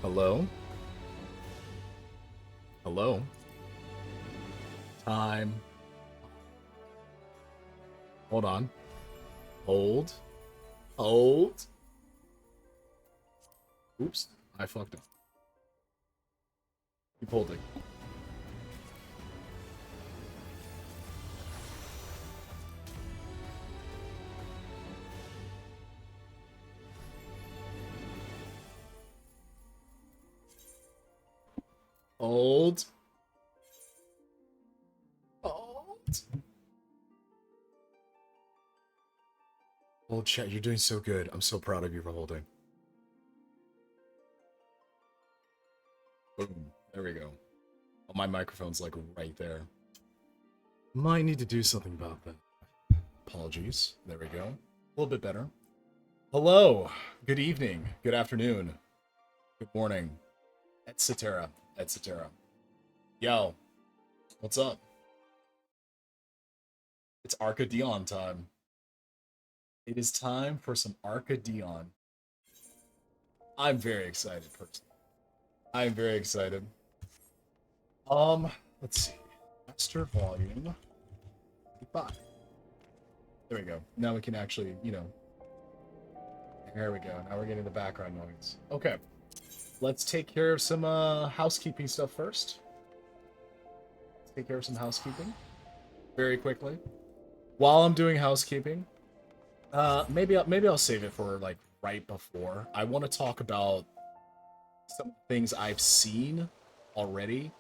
Hello? Hello? Time. Hold on. Hold. Hold. Oops. I fucked up. Keep holding. Hold. Hold. Oh, chat, you're doing so good. I'm so proud of you for holding. Boom. There we go. Oh, my microphone's like right there. Might need to do something about that. Apologies. There we go. A little bit better. Hello. Good evening. Good afternoon. Good morning. Etc. Etc. Yo. What's up? It's Arcadion time. It is time for some Arcadion. I'm very excited, personally. I'm very excited. Let's see. Master volume 5. There we go. Now we can actually, you know. There we go. Now we're getting the background noise. Okay. Let's take care of some housekeeping stuff first. Let's take care of some housekeeping very quickly. While I'm doing housekeeping, maybe I'll save it for like right before. I want to talk about some things I've seen already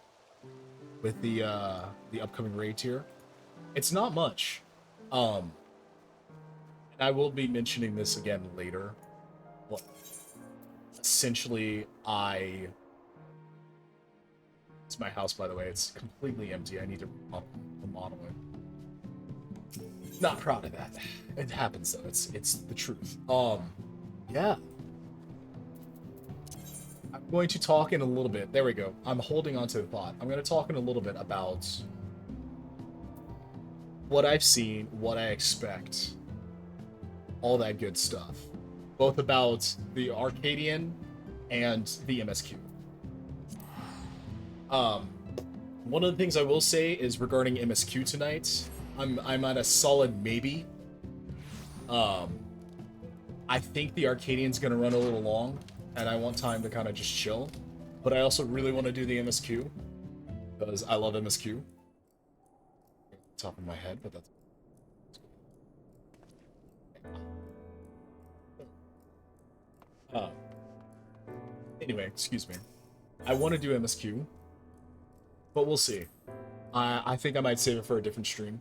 with the upcoming raid tier. It's not much. And I will be mentioning this again later. Well, essentially, it's my house, by the way. It's completely empty. I need to remodel it. Not proud of that. It happens though. It's the truth. Yeah. I'm going to talk in a little bit. There we go. I'm holding on to the thought. I'm going to talk in a little bit about what I've seen, what I expect, all that good stuff. Both about the Arcadion and the MSQ. One of the things I will say is regarding MSQ tonight, I'm at a solid maybe. I think the Arcadian's going to run a little long, and I want time to kind of just chill. But I also really want to do the MSQ, because I love MSQ. Top of my head, but that's... Uh, anyway, excuse me. I want to do MSQ, but we'll see. I think I might save it for a different stream.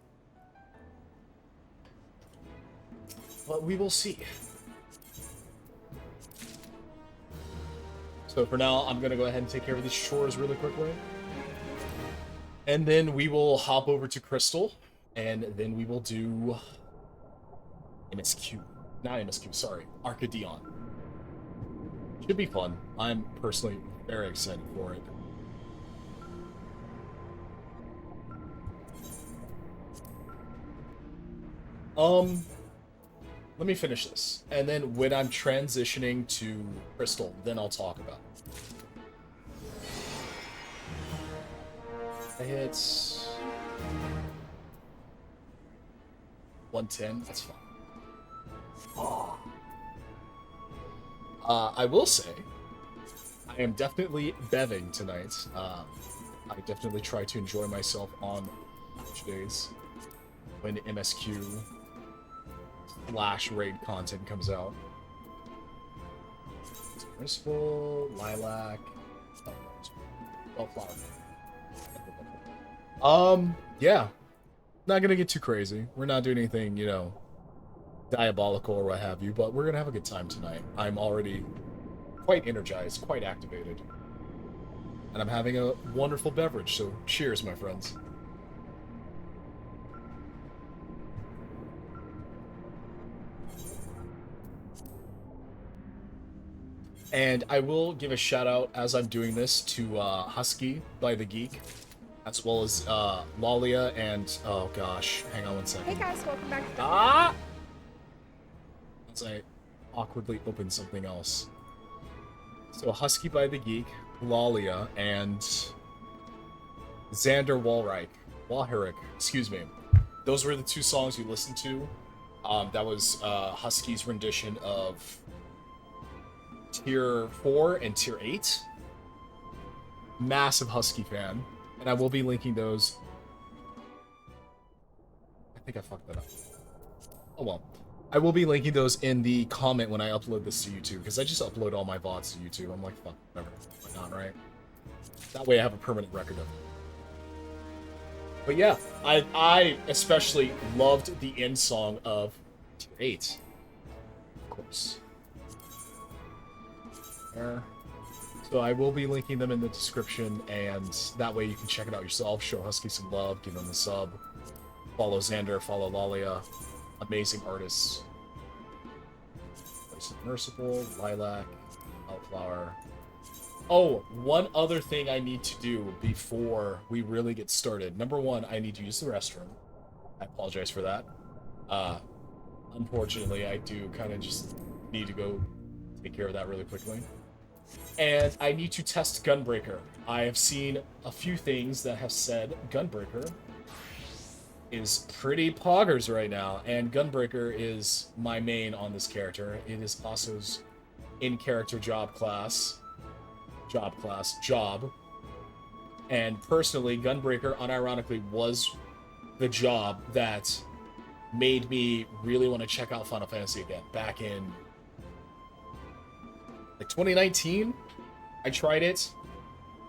But we will see. So for now, I'm going to go ahead and take care of these chores really quickly. And then we will hop over to Crystal, and then we will do MSQ. Not MSQ, sorry. Arcadion. Should be fun. I'm personally very excited for it. Let me finish this. And then when I'm transitioning to Crystal, then I'll talk about it. Hits 110, that's fine. Oh. I will say, I am definitely beving tonight. I definitely try to enjoy myself on match days when MSQ / raid content comes out. Merciful, Lilac, Bellflower. Yeah. Not gonna get too crazy. We're not doing anything, you know, diabolical or what have you, but we're gonna have a good time tonight. I'm already quite energized, quite activated. And I'm having a wonderful beverage, so cheers, my friends. And I will give a shout out as I'm doing this to Husky by the Geek, as well as Lalia and, oh gosh, hang on one second. Hey guys, welcome back to the As I awkwardly open something else. So Husky by the Geek, Lalia, and Xander Walherick, excuse me. Those were the two songs you listened to. That was Husky's rendition of Tier 4 and Tier 8. Massive Husky fan. And I will be linking those. I think I fucked that up. Oh well. I will be linking those in the comment when I upload this to YouTube, because I just upload all my VODs to YouTube. I'm like, fuck, whatever. Why not, right? That way I have a permanent record of it. But yeah, I especially loved the end song of Tier 8. Of course. There. So I will be linking them in the description, and that way you can check it out yourself, show Husky some love, give them a sub, follow Xander, follow Lalia, amazing artists. Merciful, Lilac, Outflower. Oh, one other thing I need to do before we really get started. Number one, I need to use the restroom. I apologize for that. Unfortunately, I do kind of just need to go take care of that really quickly. And I need to test Gunbreaker. I have seen a few things that have said Gunbreaker is pretty poggers right now, and Gunbreaker is my main on this character. It is Osso's in-character job. And personally, Gunbreaker unironically was the job that made me really want to check out Final Fantasy again. Back in like 2019, I tried it.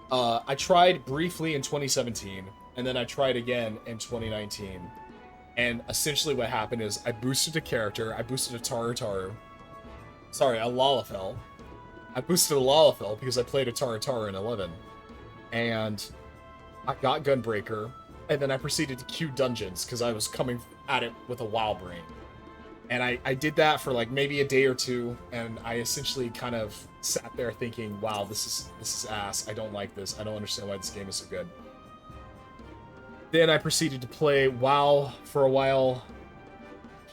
I tried briefly in 2017, and then I tried again in 2019. And essentially what happened is I boosted a character, I boosted a Lalafell. I boosted a Lalafell because I played a Taru in 11. And I got Gunbreaker, and then I proceeded to queue dungeons because I was coming at it with a WoW brain. And I did that for like maybe a day or two, and I essentially kind of sat there thinking, wow, this is ass. I don't like this. I don't understand why this game is so good. Then I proceeded to play WoW for a while.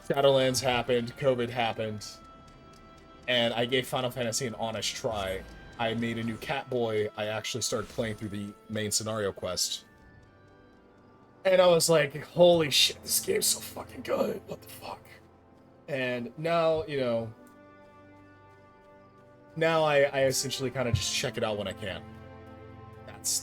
Shadowlands happened, COVID happened, and I gave Final Fantasy an honest try. I made a new Catboy. I actually started playing through the main scenario quest. And I was like, holy shit, this game's so fucking good. What the fuck? And now, you know, now I essentially kind of just check it out when I can.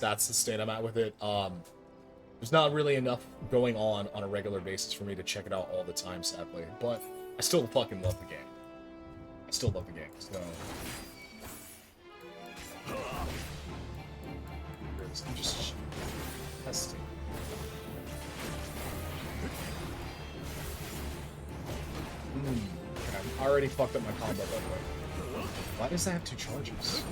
That's the state I'm at with it. There's not really enough going on a regular basis for me to check it out all the time, sadly. But I still fucking love the game. I still love the game, so... I'm just testing. Okay, I already fucked up my combo, by the way. Why does that have 2 charges?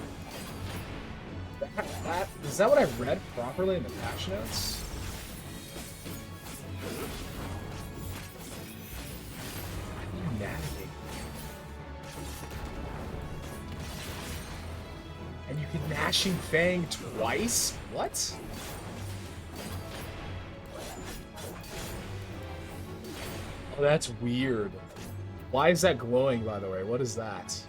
Is that what I read properly in the patch notes? How do you navigate? And you can Gnashing Fang twice? What? Oh, that's weird. Why is that glowing, by the way? What is that?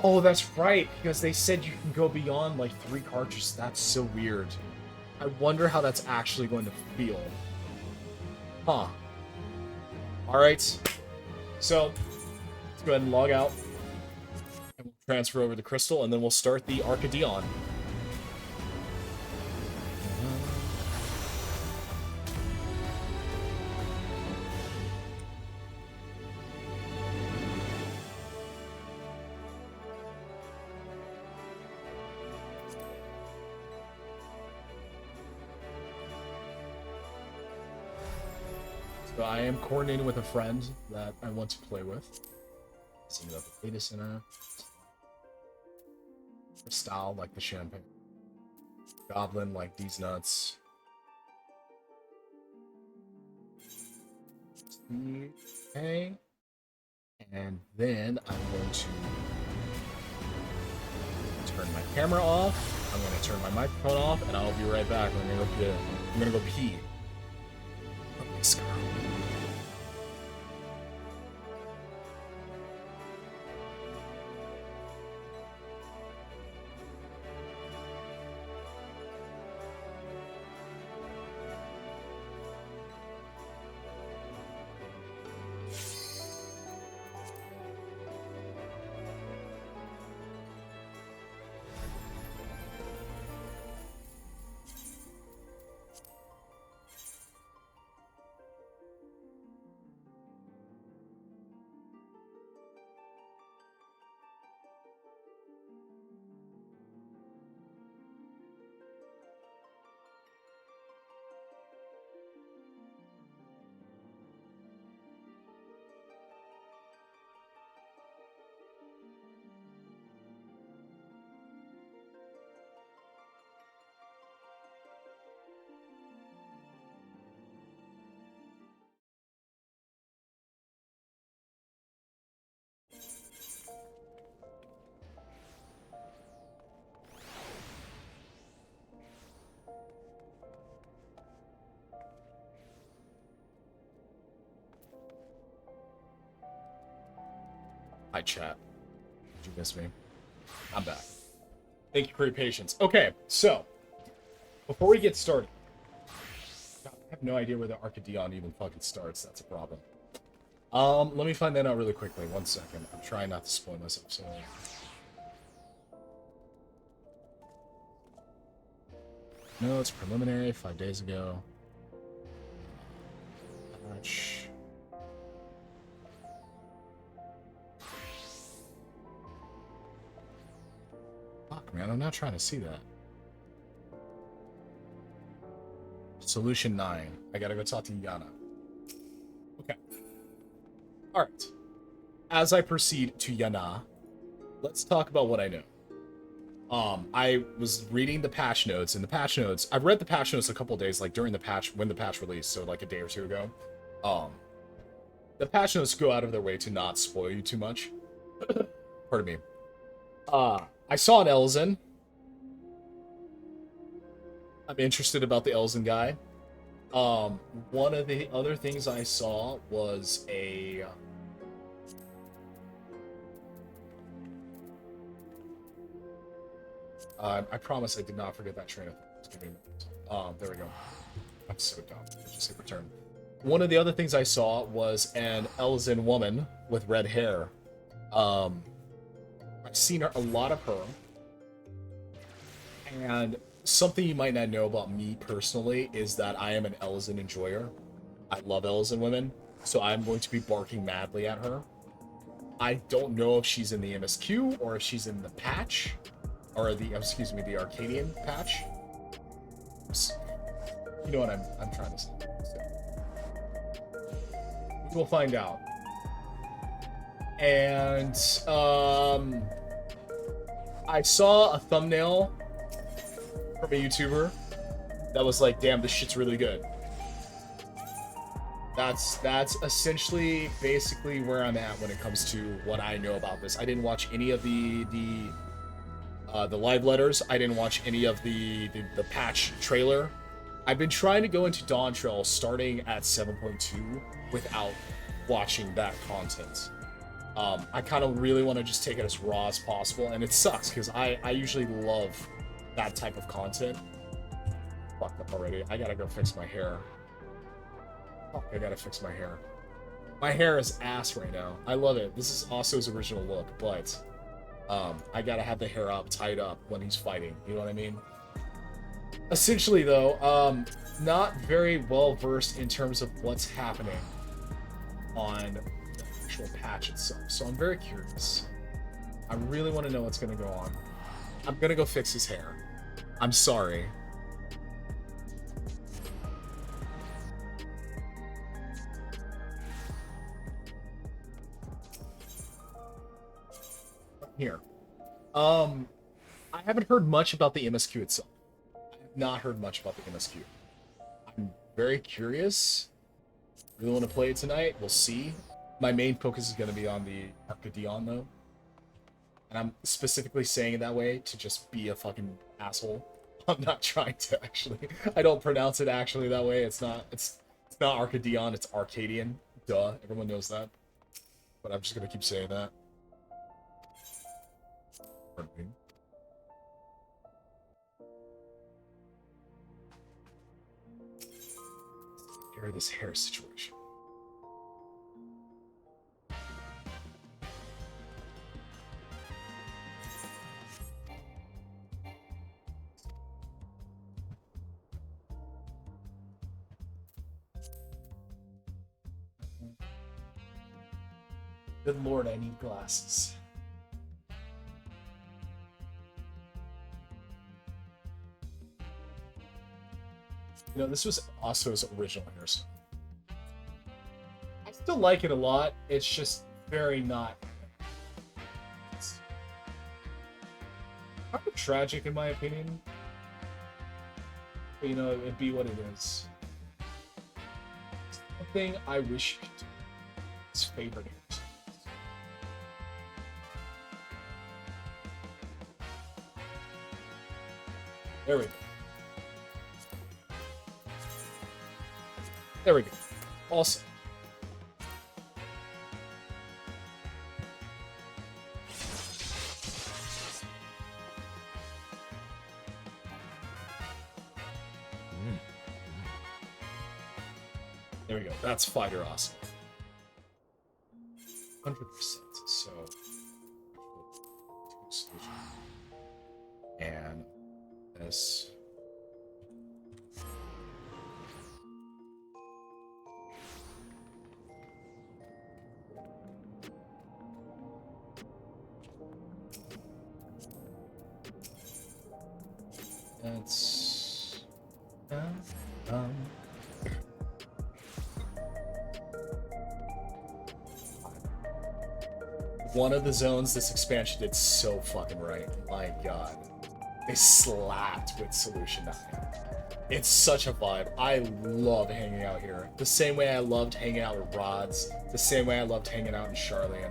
Oh, that's right, because they said you can go beyond, like, 3 cartridges. That's so weird. I wonder how that's actually going to feel. Huh. Alright. So, let's go ahead and log out. And we'll transfer over the crystal, and then we'll start the Arcadion. So I am coordinating with a friend that I want to play with. Setting up a data center. Style like the champagne. Goblin like these nuts. Okay. And then I'm going to turn my camera off. I'm going to turn my microphone off, and I'll be right back. I'm gonna go pee. Okay, Scar. Hi, chat. Did you miss me? I'm back. Thank you for your patience. Okay, so, before we get started, God, I have no idea where the Arcadion even fucking starts. That's a problem. Let me find that out really quickly. 1 second. I'm trying not to spoil myself, so... No, it's preliminary, 5 days ago. Patch. Fuck, man, I'm not trying to see that. Solution 9. I gotta go talk to Yana. Okay. Alright. As I proceed to Yana, let's talk about what I know. I was reading the patch notes, and the patch notes... I've read the patch notes a couple days, like, during the patch... When the patch released, so, like, a day or two ago. The patch notes go out of their way to not spoil you too much. Pardon me. I saw an Elzen. I'm interested about the Elzen guy. One of the other things I saw was a... I promise I did not forget that train of thought. Just give me a moment. There we go. I'm so dumb. I just hit return. One of the other things I saw was an Elzen woman with red hair. I've seen a lot of her. And something you might not know about me personally is that I am an Elzen enjoyer. I love Elzen women, so I'm going to be barking madly at her. I don't know if she's in the MSQ or if she's in the patch, or the Arcadion patch. You know what I'm trying to say. We'll find out. And I saw a thumbnail from a YouTuber that was like, damn, this shit's really good. That's essentially basically where I'm at when it comes to what I know about this. I didn't watch any of the live letters. I didn't watch any of the patch trailer. I've been trying to go into Dawn Trail starting at 7.2 without watching that content. I kind of really want to just take it as raw as possible, and it sucks because I usually love that type of content. Fucked up already. I gotta go fix my hair. Fuck, I gotta fix my hair. My hair is ass right now. I love it. This is Osso's original look, but I gotta have the hair up, tied up when he's fighting. You know what I mean? Essentially, though, not very well versed in terms of what's happening on the actual patch itself. So I'm very curious. I really want to know what's gonna go on. I'm gonna go fix his hair. I'm sorry. Here. I haven't heard much about the MSQ itself. I have not heard much about the MSQ. I'm very curious. Really want to play it tonight. We'll see. My main focus is going to be on the Arcadion, though. And I'm specifically saying it that way to just be a fucking asshole. I'm not trying to actually. I don't pronounce it actually that way. It's not Arcadion, it's Arcadion. Duh, everyone knows that. But I'm just going to keep saying that. This hair situation. Good lord, I need glasses. You know, this was Osso's original hairstyle. I still like it a lot. It's just very not. It's kind of tragic, in my opinion. But, you know, it'd be what it is. Something I wish you could do. It's favorite hairstyle. There we go. There we go. Awesome. There we go. That's fighter awesome. 100%. So, and this. That's one of the zones this expansion did so fucking right. My god. They slapped with Solution 9. It's such a vibe. I love hanging out here. The same way I loved hanging out with Rods. The same way I loved hanging out in Charlian.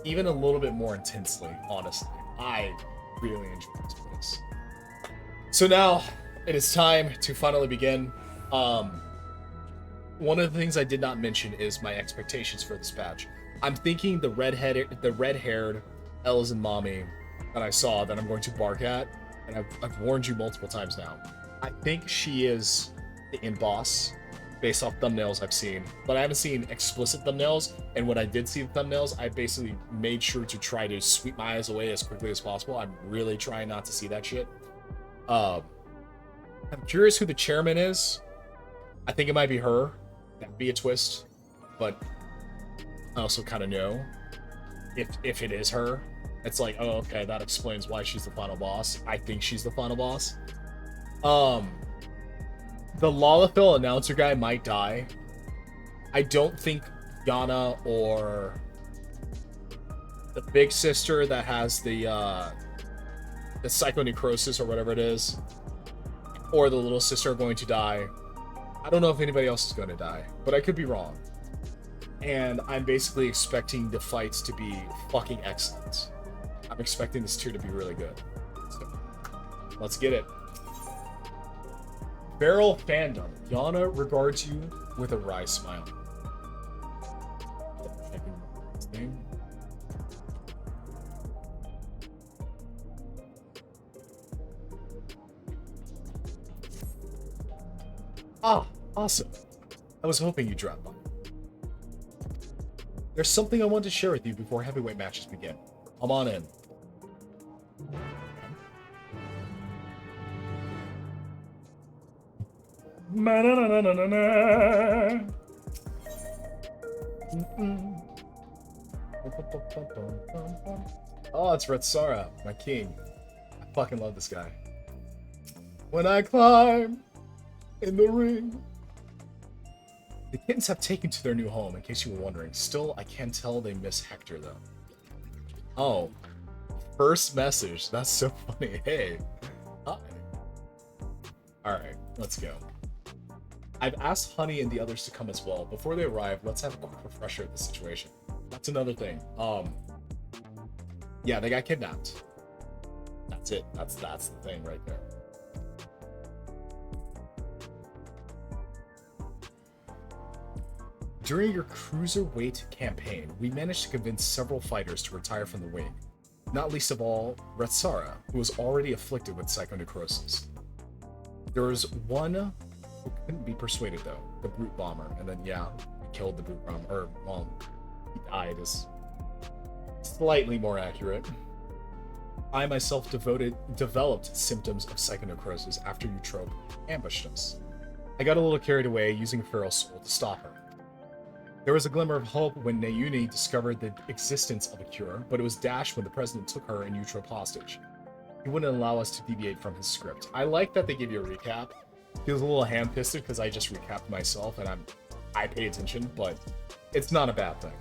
Even a little bit more intensely, honestly. I really enjoy this place. So now, it is time to finally begin. One of the things I did not mention is my expectations for this patch. I'm thinking the red-haired Elzen mommy that I saw that I'm going to bark at, and I've warned you multiple times now. I think she is the end boss. based off thumbnails I've seen, but I haven't seen explicit thumbnails. And when I did see the thumbnails, I basically made sure to try to sweep my eyes away as quickly as possible. I'm really trying not to see that shit. I'm curious who the chairman is. I think it might be her. That'd be a twist, but I also kind of know if it is her. It's like, oh, okay, that explains why she's the final boss. I think she's the final boss. The Lalafell announcer guy might die. I don't think Yana or the big sister that has the psychonecrosis or whatever it is, or the little sister are going to die. I don't know if anybody else is going to die, but I could be wrong. And I'm basically expecting the fights to be fucking excellent. I'm expecting this tier to be really good. So, let's get it. Barrel fandom. Yana regards you with a wry smile. Checking this thing. Ah, awesome. I was hoping you'd drop by. There's something I want to share with you before heavyweight matches begin. Come on in. Oh, it's Retsara, my king. I fucking love this guy. When I climb in the ring. The kittens have taken to their new home, in case you were wondering. Still, I can tell they miss Hector, though. Oh. First message. That's so funny. Hey. Hi. Alright, let's go. I've asked Honey and the others to come as well. Before they arrive, let's have a quick refresher of the situation. That's another thing. Yeah, they got kidnapped. That's it. That's the thing right there. During your cruiserweight campaign, we managed to convince several fighters to retire from the wing. Not least of all, Retsara, who was already afflicted with psychonecrosis. There was one who couldn't be persuaded, though, the Brute Bomber, and then, yeah, he killed the Brute Bomber, or, well, he died is slightly more accurate. I myself developed symptoms of psychonecrosis after Eutrope ambushed us. I got a little carried away using Feral Soul to stop her. There was a glimmer of hope when Nayuni discovered the existence of a cure, but it was dashed when the president took her and Eutrope hostage. He wouldn't allow us to deviate from his script. I like that they give you a recap. Feels a little ham-fisted because I just recapped myself and I pay attention, but it's not a bad thing.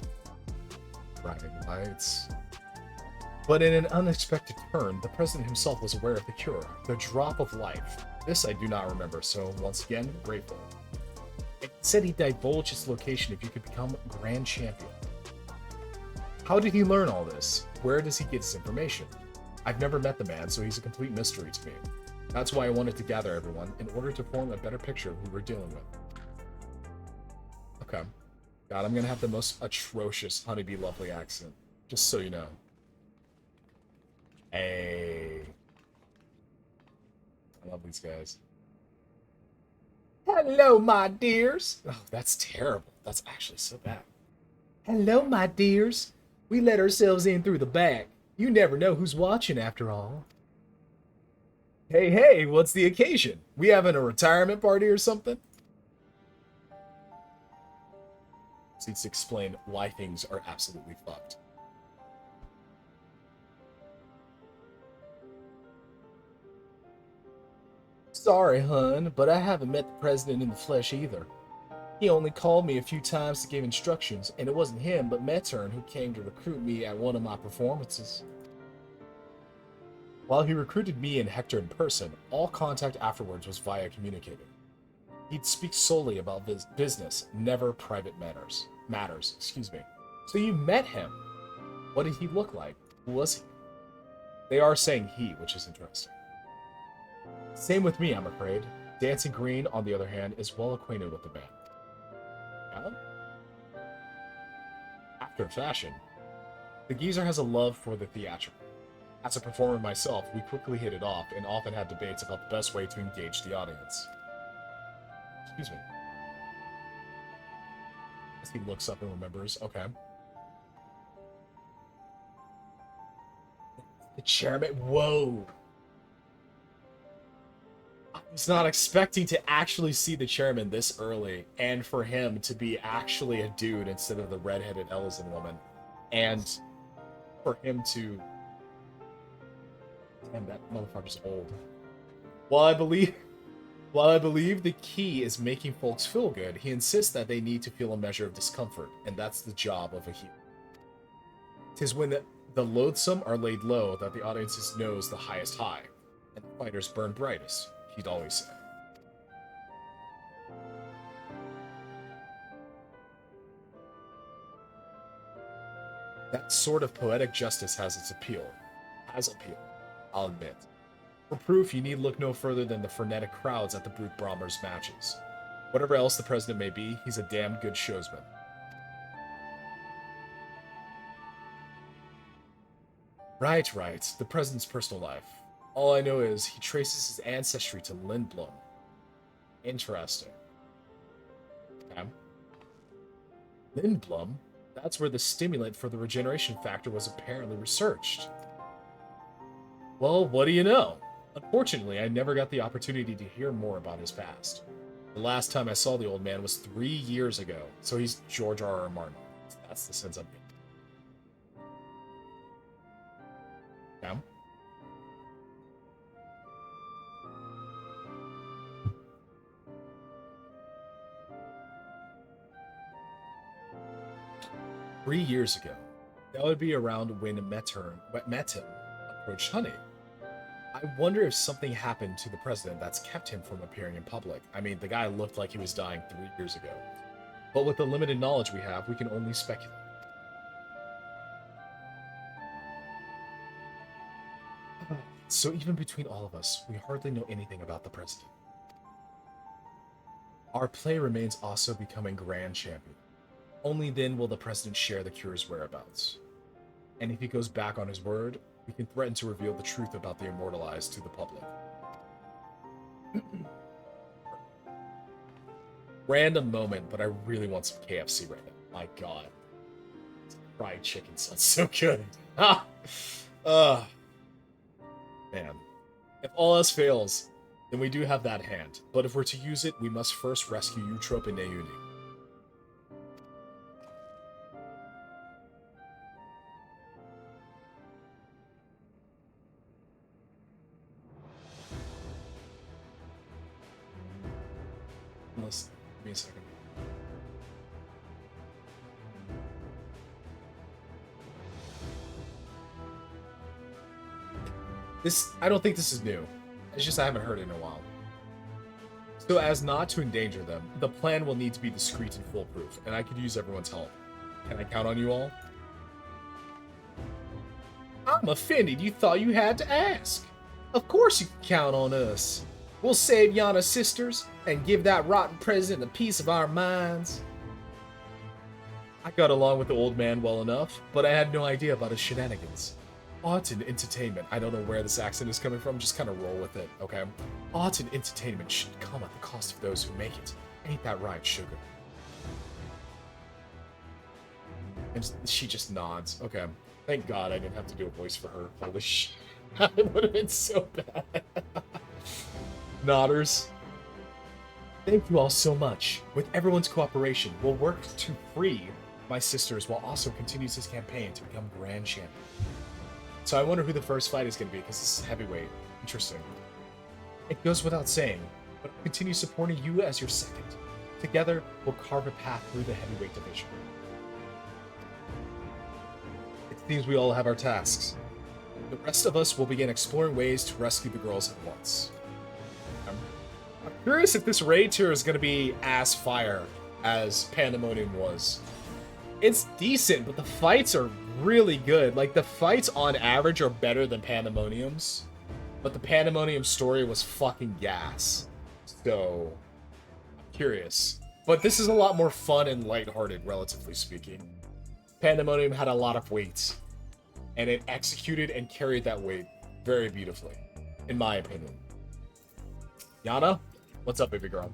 Right, lights. But in an unexpected turn, the president himself was aware of the cure, the drop of life. This I do not remember, so once again, grateful. It said he divulged its location if you could become Grand Champion. How did he learn all this? Where does he get his information? I've never met the man, so he's a complete mystery to me. That's why I wanted to gather everyone, in order to form a better picture of who we're dealing with. Okay. God, I'm gonna have the most atrocious Honeybee Lovely accent. Just so you know. Hey. I love these guys. Hello, my dears. Oh, that's terrible. That's actually so bad. Hello, my dears. We let ourselves in through the back. You never know who's watching after all. Hey, what's the occasion? We having a retirement party or something? This needs to explain why things are absolutely fucked. Sorry, hun, but I haven't met the president in the flesh either. He only called me a few times to give instructions, and it wasn't him but Mettern who came to recruit me at one of my performances. While he recruited me and Hector in person, all contact afterwards was via communicator. He'd speak solely about business, never private matters. So you met him. What did he look like? Who was he? They are saying he, which is interesting. Same with me, I'm afraid. Dancing Green, on the other hand, is well acquainted with the band. Yeah? After fashion. The geezer has a love for the theatrical. As a performer myself, we quickly hit it off and often had debates about the best way to engage the audience. Excuse me. As he looks up and remembers. Okay. The chairman. Whoa. I was not expecting to actually see the chairman this early, and for him to be actually a dude instead of the redheaded Ellison woman, and for him to. Damn, that motherfucker's old. While I believe the key is making folks feel good, he insists that they need to feel a measure of discomfort, and that's the job of a hero. 'Tis when the loathsome are laid low that the audience knows the highest high, and the fighters burn brightest, he'd always say. That sort of poetic justice has its appeal. I'll admit. For proof, you need look no further than the frenetic crowds at the Brute Brahmers matches. Whatever else the president may be, he's a damn good showsman. Right. The president's personal life. All I know is he traces his ancestry to Lindblom. Interesting. Okay. Lindblom? That's where the stimulant for the regeneration factor was apparently researched. Well, what do you know? Unfortunately, I never got the opportunity to hear more about his past. The last time I saw the old man was 3 years ago, so he's George R. R. Martin. That's the sense I'm getting. Yeah? 3 years ago. That would be around when Metem approached Honey. I wonder if something happened to the president that's kept him from appearing in public. I mean, the guy looked like he was dying 3 years ago. But with the limited knowledge we have, we can only speculate. So even between all of us, we hardly know anything about the president. Our play remains Osso becoming grand champion. Only then will the president share the cure's whereabouts. And if he goes back on his word, we can threaten to reveal the truth about the immortalized to the public. Random moment, but I really want some KFC right now. My god. Fried chicken sounds so good. Man. If all else fails, then we do have that hand. But if we're to use it, we must first rescue Eutrope and Neuni. Give me a second. I don't think this is new. It's just I haven't heard it in a while. So as not to endanger them, the plan will need to be discreet and foolproof, and I could use everyone's help. Can I count on you all? I'm offended you thought you had to ask. Of course you can count on us. We'll save Yana's sisters and give that rotten president a piece of our minds. I got along with the old man well enough, but I had no idea about his shenanigans. Art and entertainment, I don't know where this accent is coming from, just kind of roll with it, okay? Art and entertainment should come at the cost of those who make it. Ain't that right, sugar? And she just nods. Okay. Thank God I didn't have to do a voice for her. Holy shit. It would have been so bad. Nodders. Thank you all so much. With everyone's cooperation, we'll work to free my sisters while also continues his campaign to become grand champion. So I wonder who the first fight is going to be, because this is heavyweight. Interesting. It goes without saying, but I'll continue supporting you as your second. Together, we'll carve a path through the heavyweight division. It seems we all have our tasks. The rest of us will begin exploring ways to rescue the girls at once. I'm curious if this raid tier is going to be as fire as Pandemonium was. It's decent, but the fights are really good. Like, the fights on average are better than Pandemonium's, but the Pandemonium story was fucking gas. So, I'm curious. But this is a lot more fun and lighthearted, relatively speaking. Pandemonium had a lot of weight, and it executed and carried that weight very beautifully, in my opinion. Yana, what's up, baby girl?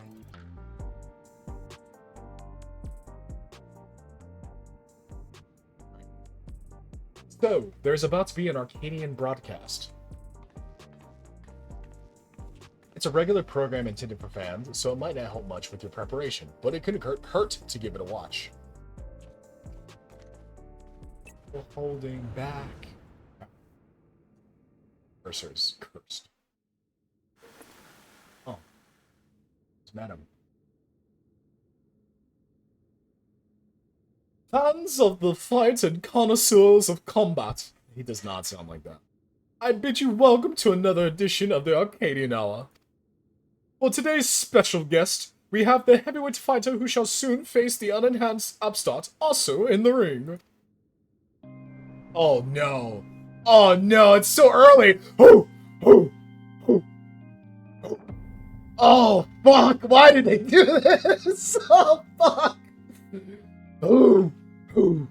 So, there's about to be an Arcadion broadcast. It's a regular program intended for fans, so it might not help much with your preparation, but it couldn't hurt to give it a watch. We're holding back. Cursor's cursed. Oh. It's Madam. Fans of the fight and connoisseurs of combat. He does not sound like that. I bid you welcome to another edition of the Arcadion Hour. For today's special guest, we have the heavyweight fighter who shall soon face the unenhanced upstart Osso in the ring. Oh no. Oh no, it's so early! Oh! Oh! Oh! Oh! Oh, fuck! Why did they do this? Oh, fuck! Oh! Oh!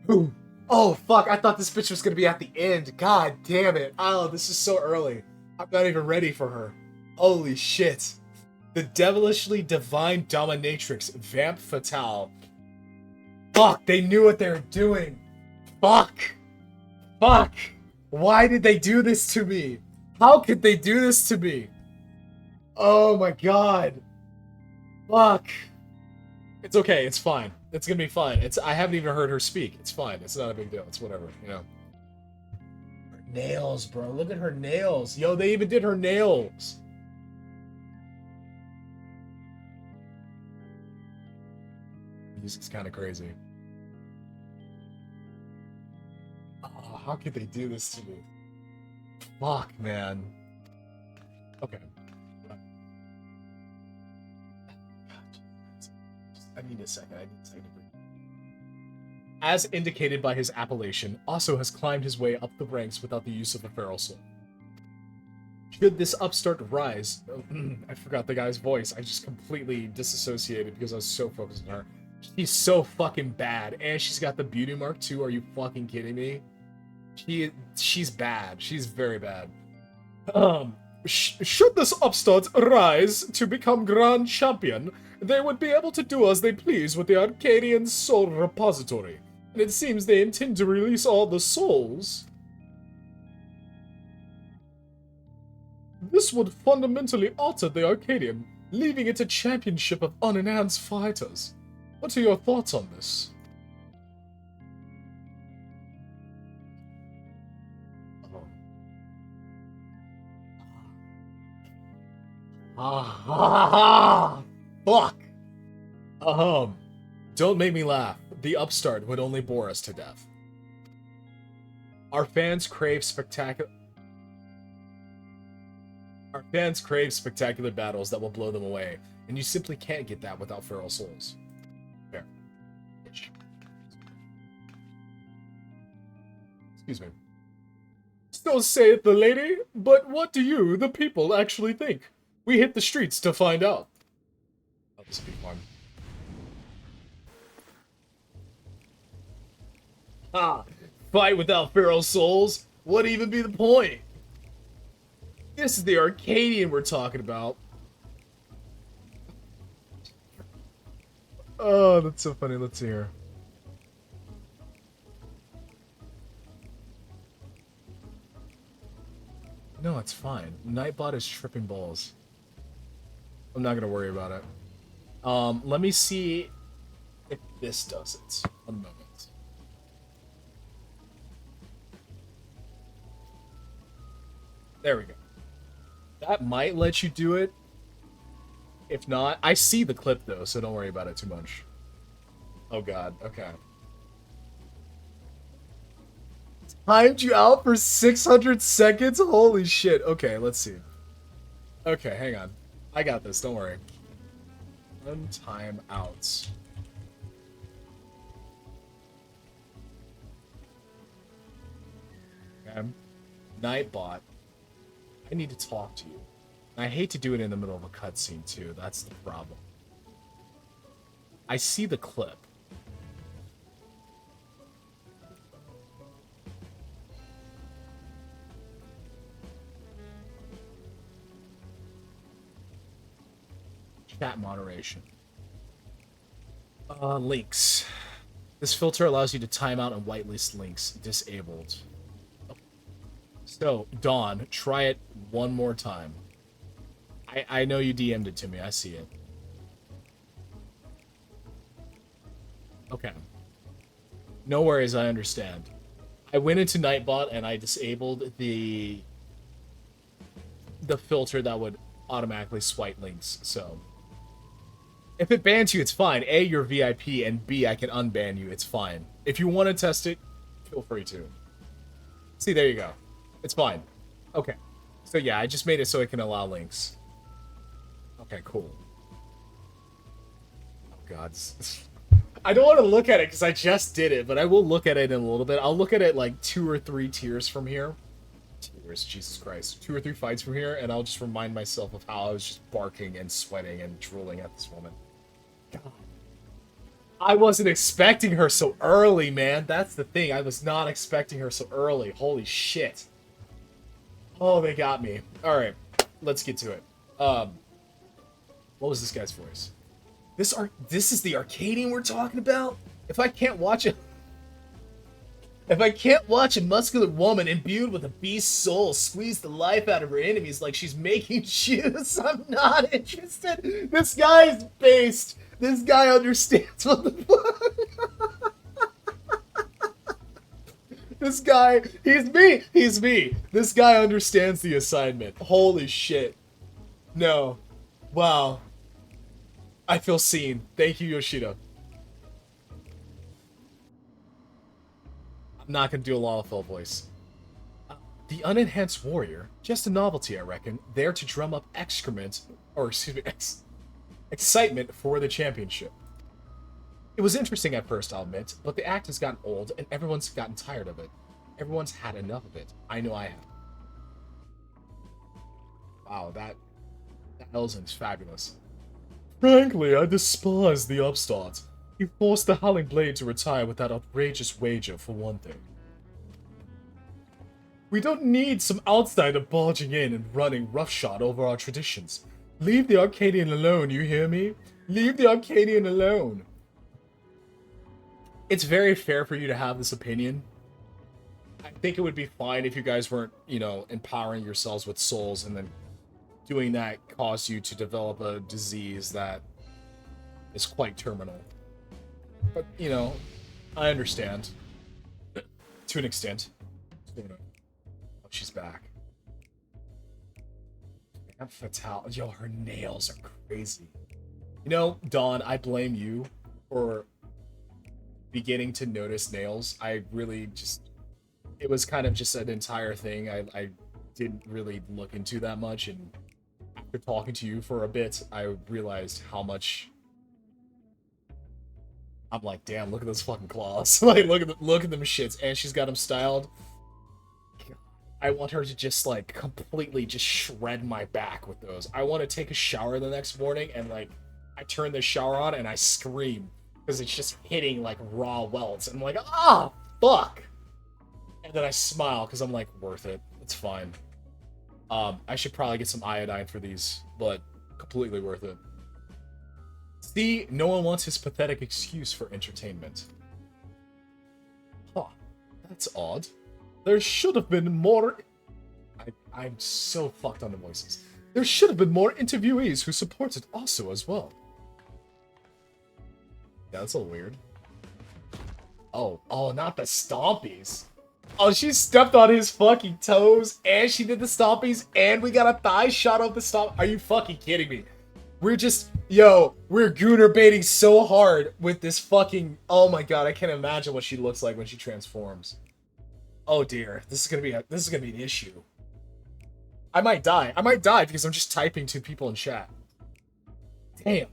Oh! Oh, fuck, I thought this bitch was gonna be at the end. God damn it. Oh, this is so early. I'm not even ready for her. Holy shit. The devilishly divine dominatrix, Vamp Fatale. Fuck, they knew what they were doing. Fuck. Fuck. Why did they do this to me? How could they do this to me? Oh my god. Fuck. It's okay, it's fine. It's gonna be fine. I haven't even heard her speak. It's fine. It's not a big deal. It's whatever, you know. Her nails, bro. Look at her nails. Yo, they even did her nails. Music's kind of crazy. Oh, how could they do this to me? Fuck, man. Okay. I need a second. I need a second to breathe. As indicated by his appellation, Osso has climbed his way up the ranks without the use of a feral soul. Should this upstart rise... I forgot the guy's voice. I just completely disassociated because I was so focused on her. She's so fucking bad. And she's got the beauty mark too. Are you fucking kidding me? She's bad. She's very bad. Should this upstart rise to become Grand Champion, they would be able to do as they please with the Arcadion Soul Repository. And it seems they intend to release all the souls. This would fundamentally alter the Arcadion, leaving it a championship of unenhanced fighters. What are your thoughts on this? Fuck! Don't make me laugh. The upstart would only bore us to death. Our fans crave spectacular battles that will blow them away, and you simply can't get that without feral souls. Fair. Excuse me. So saith the lady, but what do you, the people, actually think? We hit the streets to find out. Oh, this will be fun. Fight without feral souls? What even be the point? This is the Arcadion we're talking about. Oh, that's so funny. Let's see here. No, it's fine. Nightbot is tripping balls. I'm not gonna worry about it. Let me see if this does it. 1 moment. There we go. That might let you do it. If not, I see the clip though, so don't worry about it too much. Oh god, okay. Timed you out for 600 seconds? Holy shit. Okay, let's see. Okay, hang on. I got this, don't worry. Run time outs. Okay. Nightbot. I need to talk to you. I hate to do it in the middle of a cutscene too, that's the problem. I see the clip. Chat moderation. Links. This filter allows you to time out and whitelist links. Disabled. So, Dawn, try it one more time. I know you DM'd it to me. I see it. Okay. No worries, I understand. I went into Nightbot and I disabled the filter that would automatically swipe links, so... If it bans you, it's fine. A, you're VIP, and B, I can unban you. It's fine. If you want to test it, feel free to. See, there you go. It's fine. Okay. So yeah, I just made it so it can allow links. Okay, cool. Oh god. I don't want to look at it because I just did it, but I will look at it in a little bit. I'll look at it like 2 or 3 tiers from here. Tiers, Jesus Christ. 2 or 3 fights from here, and I'll just remind myself of how I was just barking and sweating and drooling at this woman. God. I wasn't expecting her so early, man. That's the thing. I was not expecting her so early. Holy shit. Oh, they got me. Alright, let's get to it. What was this guy's voice? This is the Arcadion we're talking about? If I can't watch a muscular woman imbued with a beast soul squeeze the life out of her enemies like she's making juice, I'm not interested. This guy is based. This guy understands what the fuck. This guy, he's me. This guy understands the assignment. Holy shit. No. Wow. I feel seen. Thank you, Yoshida. I'm not gonna do a Lalafell voice. The unenhanced warrior, just a novelty, I reckon, there to drum up excitement for the championship. It was interesting at first, I'll admit, but the act has gotten old and everyone's gotten tired of it. Everyone's had enough of it. I know I have. Wow, that Elzen's fabulous. Frankly, I despise the upstart. He forced the Howling Blade to retire with that outrageous wager, for one thing. We don't need some outsider barging in and running roughshod over our traditions. Leave the Arcadion alone, you hear me? Leave the Arcadion alone. It's very fair for you to have this opinion. I think it would be fine if you guys weren't, you know, empowering yourselves with souls and then doing that caused you to develop a disease that is quite terminal. But, you know, I understand. To an extent. Oh, she's back. That Fatal. Yo, her nails are crazy. You know, Dawn, I blame you for beginning to notice nails. I really just... It was kind of just an entire thing. I didn't really look into that much, and after talking to you for a bit, I realized how much... I'm like, damn, look at those fucking claws. Like, look at them shits, and she's got them styled. I want her to just, like, completely just shred my back with those. I want to take a shower the next morning, and, like, I turn the shower on, and I scream. Because it's just hitting, like, raw welts. And I'm like, ah, fuck! And then I smile, because I'm like, worth it. It's fine. I should probably get some iodine for these, but completely worth it. See, no one wants his pathetic excuse for entertainment. Huh, that's odd. There should have been more... I'm so fucked on the voices. There should have been more interviewees who supported Osso as well. Yeah, that's a little weird. Oh, not the stompies. Oh, she stepped on his fucking toes, and she did the stompies, and we got a thigh shot of the stomp. Are you fucking kidding me? We're just... Yo, we're gooner baiting so hard with this fucking... Oh my god, I can't imagine what she looks like when she transforms. Oh dear, this is gonna be an issue. I might die. I might die because I'm just typing to people in chat. Damn.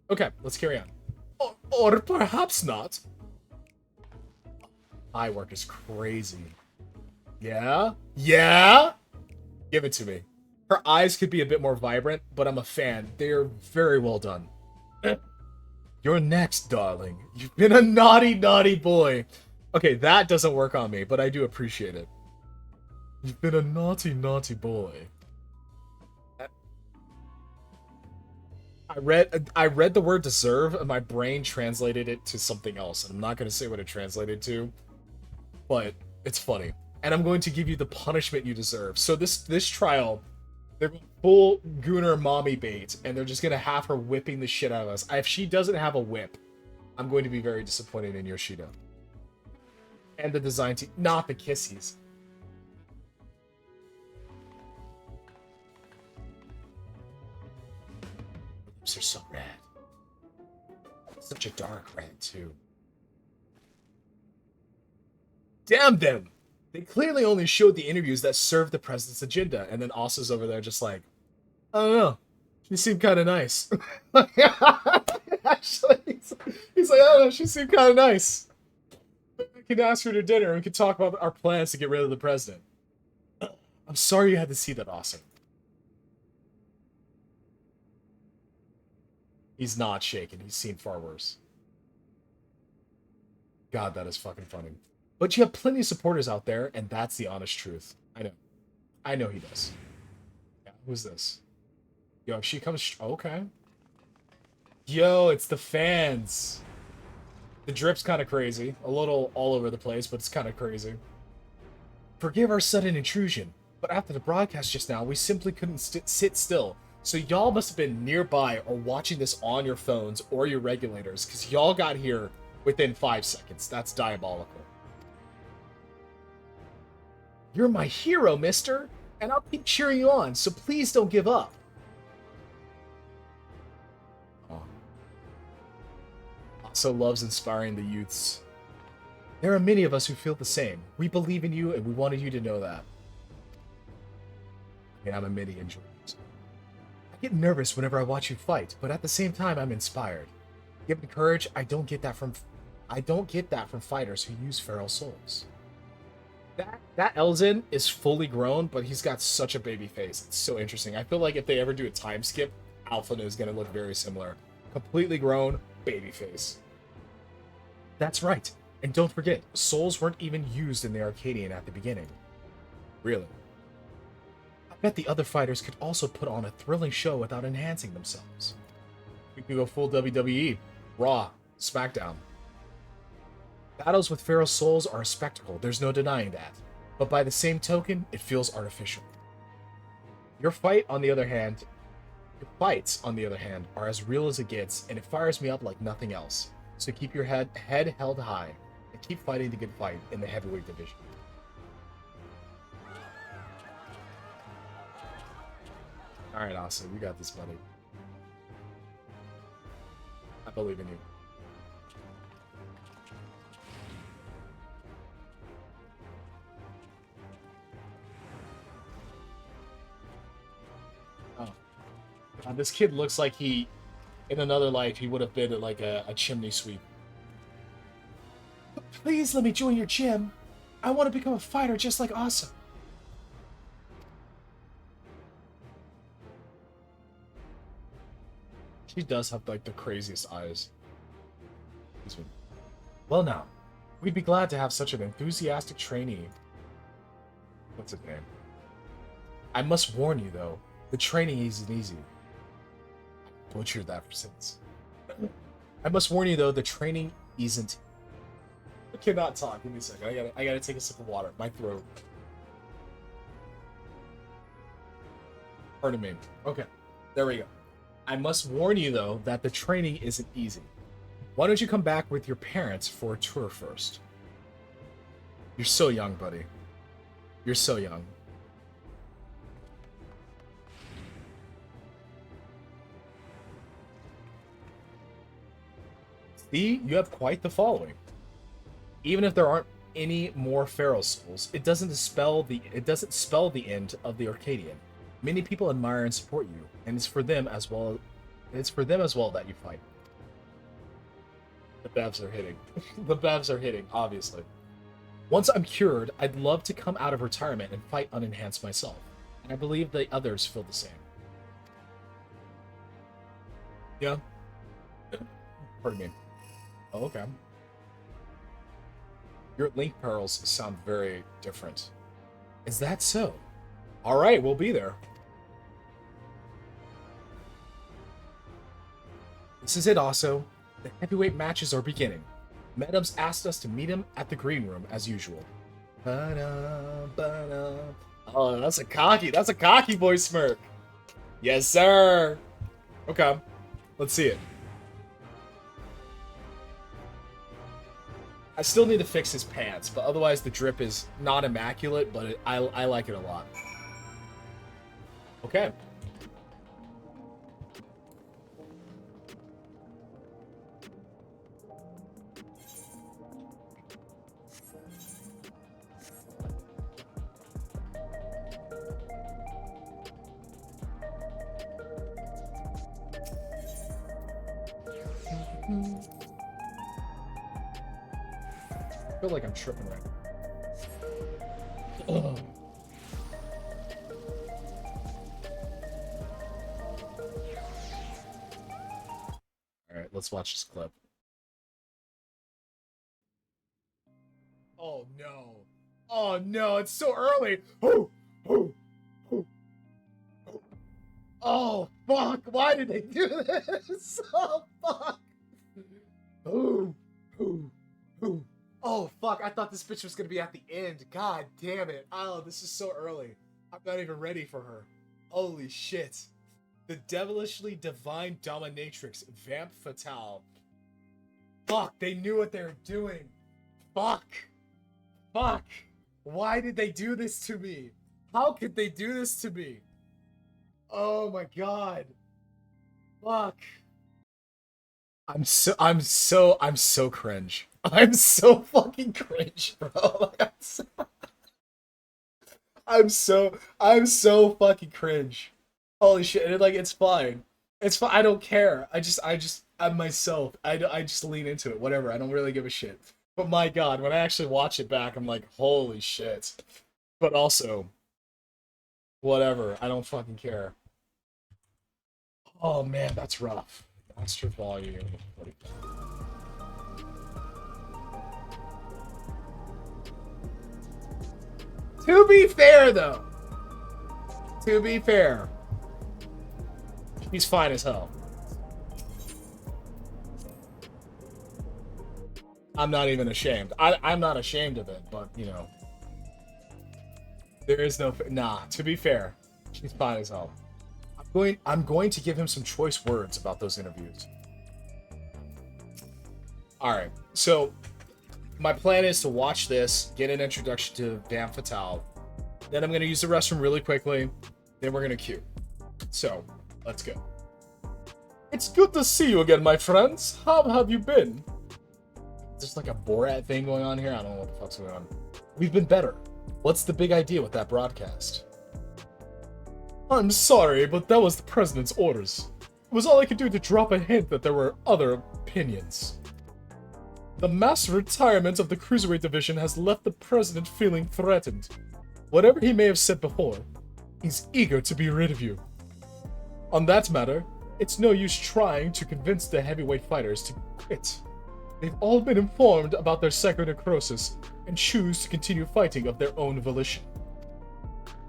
Okay, let's carry on. Or perhaps not. Eye work is crazy. Yeah? Yeah? Give it to me. Her eyes could be a bit more vibrant, but I'm a fan. They're very well done. You're next, darling. You've been a naughty, naughty boy. Okay, that doesn't work on me, but I do appreciate it. You've been a naughty, naughty boy. I read the word deserve and my brain translated it to something else. And I'm not going to say what it translated to, but it's funny. And I'm going to give you the punishment you deserve. So this trial, they're going full Gooner mommy bait, and they're just going to have her whipping the shit out of us. If she doesn't have a whip, I'm going to be very disappointed in Yoshida. And the design team, not the kissies. Lips are so red. Such a dark red, too. Damn them! They clearly only showed the interviews that served the president's agenda, and then Osso's over there just like, I don't know. She seemed kind of nice. Actually, he's like, I don't know, she seemed kind of nice. We can ask her to dinner and we can talk about our plans to get rid of the president. I'm sorry you had to see that, Osso. He's not shaken. He's seen far worse. God, that is fucking funny. But you have plenty of supporters out there, and that's the honest truth. I know. I know he does. Yeah, who's this? Yo, if she comes... Okay. Yo, it's the fans. The drip's kind of crazy. A little all over the place, but it's kind of crazy. Forgive our sudden intrusion, but after the broadcast just now, we simply couldn't sit still. So y'all must have been nearby or watching this on your phones or your regulators, because y'all got here within 5 seconds. That's diabolical. You're my hero, mister, and I'll keep cheering you on, so please don't give up. Oh. Osso loves inspiring the youths. There are many of us who feel the same. We believe in you, and we wanted you to know that. I mean, I'm a mini enjoyer. I get nervous whenever I watch you fight, but at the same time, I'm inspired. Given courage, I don't get that from fighters who use feral souls. That Elzen is fully grown, but he's got such a baby face. It's so interesting. I feel like if they ever do a time skip, Alphina is going to look very similar. Completely grown, baby face. That's right. And don't forget, souls weren't even used in the Arcadion at the beginning. Really. I bet the other fighters could also put on a thrilling show without enhancing themselves. We could go full WWE, Raw, SmackDown. Battles with feral souls are a spectacle, there's no denying that. But by the same token, it feels artificial. Your fights, on the other hand, are as real as it gets, and it fires me up like nothing else. So keep your head held high, and keep fighting the good fight in the heavyweight division. Alright, Osso, you got this, buddy. I believe in you. This kid looks like he, in another life, he would have been like a chimney sweep. Please let me join your gym. I want to become a fighter just like Osso. She does have like the craziest eyes. Well now, we'd be glad to have such an enthusiastic trainee. What's his name? I must warn you though, the training isn't easy. Butchered that for since. I must warn you though, the training isn't. I cannot talk. Give me a second. I gotta take a sip of water. My throat. Pardon me. Okay, there we go. I must warn you though that the training isn't easy. Why don't you come back with your parents for a tour first? You're so young, buddy. You're so young. See, you have quite the following. Even if there aren't any more feral souls, it doesn't spell the end of the Arcadion. Many people admire and support you, and it's for them as well that you fight. The bevs are hitting. The bevs are hitting, obviously. Once I'm cured, I'd love to come out of retirement and fight unenhanced myself. And I believe the others feel the same. Yeah. Pardon me. Oh, okay. Your link pearls sound very different. Is that so? Alright, we'll be there. This is it, Osso. The heavyweight matches are beginning. Madam's asked us to meet him at the green room as usual. Ba-da, ba-da. Oh, that's a cocky boy smirk. Yes, sir. Okay, let's see it. I still need to fix his pants, but otherwise the drip is not immaculate, but I like it a lot. Okay. I feel like I'm tripping right now. Ugh. Alright, let's watch this clip. Oh no. Oh no, it's so early. Oh fuck, why did they do this? Oh fuck. Oh fuck, I thought this bitch was gonna be at the end. God damn it. Oh, this is so early. I'm not even ready for her. Holy shit. The devilishly divine dominatrix, Vamp Fatale. Fuck, they knew what they were doing. Fuck. Fuck. Why did they do this to me? How could they do this to me? Oh my god. Fuck. I'm so cringe. I'm so fucking cringe, bro. I'm so fucking cringe. Holy shit. And like, it's fine. It's fine. I don't care. I'm myself. I just lean into it. Whatever. I don't really give a shit. But my god, when I actually watch it back, I'm like, holy shit. But also, whatever. I don't fucking care. Oh man, that's rough. Master volume. To be fair, though. To be fair. He's fine as hell. I'm not even ashamed. I'm not ashamed of it, but, you know. There is no... Nah, to be fair. She's fine as hell. I'm going to give him some choice words about those interviews. Alright, so... My plan is to watch this, get an introduction to Vamp Fatale. Then I'm going to use the restroom really quickly. Then we're going to queue. So, let's go. It's good to see you again, my friends. How have you been? There's like a Borat thing going on here. I don't know what the fuck's going on. We've been better. What's the big idea with that broadcast? I'm sorry, but that was the president's orders. It was all I could do to drop a hint that there were other opinions. The mass retirement of the Cruiserweight division has left the president feeling threatened. Whatever he may have said before, he's eager to be rid of you. On that matter, it's no use trying to convince the heavyweight fighters to quit. They've all been informed about their psychonecrosis and choose to continue fighting of their own volition.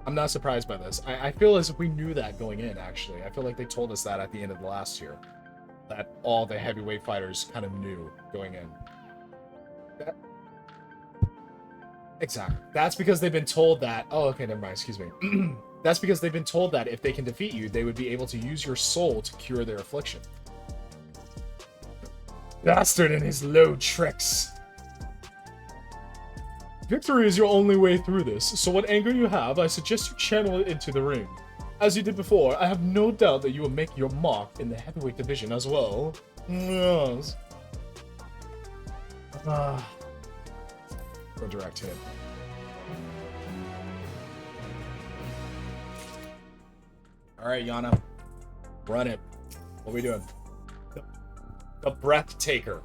I'm not surprised by this. I feel as if we knew that going in, actually. I feel like they told us that at the end of the last year. That all the heavyweight fighters kind of knew going in. Exactly. That's because they've been told that... Oh, okay, never mind. Excuse me. That's because they've been told that if they can defeat you, they would be able to use your soul to cure their affliction. Bastard and his low tricks. Victory is your only way through this, so what anger you have, I suggest you channel it into the ring. As you did before, I have no doubt that you will make your mark in the heavyweight division as well. Yes. Or direct hit. Alright, Yana. Run it. What are we doing? The breath taker.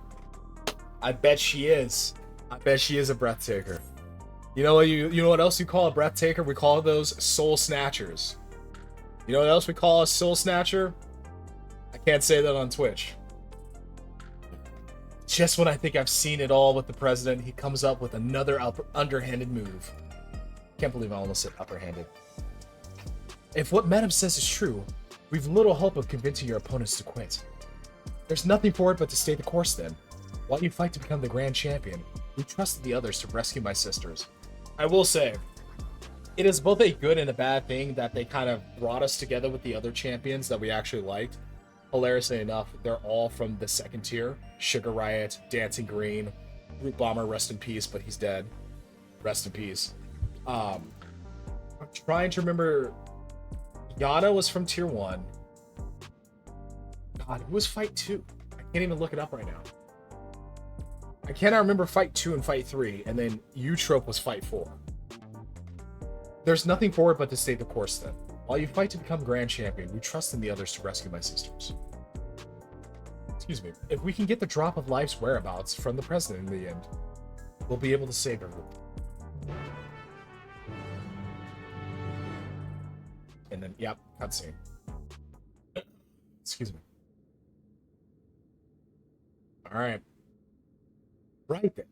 I bet she is. I bet she is a breath taker. You know what you know what else you call a breath taker? We call those soul snatchers. You know what else we call a soul snatcher? I can't say that on Twitch. Just when I think I've seen it all with the president, he comes up with another underhanded move. Can't believe I almost said upperhanded. If what Madam says is true, we've little hope of convincing your opponents to quit. There's nothing for it but to stay the course then. While you fight to become the grand champion, we trusted the others to rescue my sisters. I will say, it is both a good and a bad thing that they kind of brought us together with the other champions that we actually liked. Hilariously enough, they're all from the second tier. Sugar Riot, Dancing Green, Root Bomber, rest in peace, but he's dead. Rest in peace. I'm trying to remember. Yana was from tier 1. God, who was fight 2? I can't even look it up right now. I cannot remember fight 2 and fight 3, and then Eutrope was fight 4. There's nothing for it but to stay the course then. While you fight to become grand champion, we trust in the others to rescue my sisters. Excuse me. If we can get the drop of life's whereabouts from the president in the end, we'll be able to save everyone. And then, yep, cutscene. Excuse me. All right. Right then.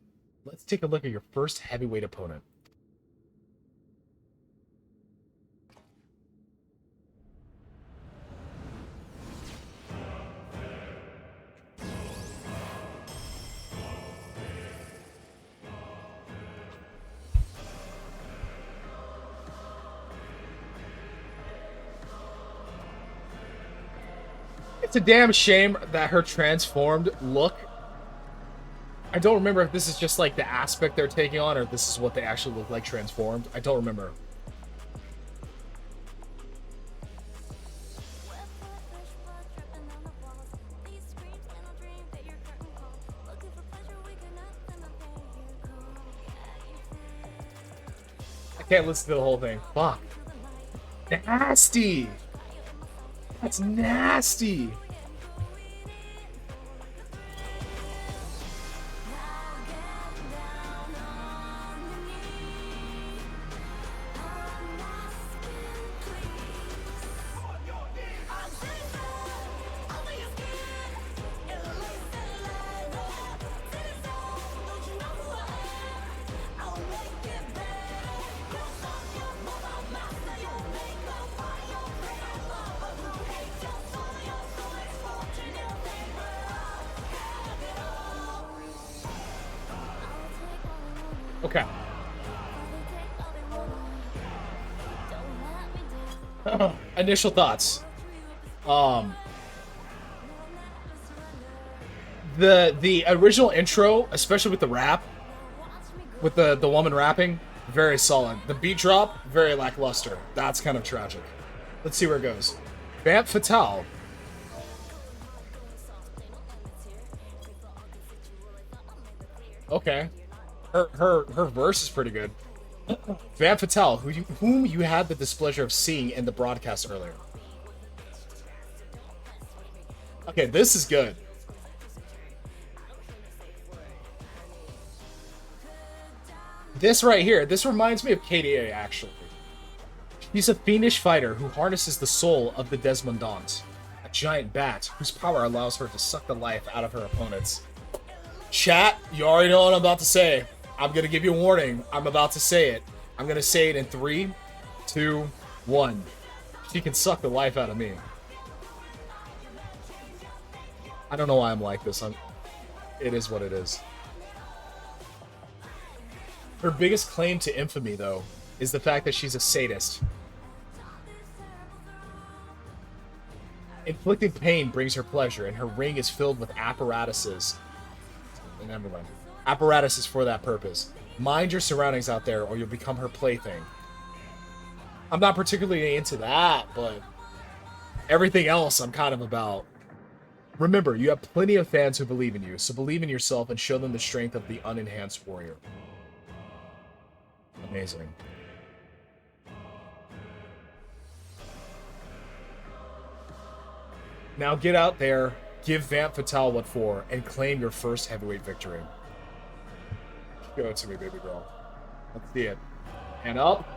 Let's take a look at your first heavyweight opponent. It's a damn shame that her transformed look, I don't remember if this is just like the aspect they're taking on or if this is what they actually look like transformed. I don't remember. I can't listen to the whole thing. Fuck. Nasty. That's nasty. Okay. Initial thoughts. The original intro, especially with the rap, with the woman rapping, very solid. The beat drop, very lackluster. That's kind of tragic. Let's see where it goes. Vamp Fatale. Okay. Her verse is pretty good. Vamp Fatale, whom you had the displeasure of seeing in the broadcast earlier. Okay, this is good. This right here, this reminds me of KDA, actually. He's a fiendish fighter who harnesses the soul of the Desmondant, a giant bat whose power allows her to suck the life out of her opponents. Chat, you already know what I'm about to say. I'm going to give you a warning. I'm about to say it. I'm going to say it in 3, 2, 1. She can suck the life out of me. I don't know why I'm like this. It is what it is. Her biggest claim to infamy, though, is the fact that she's a sadist. Inflicting pain brings her pleasure, and her ring is filled with apparatuses. And everyone. Apparatuses for that purpose. Mind your surroundings out there, or you'll become her plaything. I'm not particularly into that, but everything else I'm kind of about. Remember, you have plenty of fans who believe in you, so believe in yourself and show them the strength of the unenhanced warrior. Amazing. Now get out there, give Vamp Fatale what for, and claim your first heavyweight victory. Go to me, baby girl. Let's see it. And up.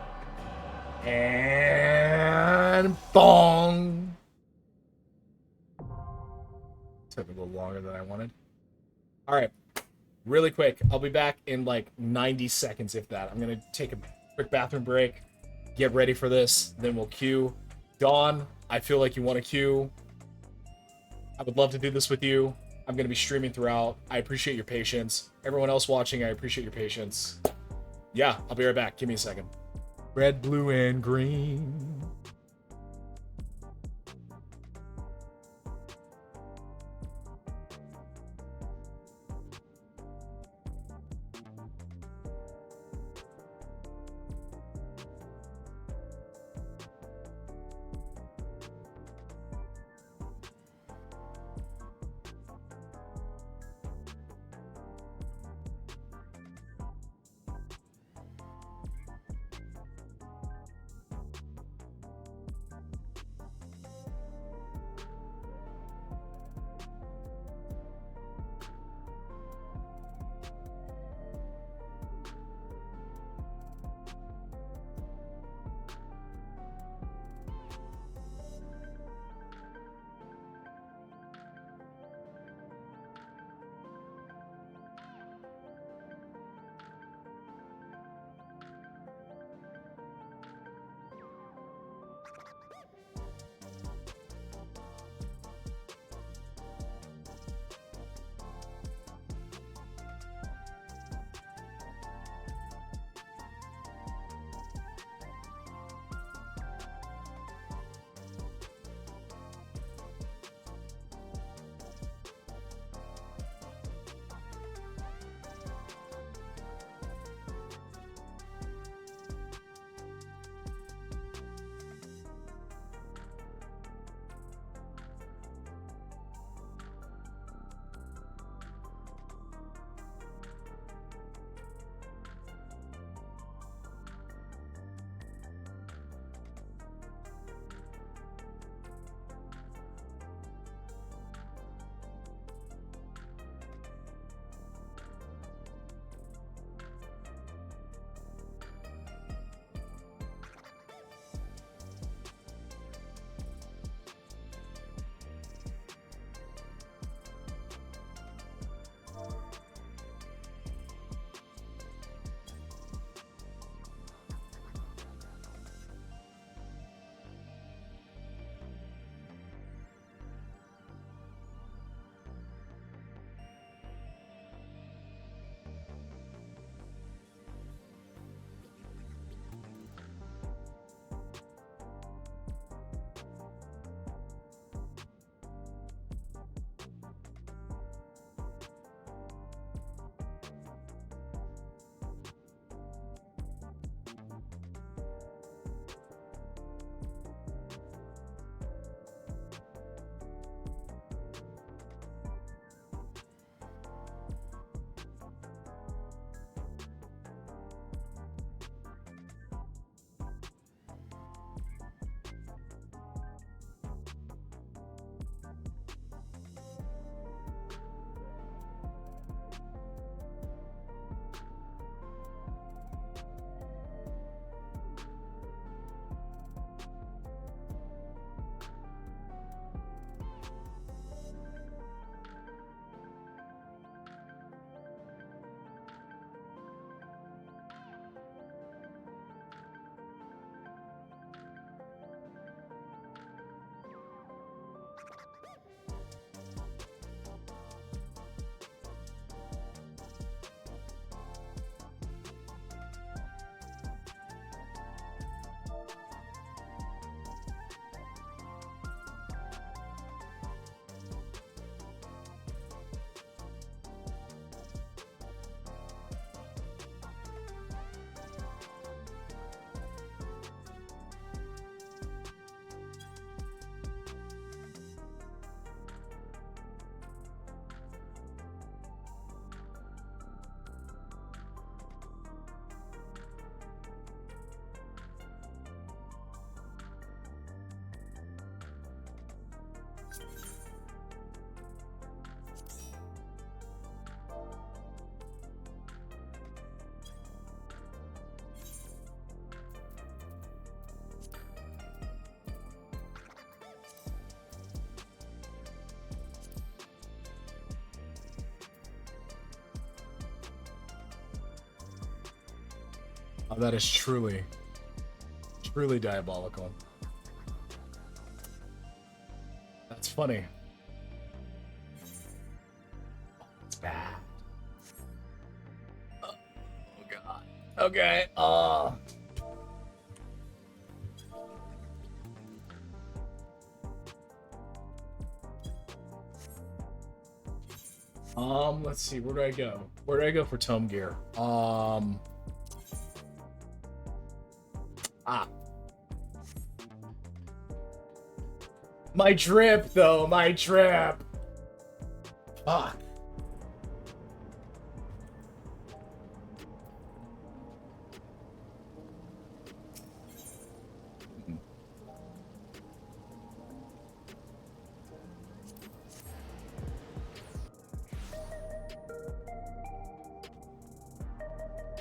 And bong. Took a little longer than I wanted. Alright. Really quick. I'll be back in like 90 seconds, if that. I'm going to take a quick bathroom break. Get ready for this. Then we'll queue. Dawn, I feel like you want to queue. I would love to do this with you. I'm going to be streaming throughout. I appreciate your patience. Everyone else watching, I appreciate your patience. Yeah, I'll be right back. Give me a second. Red, blue, and green. Oh, that is truly, truly diabolical. That's funny. Okay. Let's see. Where do I go? Where do I go for tome gear? My drip, though. My drip. Fuck.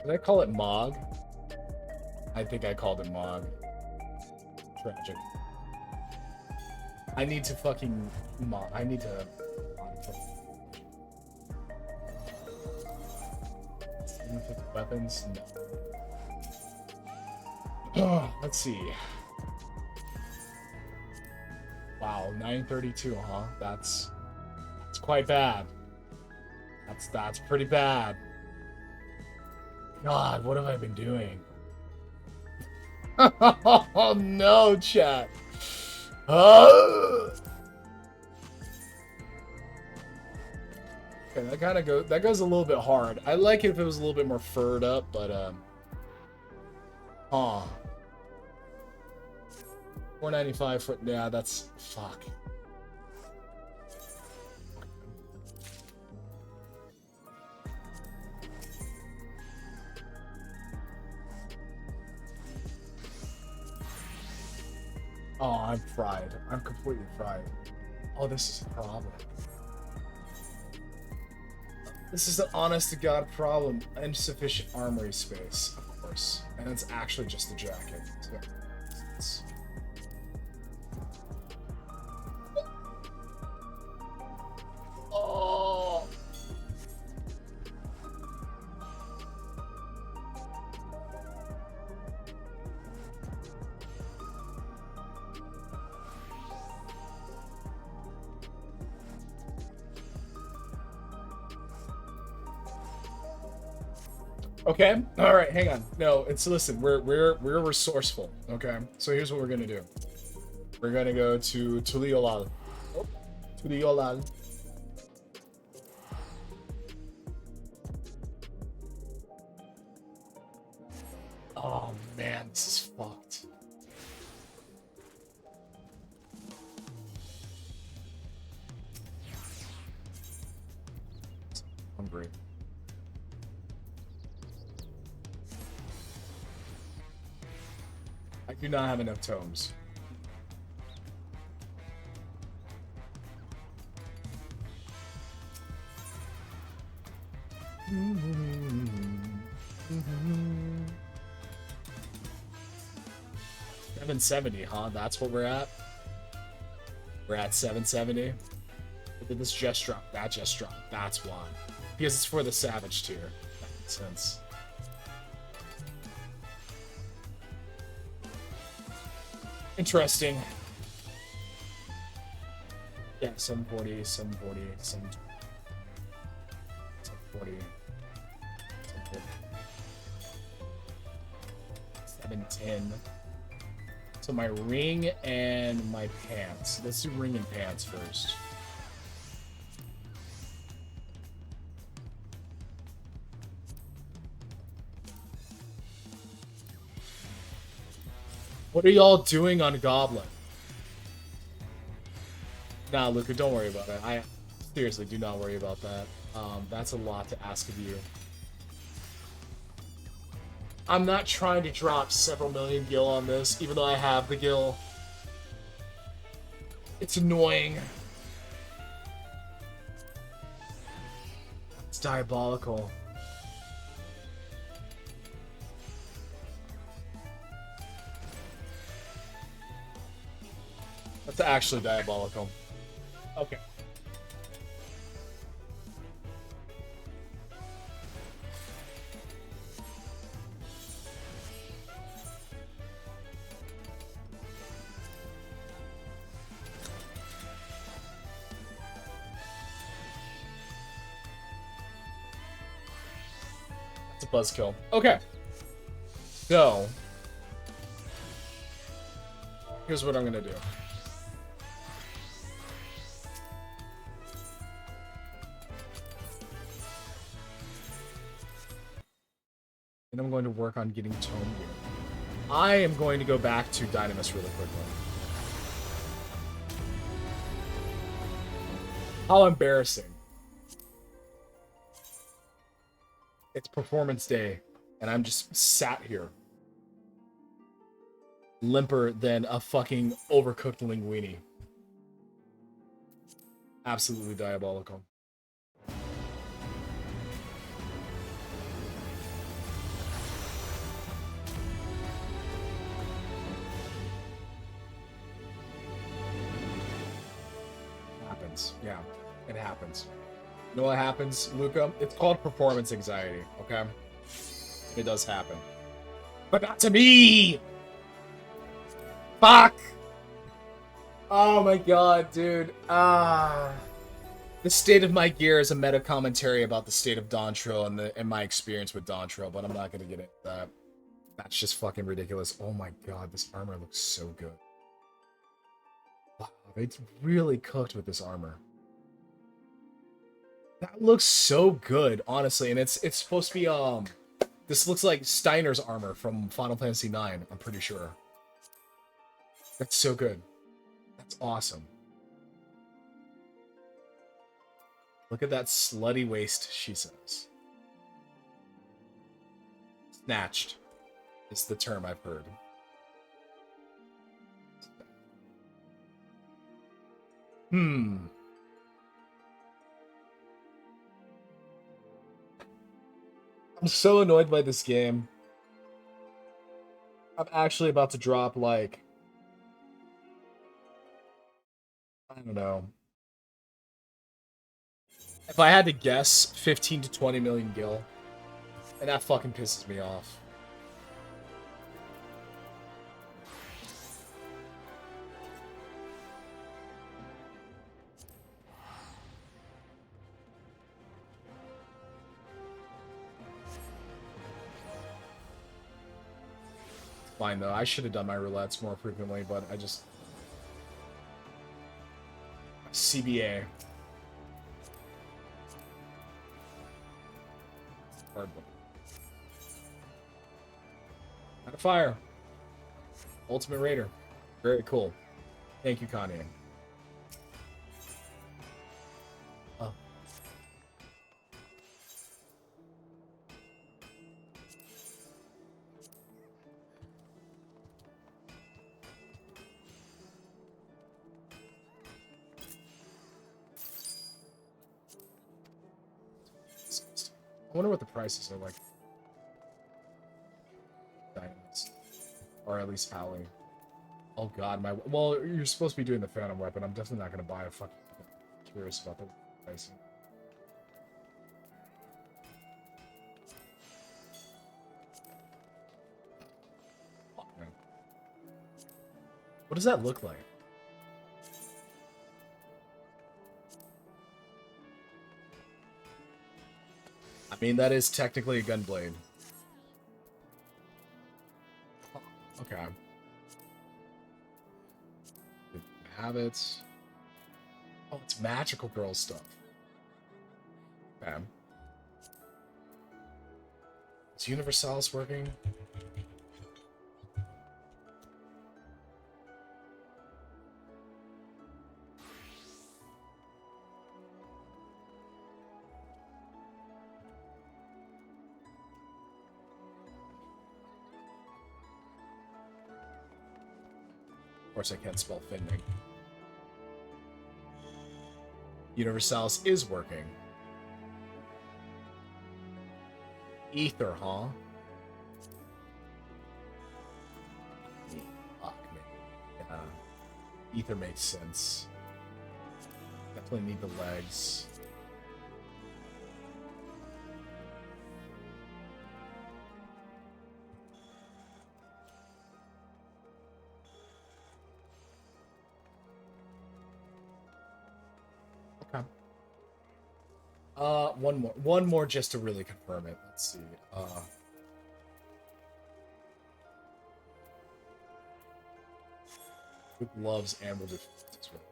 Did I call it Mog? I think I called it Mog. Tragic. I need to fucking Mog. I need to. Weapons? No. Let's see. Wow, 932, huh? That's quite bad. That's pretty bad. God, what have I been doing? Oh no, chat. Okay, that goes a little bit hard. I like it if it was a little bit more furred up, but 495 foot. Yeah, that's fuck. Oh, I'm fried. I'm completely fried. Oh, this is a problem. This is an honest-to-God problem. Insufficient armory space, of course. And it's actually just a jacket. So, oh! Okay. All right. Hang on. No, it's listen. We're resourceful. Okay. So here's what we're gonna do. We're gonna go to Tuliolal. Oh, Tuliolal. Oh man, this is fucked. I'm hungry. I do not have enough tomes. $770, huh? That's what we're at? We're at 770. Did this just drop? That just dropped. That's why. Because it's for the Savage tier. That makes sense. Interesting. Yeah, 740, 740, 740, 710. So my ring and my pants. Let's do ring and pants first. What are y'all doing on Goblin? Nah, Luca, don't worry about it. I seriously do not worry about that. That's a lot to ask of you. I'm not trying to drop several million gil on this, even though I have the gil. It's annoying. It's diabolical. That's actually diabolical. Okay. That's a buzzkill. Okay. So, here's what I'm gonna do. And I'm going to work on getting tone gear. I am going to go back to Dynamis really quickly. How embarrassing. It's performance day, and I'm just sat here. Limper than a fucking overcooked linguine. Absolutely diabolical. Happens. Yeah, it happens. You know what happens, Luca? It's called performance anxiety, okay? It does happen. But not to me! Fuck! Oh my god, dude. The state of my gear is a meta commentary about the state of Dontrell and my experience with Dontrell, but I'm not gonna get into that. That's just fucking ridiculous. Oh my god, this armor looks so good. Wow, they really cooked with this armor. That looks so good, honestly, and it's supposed to be this looks like Steiner's armor from Final Fantasy IX, I'm pretty sure. That's so good. That's awesome. Look at that slutty waist, she says. Snatched is the term I've heard. I'm so annoyed by this game. I'm actually about to drop, like, I don't know. If I had to guess, 15 to 20 million gil. And that fucking pisses me off. Fine, though. I should have done my roulettes more frequently, but I just... CBA. Hard one. Out of fire. Ultimate Raider. Very cool. Thank you, Kanye. Oh. I wonder what the prices are like. Diamonds. Or at least Howling. Oh god, my... Well, you're supposed to be doing the Phantom Weapon. I'm definitely not going to buy a fucking... Curious about the pricing. What does that look like? I mean, that is technically a gunblade. Okay. Habits. Oh, it's magical girl stuff. Okay. Is Universalis working? Of course, I can't spell Finding. Universalis is working. Ether, huh? Fuck me. Yeah. Ether makes sense. Definitely need the legs. Okay. One more just to really confirm it. Let's see. with gloves and with the as well.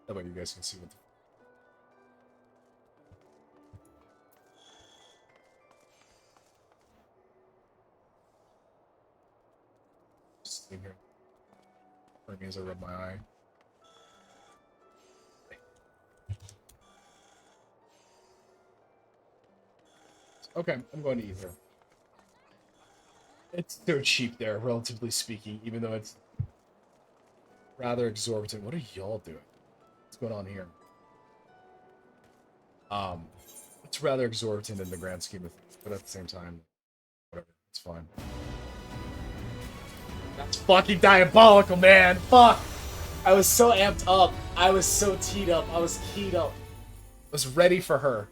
That way you guys can see what the just in here. For me as I rub my eye. Okay, I'm going to eat here. It's so cheap there, relatively speaking, even though it's rather exorbitant. What are y'all doing? What's going on here? It's rather exorbitant in the grand scheme of things, but at the same time, whatever, it's fine. That's fucking diabolical, man! Fuck! I was so amped up. I was so teed up. I was keyed up. I was ready for her.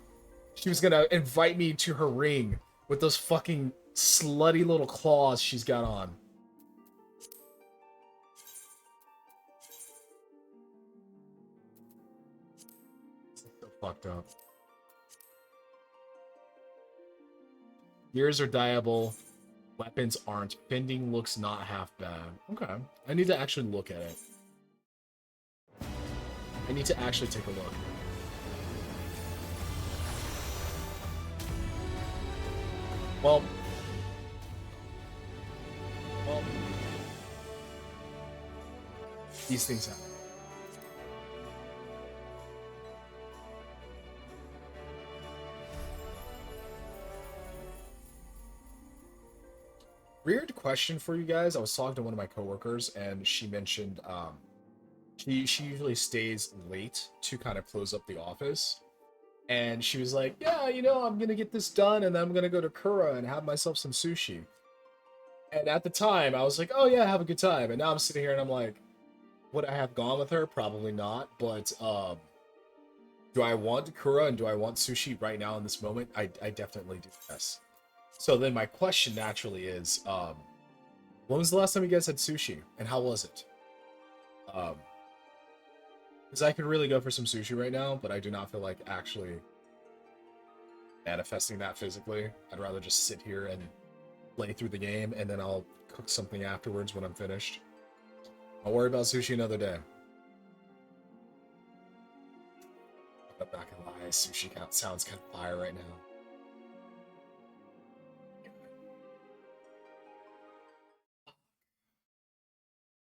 She was gonna invite me to her ring with those fucking slutty little claws she's got on. So fucked up. Gears are diable. Weapons aren't. Fending looks not half bad. Okay. I need to actually look at it. I need to actually take a look. Well, these things happen. Weird question for you guys. I was talking to one of my coworkers, and she mentioned she usually stays late to kind of close up the office. And she was like, yeah, you know, I'm gonna get this done, and then I'm gonna go to Kura and have myself some sushi. And at the time, I was like, oh yeah, have a good time. And now I'm sitting here and I'm like, would I have gone with her? Probably not. But do I want Kura and do I want sushi right now in this moment? I definitely do, yes. So then my question naturally is, when was the last time you guys had sushi? And how was it? Because I could really go for some sushi right now, but I do not feel like actually manifesting that physically. I'd rather just sit here and play through the game, and then I'll cook something afterwards when I'm finished. I'll worry about sushi another day. I'm not gonna lie, sushi sounds kind of fire right now.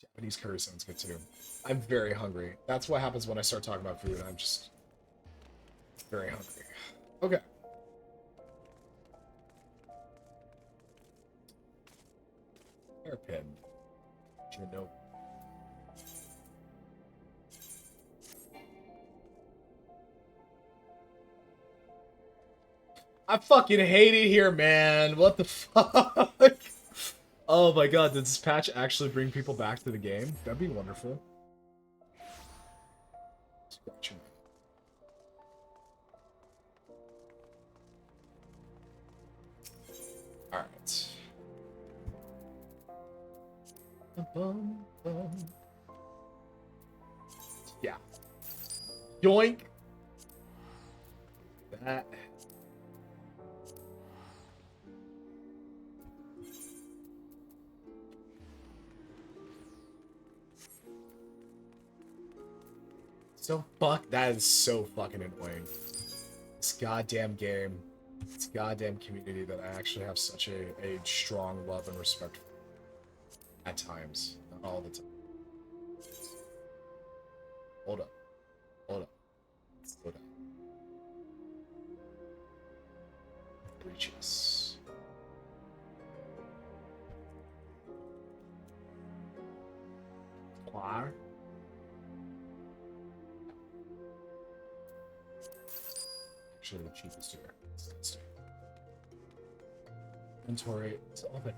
Japanese curry sounds good too. I'm very hungry. That's what happens when I start talking about food. I'm just very hungry. Okay. Hairpin. Nope. I fucking hate it here, man. What the fuck? Oh my god, did this patch actually bring people back to the game? That'd be wonderful. Alright. Yeah. Yoink! That. That is so fucking annoying. This goddamn game. This goddamn community that I actually have such a strong love and respect for. At times. Not all the time. Hold up. Hold up. Slow down. Breaches. Choir. Actually, the cheapest here. Inventory. It's all bit.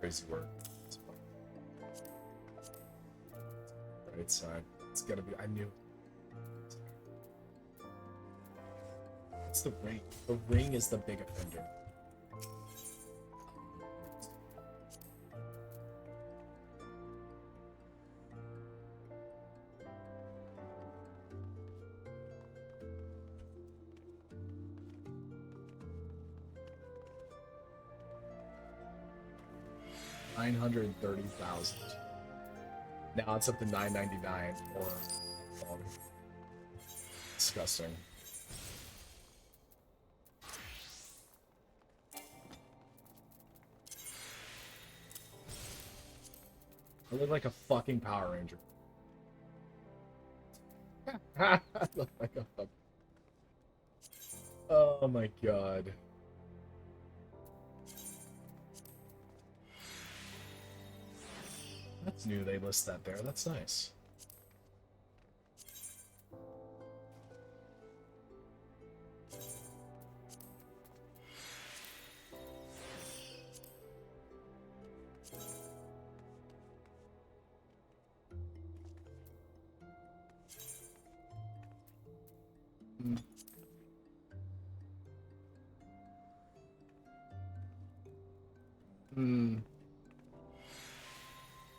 crazy work. Right side. It's gonna be. I knew. It's the ring. The ring is the big offender. $930,000. Now it's up to $999 or disgusting. I look like a fucking Power Ranger. I look like a fucking... Oh my god. That's new they list that there. That's nice.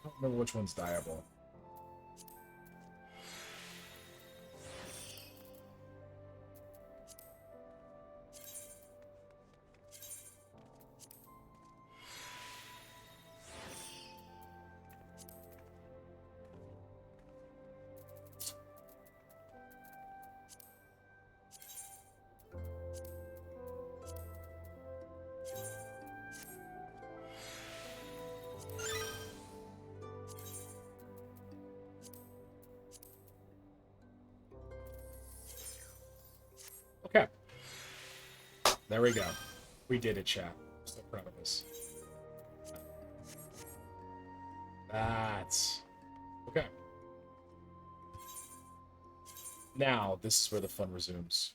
I don't remember which one's Diable. Okay. There we go. We did it, chat. I'm so proud of us. That's... Okay. Now, this is where the fun resumes.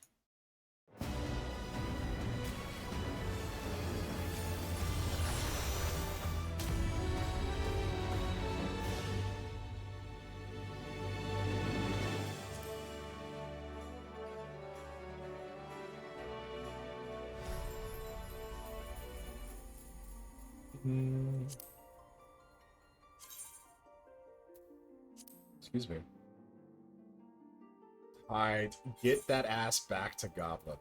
Excuse me. Alright, get that ass back to Goblin.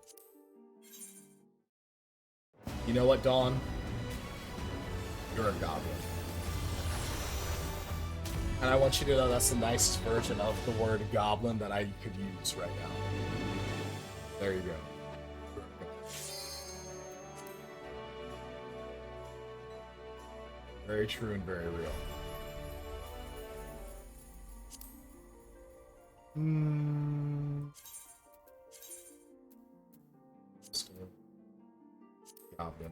You know what, Dawn? You're a Goblin. And I want you to know that's the nicest version of the word Goblin that I could use right now. There you go. Very true and very real. Goblin.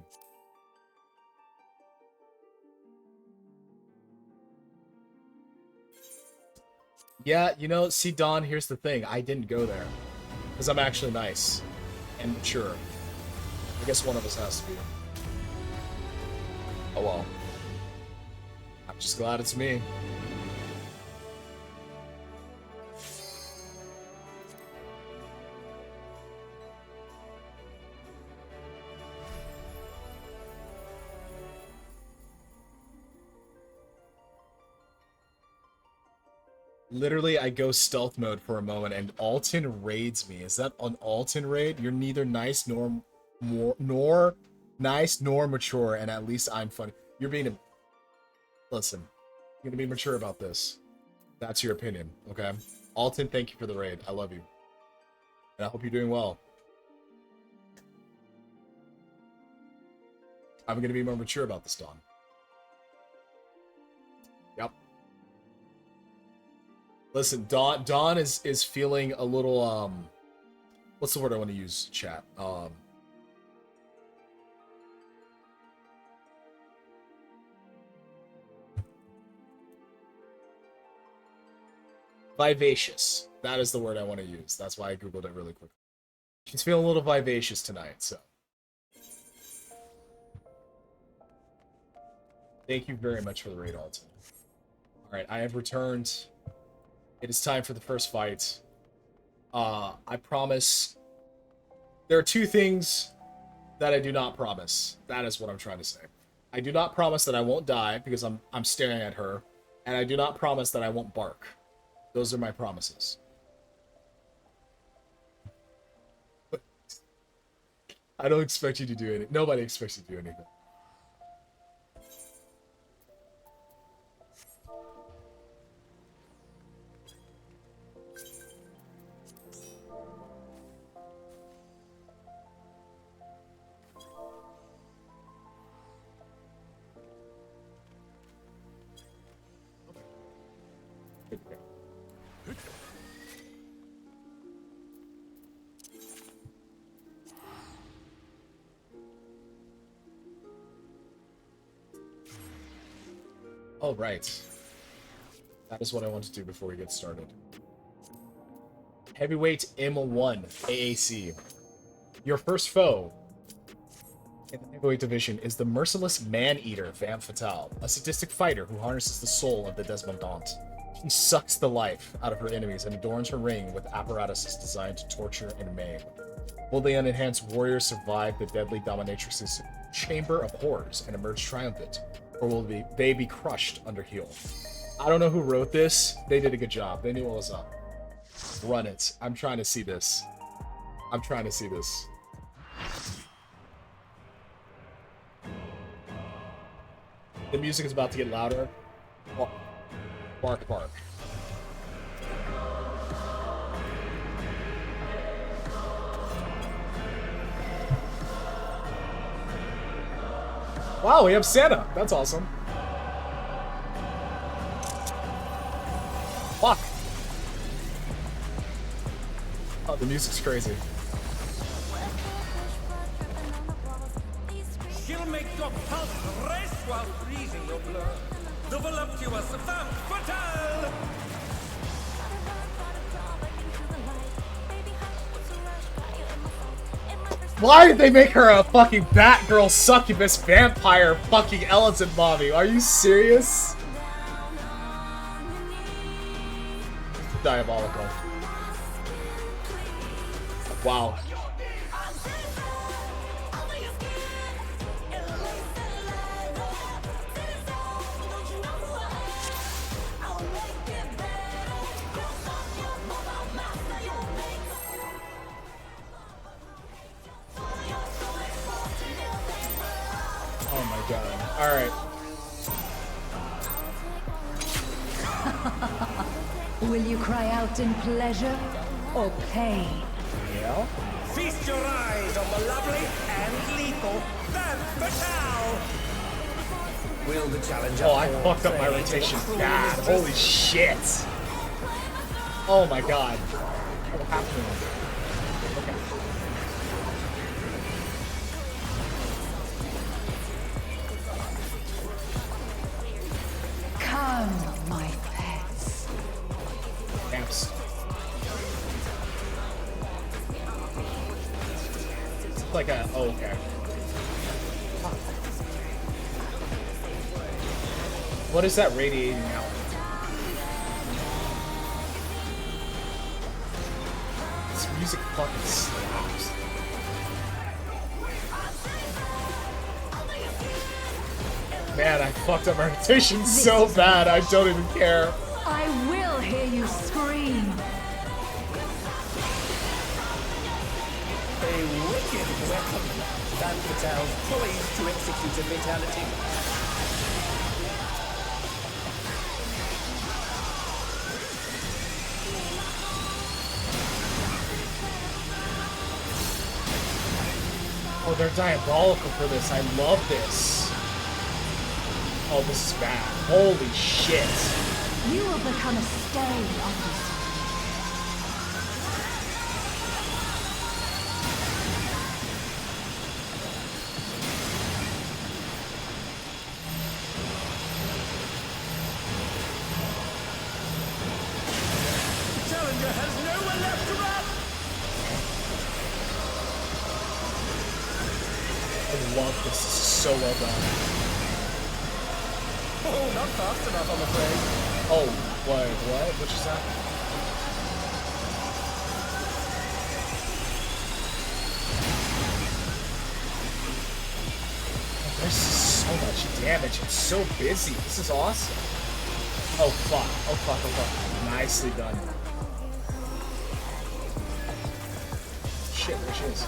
Yeah, you know, see, Dawn, here's the thing. I didn't go there. Because I'm actually nice. And mature. I guess one of us has to be. Oh well. I'm just glad it's me. Literally, I go stealth mode for a moment, and Alton raids me. Is that an Alton raid? You're neither nice nor nice nor mature, and at least I'm funny. You're being a... Listen, you're gonna be mature about this. That's your opinion, okay? Alton, thank you for the raid. I love you. And I hope you're doing well. I'm gonna be more mature about this, Dawn. Yep. Listen, Dawn is feeling a little, what's the word I want to use, chat? Vivacious. That is the word I want to use. That's why I googled it really quick. She's feeling a little vivacious tonight, so. Thank you very much for the raid alt. Alright, I have returned. It is time for the first fight. I promise... There are two things that I do not promise. That is what I'm trying to say. I do not promise that I won't die because I'm staring at her. And I do not promise that I won't bark. Those are my promises. I don't expect you to do anything. Nobody expects you to do anything. Oh, right. That is what I want to do before we get started. Heavyweight M1 AAC. Your first foe in the heavyweight division is the merciless man-eater Femme Fatale, a sadistic fighter who harnesses the soul of the Desmondant. She sucks the life out of her enemies and adorns her ring with apparatuses designed to torture and maim. Will the unenhanced warriors survive the deadly dominatrix's chamber of horrors and emerge triumphant? Or will they be crushed under heel? I don't know who wrote this. They did a good job. They knew what was up. Run it. I'm trying to see this. I'm trying to see this. The music is about to get louder. Bark, bark, bark. Wow, we have Santa. That's awesome. Fuck. Oh, the music's crazy. She'll make your pulse race while freezing your blood. The voluptuous femme fatale. Why did they make her a fucking Batgirl succubus vampire fucking Ellison mommy? Are you serious? Diabolical. Wow. Oh my god. Alright. Will you cry out in pleasure or pain? Yeah? Feast your eyes on the lovely and lethal Femme Fatale. Will the challenger? Oh, I fucked up my rotation bad. Holy shit. Oh my god. What happened? Okay. Come, my pets. Amps. It's like a... Oh, okay. What is that radiating out? This music fucking slaps. Man, I fucked up my rotation so bad, I don't even care. I will hear you scream. A wicked weapon. Femme Fatale poised to execute a fatality. Oh, they're diabolical for this. I love this. Oh, this is bad. Holy shit. You will become a stay on this. The challenger has nowhere left to run. I love this. This is so well done. Oh, not fast enough, I'm afraid. Oh, wait, what? What just happened? There's so much damage. It's so busy. This is awesome. Oh, fuck. Oh, fuck. Oh, fuck. Nicely done. Shit, there she is.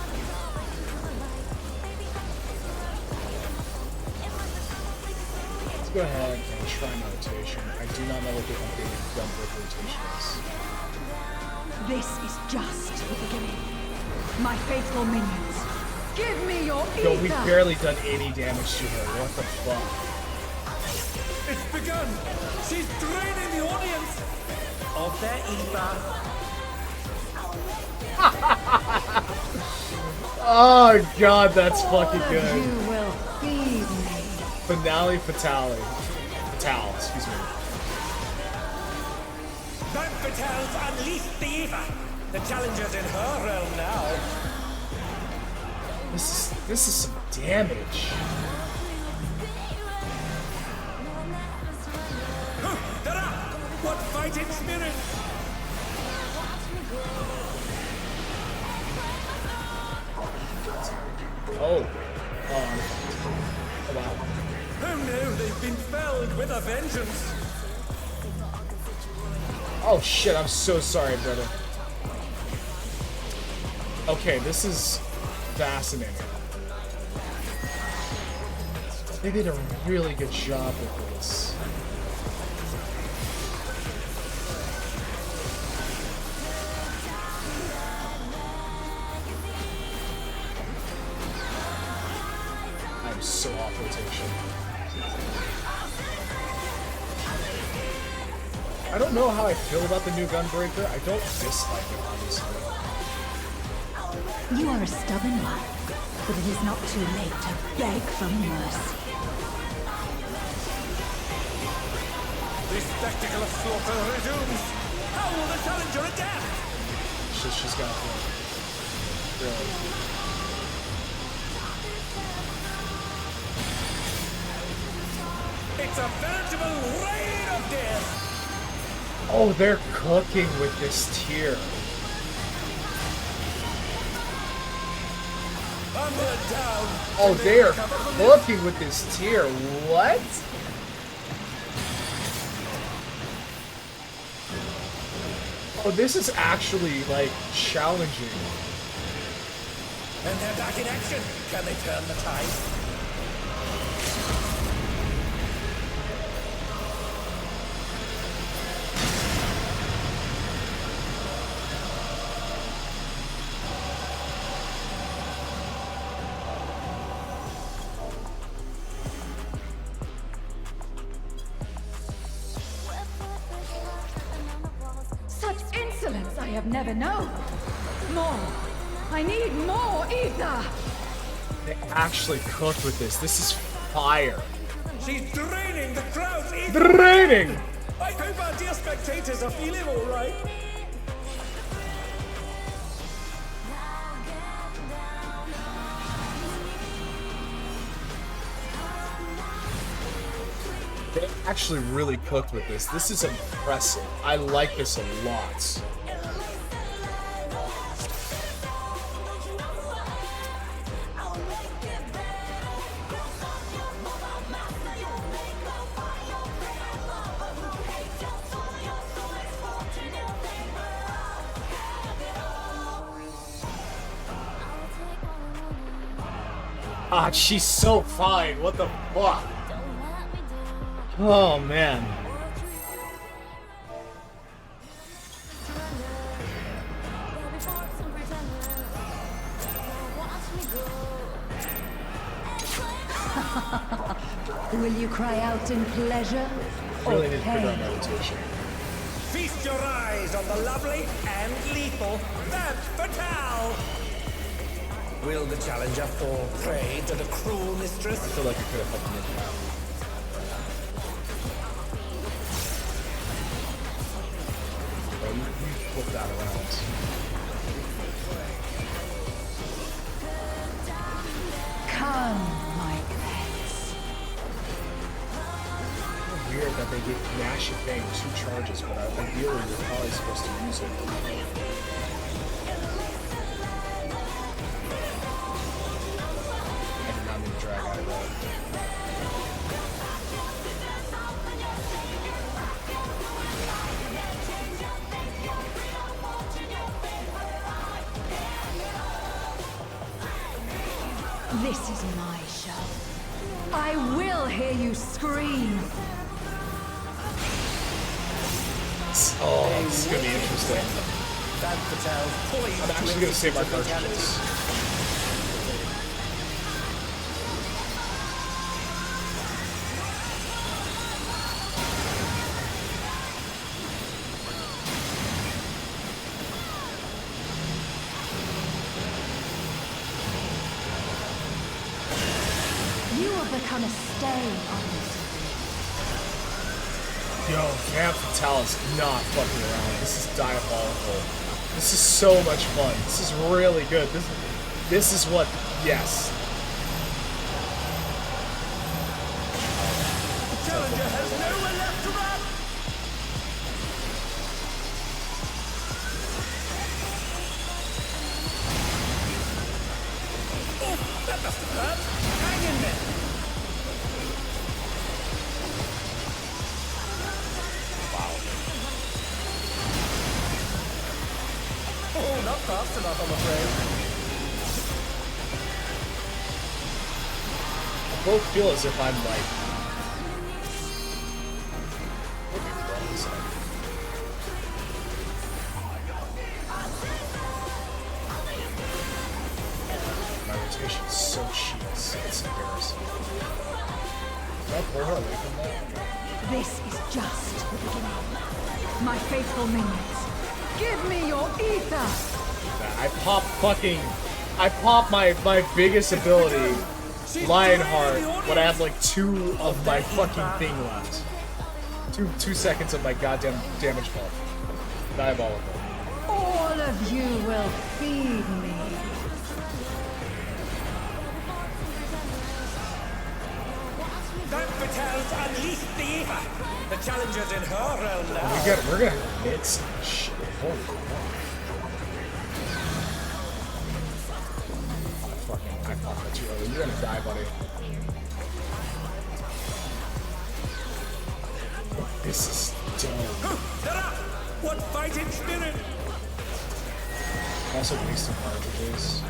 Let's go ahead and try my rotation. I do not know what the updated gun break rotation is. This is just the beginning. My faithful minions, give me your ether! Yo, we've barely done any damage to her. What the fuck? It's begun! She's draining the audience of their ether. Oh god, that's fucking All of good. you will feed me. Finale Fatale. Fatale, excuse me. Van Fatale's unleashed the ether. The challenger's in her realm now. This is some damage. Ta-da! What fighting spirit! Oh. Oh wow. Oh no, they've been felled with a vengeance. Oh shit, I'm so sorry, brother. Okay, this is fascinating. They did a really good job with this. I'm so off rotation. I don't know how I feel about the new Gunbreaker. I don't dislike it, obviously. You are a stubborn one, but it is not too late to beg for mercy. The spectacle of slaughter resumes. How will the challenger adapt? She's got it. Really. It's a veritable rain of death. Oh, they're cooking with this tier. Under down. Oh, they are cooking with this tier. What? Oh, this is actually, like, challenging. And they're back in action. Can they turn the tide? Such insolence I have never known. More. I need more ether. They actually cooked with this. This is fire. She's draining the crowd's ether. Draining! I hope our dear spectators are feeling all right. They actually really cooked with this. This is impressive. I like this a lot. Ah, she's so fine. What the fuck? Oh, man. Will you cry out in pleasure or Really need to figure out pain? my rotation. Feast your eyes on the lovely and lethal Van Fatale. Will the challenger fall prey to the cruel mistress? I feel like it could have helped me out. Oh, you flip that around. Come, my pets. weird that they get Nash and Bang 2 charges, but ideally you're probably supposed to use it. I did not mean to drag out of that. This is my show. I will hear you scream. Oh, this is gonna be interesting. I'm actually gonna save my cartridges. Become a stain on this. Yo, Femme Fatale is not fucking around. This is diabolical. This is so much fun. This is really good. This is what, yes. The challenger has nowhere left to run. Oh, that must have hurt. Hang in there. Oh, not fast enough, I'm afraid. I both feel as if I'm like... My rotation is so cheap, it's embarrassing. Can I pull her away from that? This is just the beginning. My faithful minions. Give me your ether! I pop my biggest ability, Lionheart, when I have like 2 of my fucking thing left. 2 seconds of my goddamn damage buff. Diabolical. All of you will feed me. That Fatale's unleashed the ether. The challenger's in her realm now. We're gonna hit some shit. Holy fuck. I popped that too early. You're gonna die, buddy. This is dope. They're up! What fighting spirit! I'm also wasting cartridges.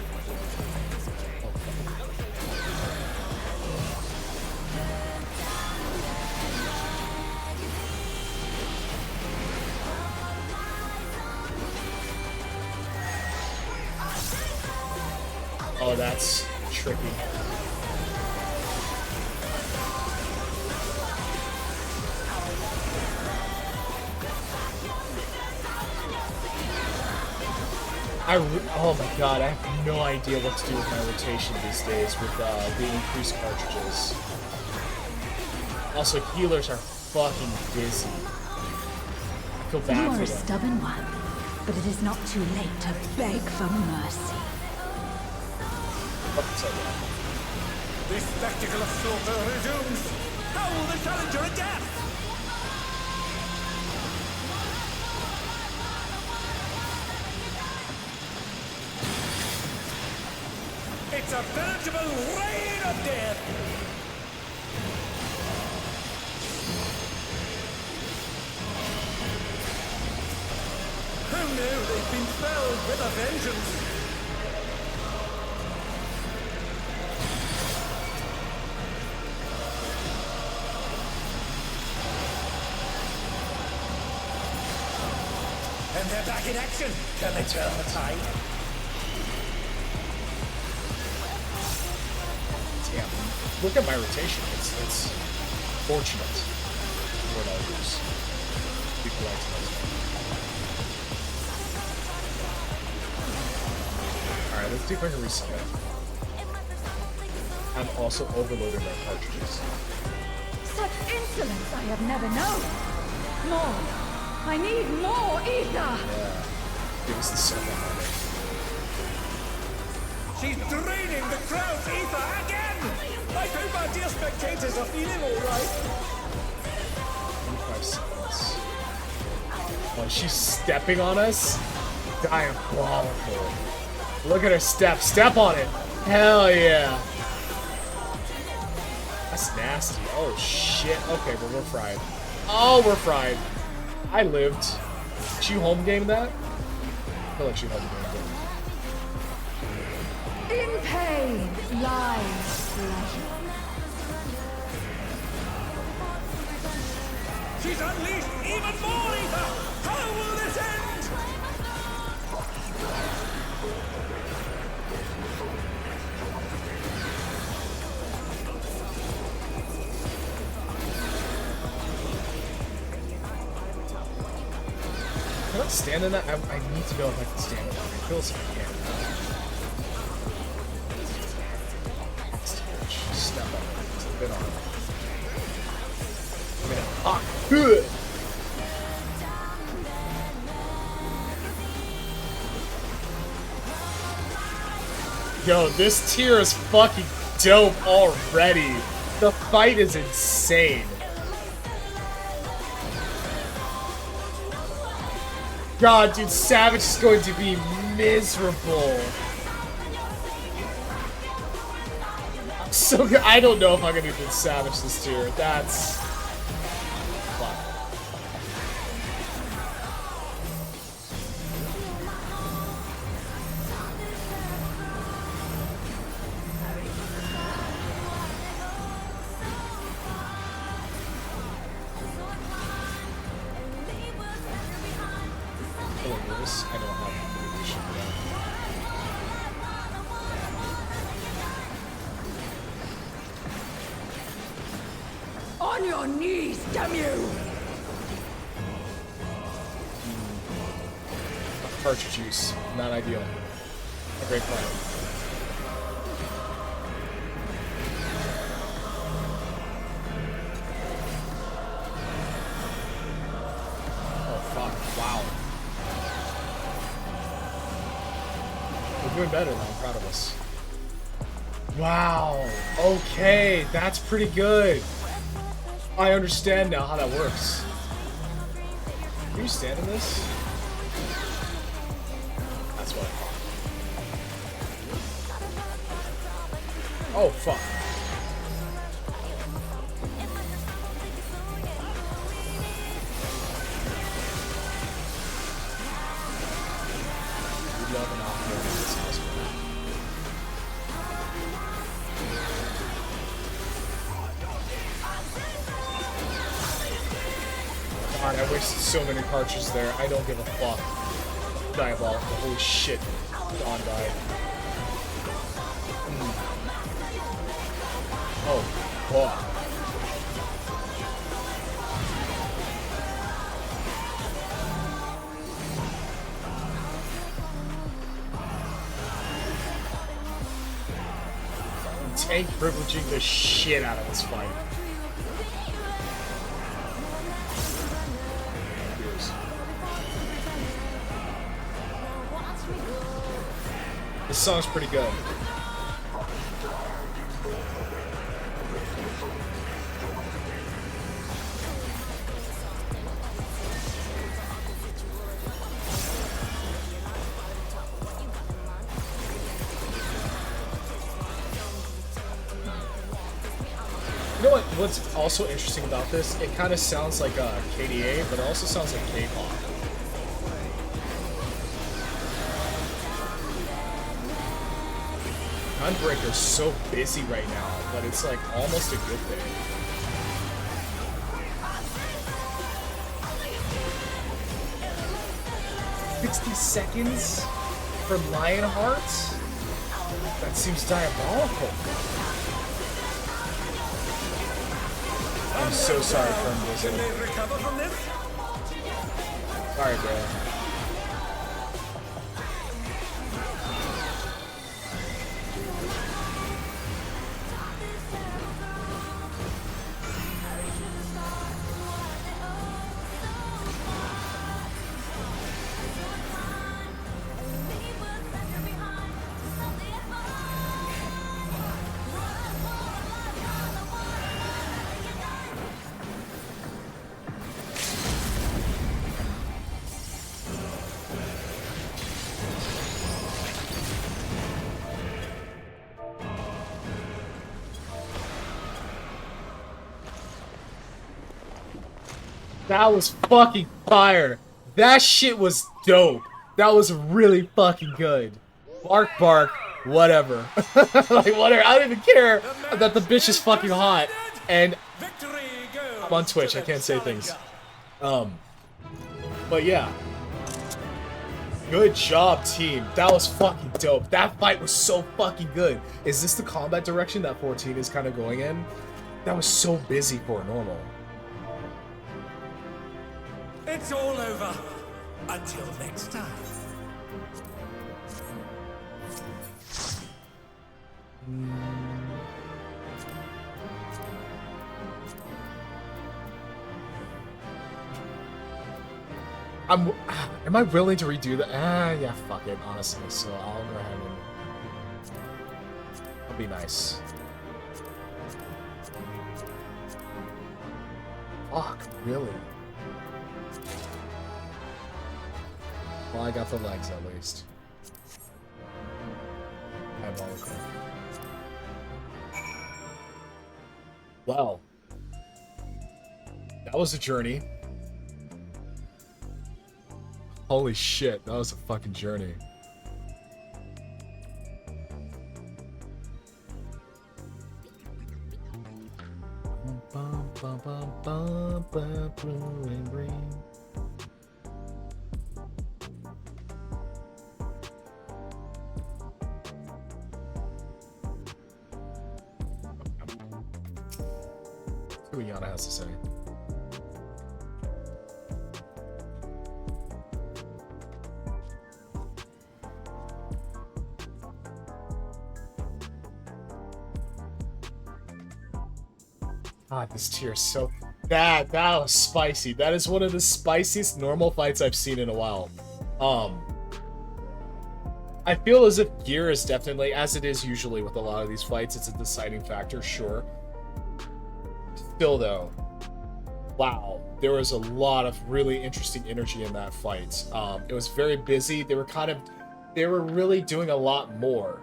Oh, that's tricky. Oh my god, I have no idea what to do with my rotation these days with the increased cartridges. Also, healers are fucking busy. I feel bad You are for a them. stubborn one, but it is not too late to beg for mercy. The spectacle of slaughter resumes. How will the challenger adapt? It's a veritable rain of death. Oh no, they've been felled with a vengeance. And they're back in action. Can they turn the tide? Damn. Look at my rotation. It's fortunate. Word I'll use. Be polite to myself. Alright, let's see if I can reset. I'm also overloaded my cartridges. Such insolence I have never known. More. I need more ether. Yeah. Give us the second one. She's draining the crowd's ether again! I hope our dear spectators are feeling all right. Oh, she's stepping on us? Diabolical. Look at her step. Step on it. Hell yeah. That's nasty. Oh, shit. Okay, but we're fried. Oh, we're fried. I lived. Did you home game that? I feel like she home gamed it. In pain lies pleasure. She's unleashed even more ether! How will this end? Can I stand in that? I need to know if I can stand in that. I feel as if I can. Step on it. It's a bit on it. I'm gonna hawk. Yo, this tier is fucking dope already. The fight is insane. God, dude, Savage is going to be miserable. So good. I don't know if I'm gonna do Savage this tier. That's fun. I don't have shit for that. On your knees, damn you! Cartridge juice, not ideal. A great plan. Oh fuck! Wow. We're doing better now. I'm proud of us. Wow. Okay, that's pretty good. I understand now how that works. Can you stand in this? That's what I thought. Oh, fuck. We love an opera in this house. God, I wasted so many cartridges there. I don't give a fuck. Diabolical. Holy shit. Dawn died. Oh, fuck. Tank privileging the shit out of this fight. This song's pretty good. You know what's also interesting about this? It kind of sounds like KDA, but it also sounds like K-pop. Gunbreaker's so busy right now, but it's like almost a good thing. $60 for Lionheart? That seems diabolical. I'm so sorry for him, Can they recover from this? Sorry, bro. That was fucking fire. That shit was dope. That was really fucking good. Bark, bark, whatever. Like, whatever. I don't even care that the bitch is fucking hot. And I'm on Twitch. I can't say things. But yeah. Good job, team. That was fucking dope. That fight was so fucking good. Is this the combat direction that 14 is kind of going in? That was so busy for a normal. It's all over. Until next time. Am I willing to redo that? Yeah, fuck it, honestly. So I'll go ahead and... I'll be nice. Fuck, really? Well, I got the legs at least. Diabolical. Well, that was a journey. Holy shit, that was a fucking journey. Blue and green. See what Yana has to say. God, this tier is so... That was spicy. That is one of the spiciest normal fights I've seen in a while. I feel as if gear is definitely, as it is usually with a lot of these fights, it's a deciding factor, sure. Still though, wow, there was a lot of really interesting energy in that fight. It was very busy. They were really doing a lot more.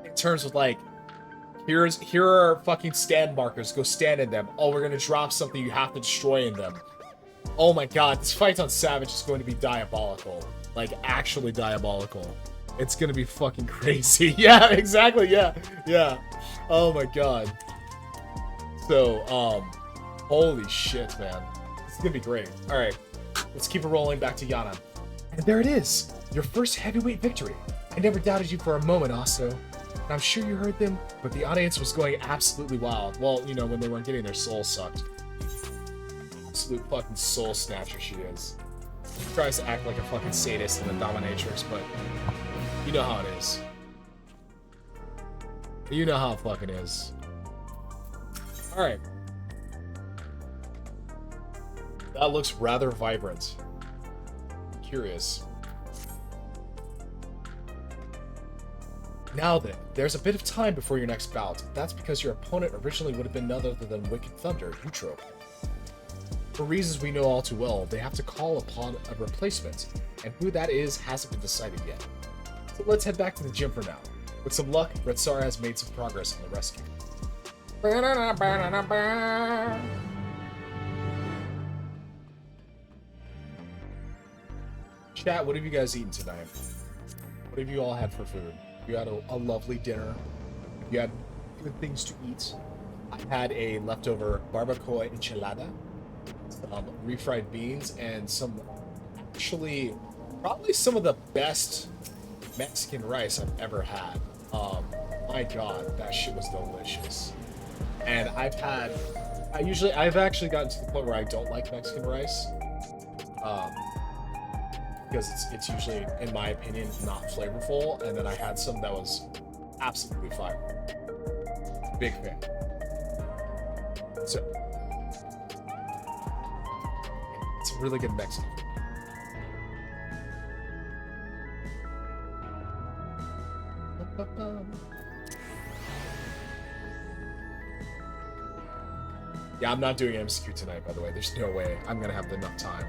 In terms of like, here are fucking stand markers. Go stand in them. Oh, we're gonna drop something you have to destroy in them. Oh my god, this fight on Savage is going to be diabolical. Like, actually diabolical. It's gonna be fucking crazy. Yeah, exactly, yeah. Yeah. Oh my god. So, holy shit, man. This is gonna be great. Alright, let's keep it rolling back to Yana. And there it is! Your first heavyweight victory. I never doubted you for a moment, Osso. And I'm sure you heard them, but the audience was going absolutely wild. Well, you know, when they weren't getting their soul sucked. Absolute fucking soul snatcher she is. She tries to act like a fucking sadist and a dominatrix, but you know how it is. You know how it fucking is. Alright. That looks rather vibrant. Curious. Now then, there's a bit of time before your next bout. That's because your opponent originally would have been none other than Wicked Thunder, Utrope. For reasons we know all too well, they have to call upon a replacement, and who that is hasn't been decided yet. So let's head back to the gym for now. With some luck, Retsar has made some progress on the rescue. Chat, what have you guys eaten tonight? What have you all had for food? You had a lovely dinner. You had good things to eat. I had a leftover barbacoa enchilada, some refried beans, and some, actually, probably some of the best Mexican rice I've ever had. My god, that shit was delicious. And I've actually gotten to the point where I don't like Mexican rice. Because it's usually, in my opinion, not flavorful, and then I had some that was absolutely fire. Big fan. So, it's a really good Mexican food. Yeah, I'm not doing MCQ tonight, by the way. There's no way I'm gonna have enough time.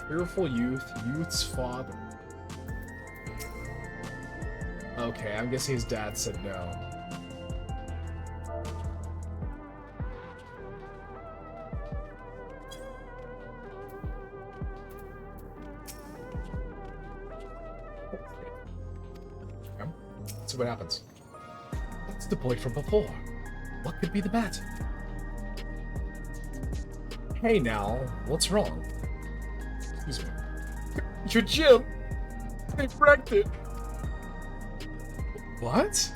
Fearful youth, youth's father. Okay, I'm guessing his dad said no. see what happens. It's the boy from before. What could be the matter? Hey now, what's wrong? Excuse me. Your gym! They wrecked it! What?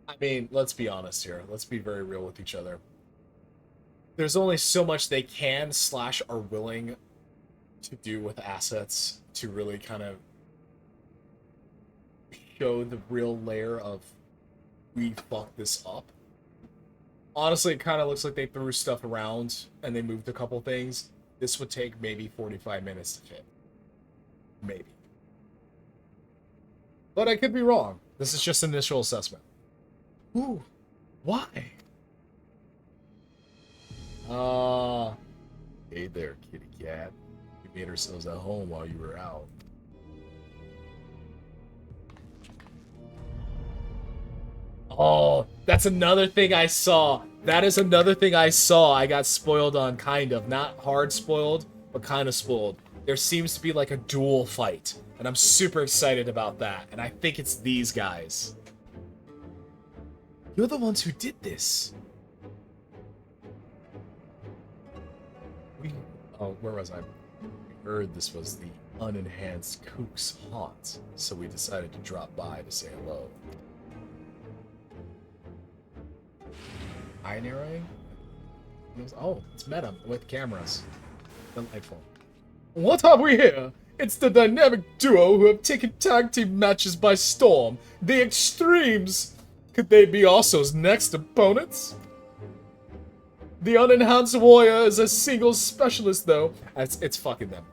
I mean, let's be honest here. Let's be very real with each other. There's only so much they can / are willing to do with assets to really kind of show the real layer of we fucked this up. Honestly, it kind of looks like they threw stuff around and they moved a couple things. This would take maybe 45 minutes to fit. Maybe. But I could be wrong. This is just an initial assessment. Ooh, why? Hey there, kitty cat. We made ourselves at home while you were out. Oh, that's another thing I saw. That is another thing I saw. I got spoiled on, kind of. Not hard spoiled, but kind of spoiled. There seems to be like a duel fight, and I'm super excited about that. And I think it's these guys. You're the ones who did this. Oh, where was I? We heard this was the unenhanced Kook's haunt, so we decided to drop by to say hello. Eye narrowing? Oh, it's meta with cameras. Delightful. What have we here? It's the dynamic duo who have taken tag team matches by storm. The Extremes! Could they be Osso's next opponents? The unenhanced warrior is a single specialist, though. It's fucking them.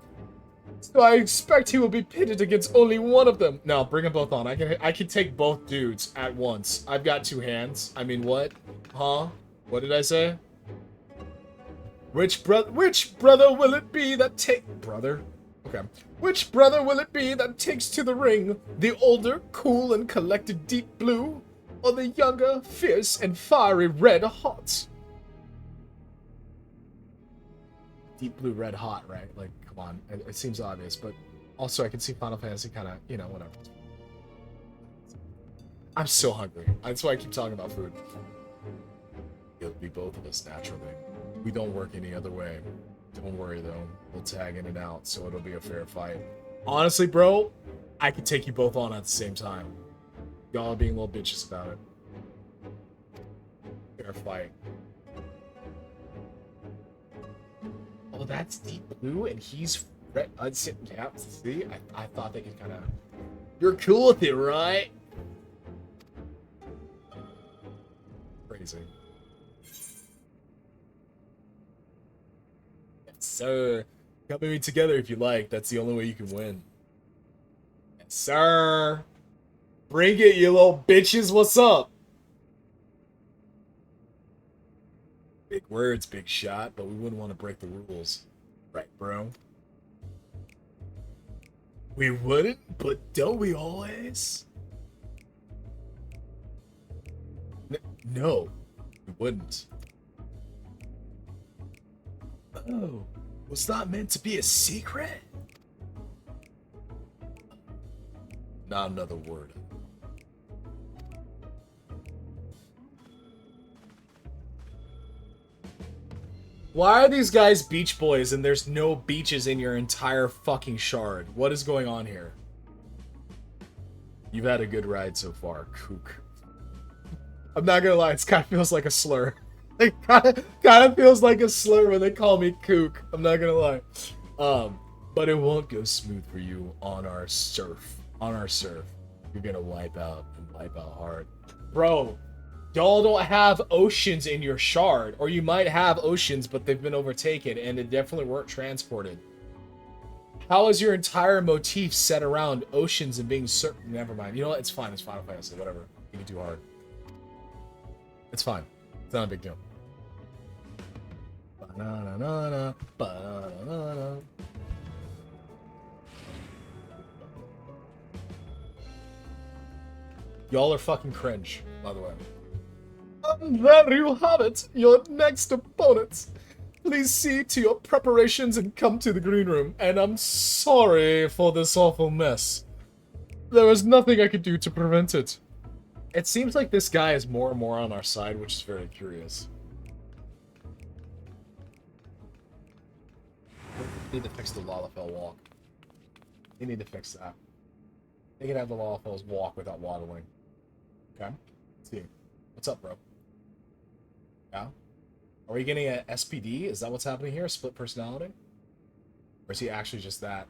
So I expect he will be pitted against only one of them. No, bring them both on. I can take both dudes at once. I've got two hands. I mean, what? Huh? What did I say? Which brother will it be that brother? Okay. Which brother will it be that takes to the ring? The older, cool, and collected Deep Blue? Or the younger, fierce, and fiery Red Hot? Deep Blue, Red Hot, right? Like, come on. It seems obvious, but also I can see Final Fantasy kind of, you know, whatever. I'm so hungry. That's why I keep talking about food. It'll be both of us, naturally. We don't work any other way. Don't worry, though. We'll tag in and out, so it'll be a fair fight. Honestly, bro, I could take you both on at the same time. Y'all are being little bitches about it. Fair fight. Oh, that's Deep Blue, and he's red. Yeah, see? I thought they could kind of... You're cool with it, right? Crazy. Yes, sir. Come with me together if you like. That's the only way you can win. Yes, sir. Bring it, you little bitches. What's up? Big words, big shot, but we wouldn't want to break the rules. Right, bro? We wouldn't, but don't we always? No, we wouldn't. Oh, was that meant to be a secret? Not another word. Why are these guys beach boys and there's no beaches in your entire fucking shard? What is going on here? You've had a good ride so far, kook. I'm not gonna lie, it kind of feels like a slur. It kind of feels like a slur when they call me kook. I'm not gonna lie. But it won't go smooth for you on our surf. On our surf. You're gonna wipe out and wipe out hard. Bro, y'all don't have oceans in your shard. Or you might have oceans, but they've been overtaken and they definitely weren't transported. How is your entire motif set around oceans and being certain? Never mind. You know what? It's fine. It's Final Fantasy. Whatever. You can do hard. It's fine. It's not a big deal. Ba-na-na-na-na, ba-na-na-na-na. Y'all are fucking cringe, by the way. And there you have it, your next opponent. Please see to your preparations and come to the green room. And I'm sorry for this awful mess. There was nothing I could do to prevent it. It seems like this guy is more and more on our side, which is very curious. They need to fix the Lalafell walk. They need to fix that. They can have the Lalafells walk without waddling. Okay? Let's see. What's up, bro? Yeah? Are we getting a SPD? Is that what's happening here? A split personality? Or is he actually just that?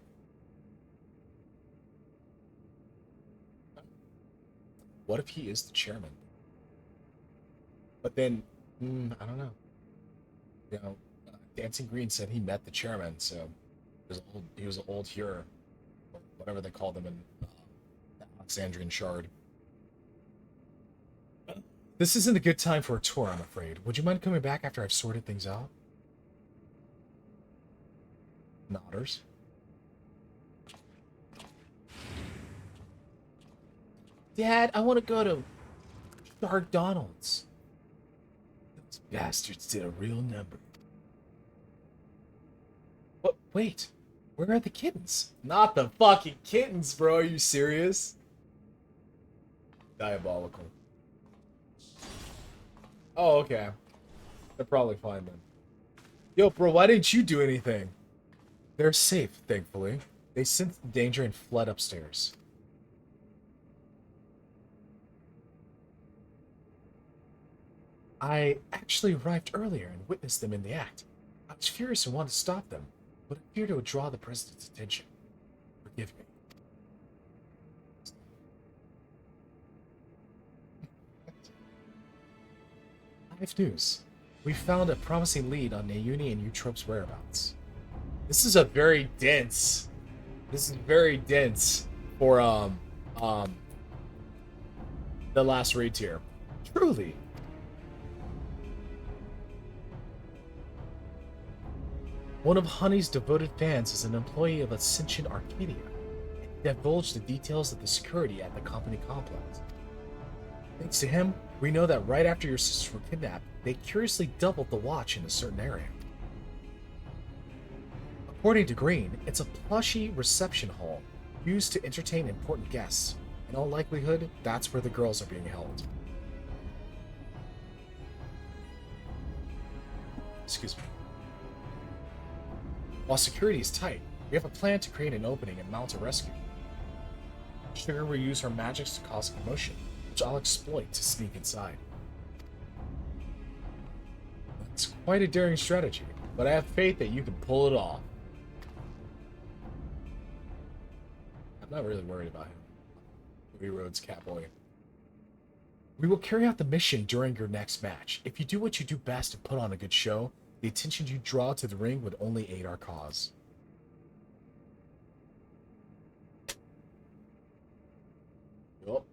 What if he is the chairman? But then, I don't know. You know, Dancing Green said he met the chairman, so he was an old hero, or whatever they called him in the Alexandrian Shard. This isn't a good time for a tour, I'm afraid. Would you mind coming back after I've sorted things out? Nodders. Dad, I want to go to Donald's. Those bastards did a real number. What? Wait. Where are the kittens? Not the fucking kittens, bro. Are you serious? Diabolical. Oh, okay. They're probably fine then. Yo, bro, why didn't you do anything? They're safe, thankfully. They sensed the danger and fled upstairs. I actually arrived earlier and witnessed them in the act. I was furious and wanted to stop them, but I feared it would draw the president's attention. Forgive me. I have news. We found a promising lead on Nayuni and Eutrope's whereabouts. This is very dense for the last raid tier. Truly. One of Honey's devoted fans is an employee of Ascension Arcadia, and he divulged the details of the security at the company complex. Thanks to him, we know that right after your sisters were kidnapped, they curiously doubled the watch in a certain area. According to Green, it's a plushy reception hall used to entertain important guests. In all likelihood, that's where the girls are being held. Excuse me. While security is tight, we have a plan to create an opening and mount a rescue. Sugar will use her magics to cause commotion, which I'll exploit to sneak inside. It's quite a daring strategy, but I have faith that you can pull it off. I'm not really worried about him. Ruby Rhodes Catboy. We will carry out the mission during your next match. If you do what you do best and put on a good show, the attention you draw to the ring would only aid our cause. Yup.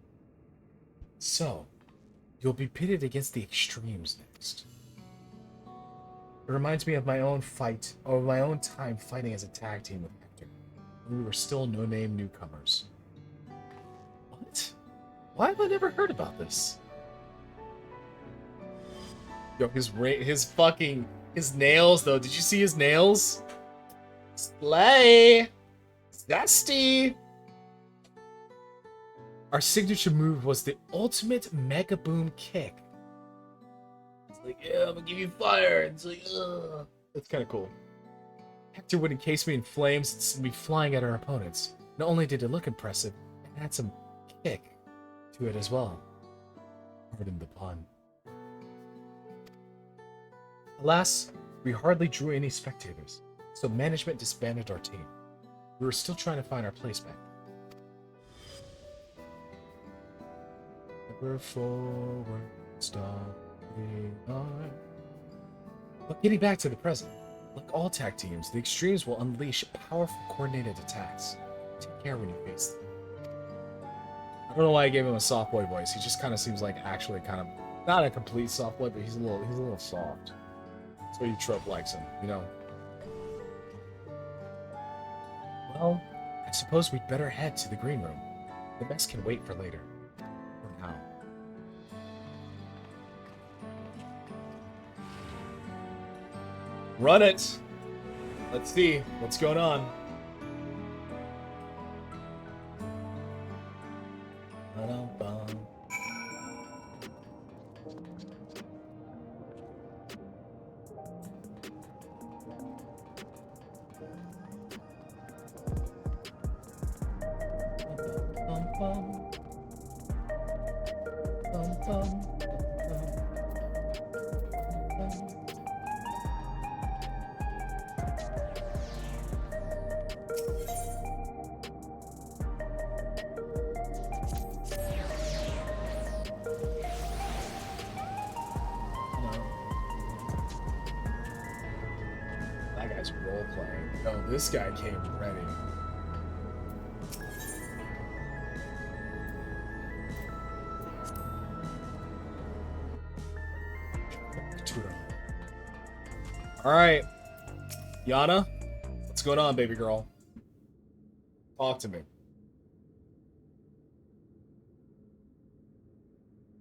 So, you'll be pitted against the extremes next. It reminds me of my own time fighting as a tag team with Hector, when we were still no-name newcomers. What? Why have I never heard about this? Yo, his nails, though. Did you see his nails? Slay! Zesty! Our signature move was the ultimate Mega Boom kick. It's like, yeah, I'm gonna give you fire. It's like, ugh. That's kind of cool. Hector would encase me in flames and send me flying at our opponents. Not only did it look impressive, it had some kick to it as well. Pardon the pun. Alas, we hardly drew any spectators, so management disbanded our team. We were still trying to find our place back. Ever forward, stopping on. But getting back to the present, like all tag teams, the Extremes will unleash powerful coordinated attacks. Take care when you face them. I don't know why I gave him a soft boy voice. He just kind of seems like actually kind of not a complete soft boy, but he's a little soft. So Eutrope likes him, you know. Well, I suppose we'd better head to the green room. The mess can wait for later. For now. Run it. Let's see what's going on. That guy's role playing. Oh, this guy came ready. All right, Yana, what's going on, baby girl? Talk to me.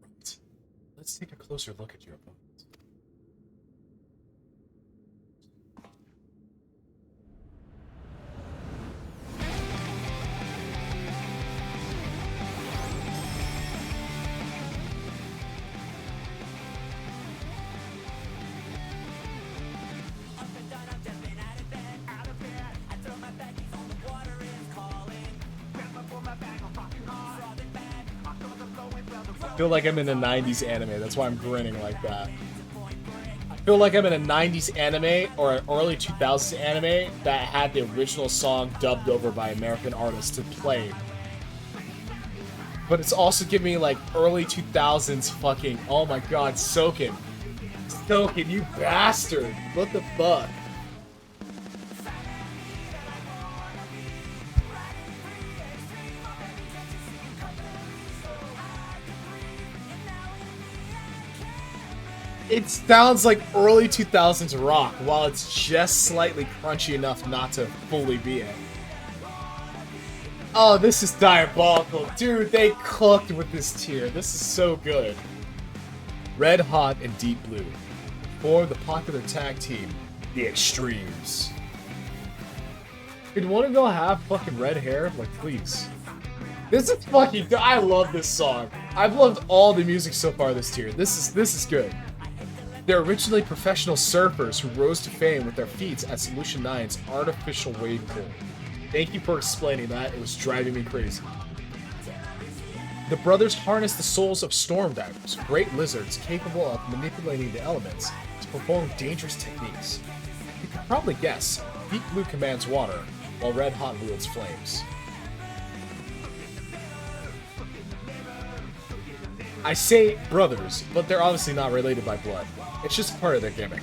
Right. Let's take a closer look at your opponent. I feel like I'm in a 90s anime. That's why I'm grinning like that. I feel like I'm in a 90s anime or an early 2000s anime that had the original song dubbed over by American artists to play. But it's also giving me like early 2000s fucking, oh my god, Soken. Soken, you bastard. What the fuck? It sounds like early 2000s rock, while it's just slightly crunchy enough not to fully be it. Oh, this is diabolical. Dude, they cooked with this tier. This is so good. Red Hot and Deep Blue. Or the popular tag team, The Extremes. Did one of y'all have fucking red hair? Like, please. This is fucking... I love this song. I've loved all the music so far this tier. This is good. They're originally professional surfers who rose to fame with their feats at Solution 9's artificial wave pool. Thank you for explaining that. It was driving me crazy. The brothers harness the souls of storm divers, great lizards capable of manipulating the elements to perform dangerous techniques. You can probably guess, Deep Blue commands water, while Red Hot wields flames. I say brothers, but they're obviously not related by blood. It's just part of their gimmick.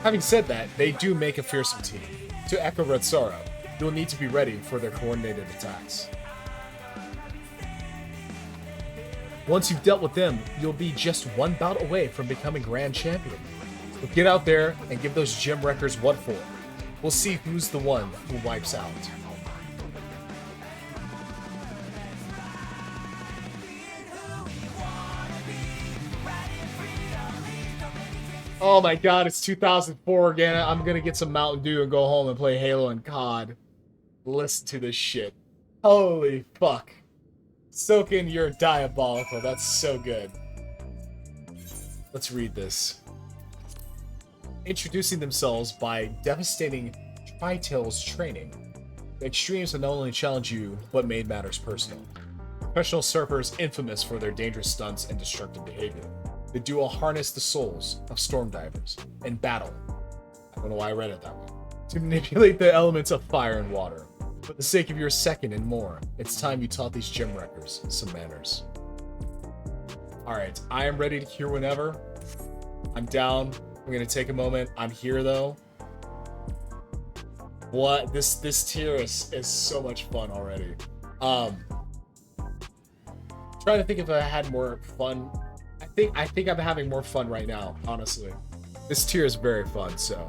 Having said that, they do make a fearsome team. To echo Red Sorrow, you'll need to be ready for their coordinated attacks. Once you've dealt with them, you'll be just one bout away from becoming Grand Champion. So get out there and give those gym wreckers what for. We'll see who's the one who wipes out. Oh my god, it's 2004 again. I'm gonna get some Mountain Dew and go home and play Halo and COD. Listen to this shit. Holy fuck. Soken, you're diabolical. That's so good. Let's read this. Introducing themselves by devastating Tri-Tail's training. The Extremes have not only challenged you, but made matters personal. Professional surfers infamous for their dangerous stunts and destructive behavior. The duo harness the souls of storm divers in battle. I don't know why I read it that way. To manipulate the elements of fire and water. For the sake of your second and more, it's time you taught these gym wreckers some manners. Alright, I am ready to hear whenever. I'm down. I'm gonna take a moment. I'm here though. What? This tier is so much fun already. Trying to think if I had more fun. I think I'm having more fun right now, honestly. This tier is very fun, so.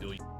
feel you.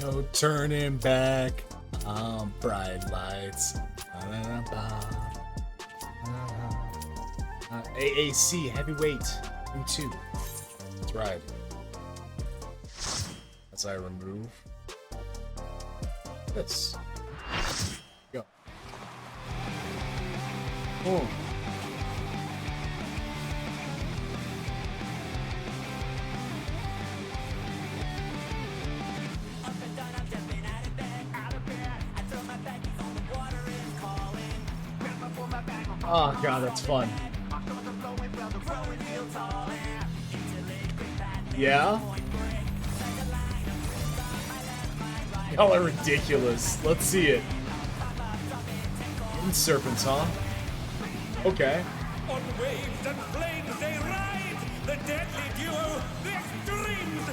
No turning back on bright lights. AAC heavyweight M2. Let's ride. As I remove this. Go. Boom. Oh god, that's fun. Yeah? Y'all are ridiculous. Let's see it. In serpents, huh? Okay. On waves and flames they ride, the deadly duo, the extremes.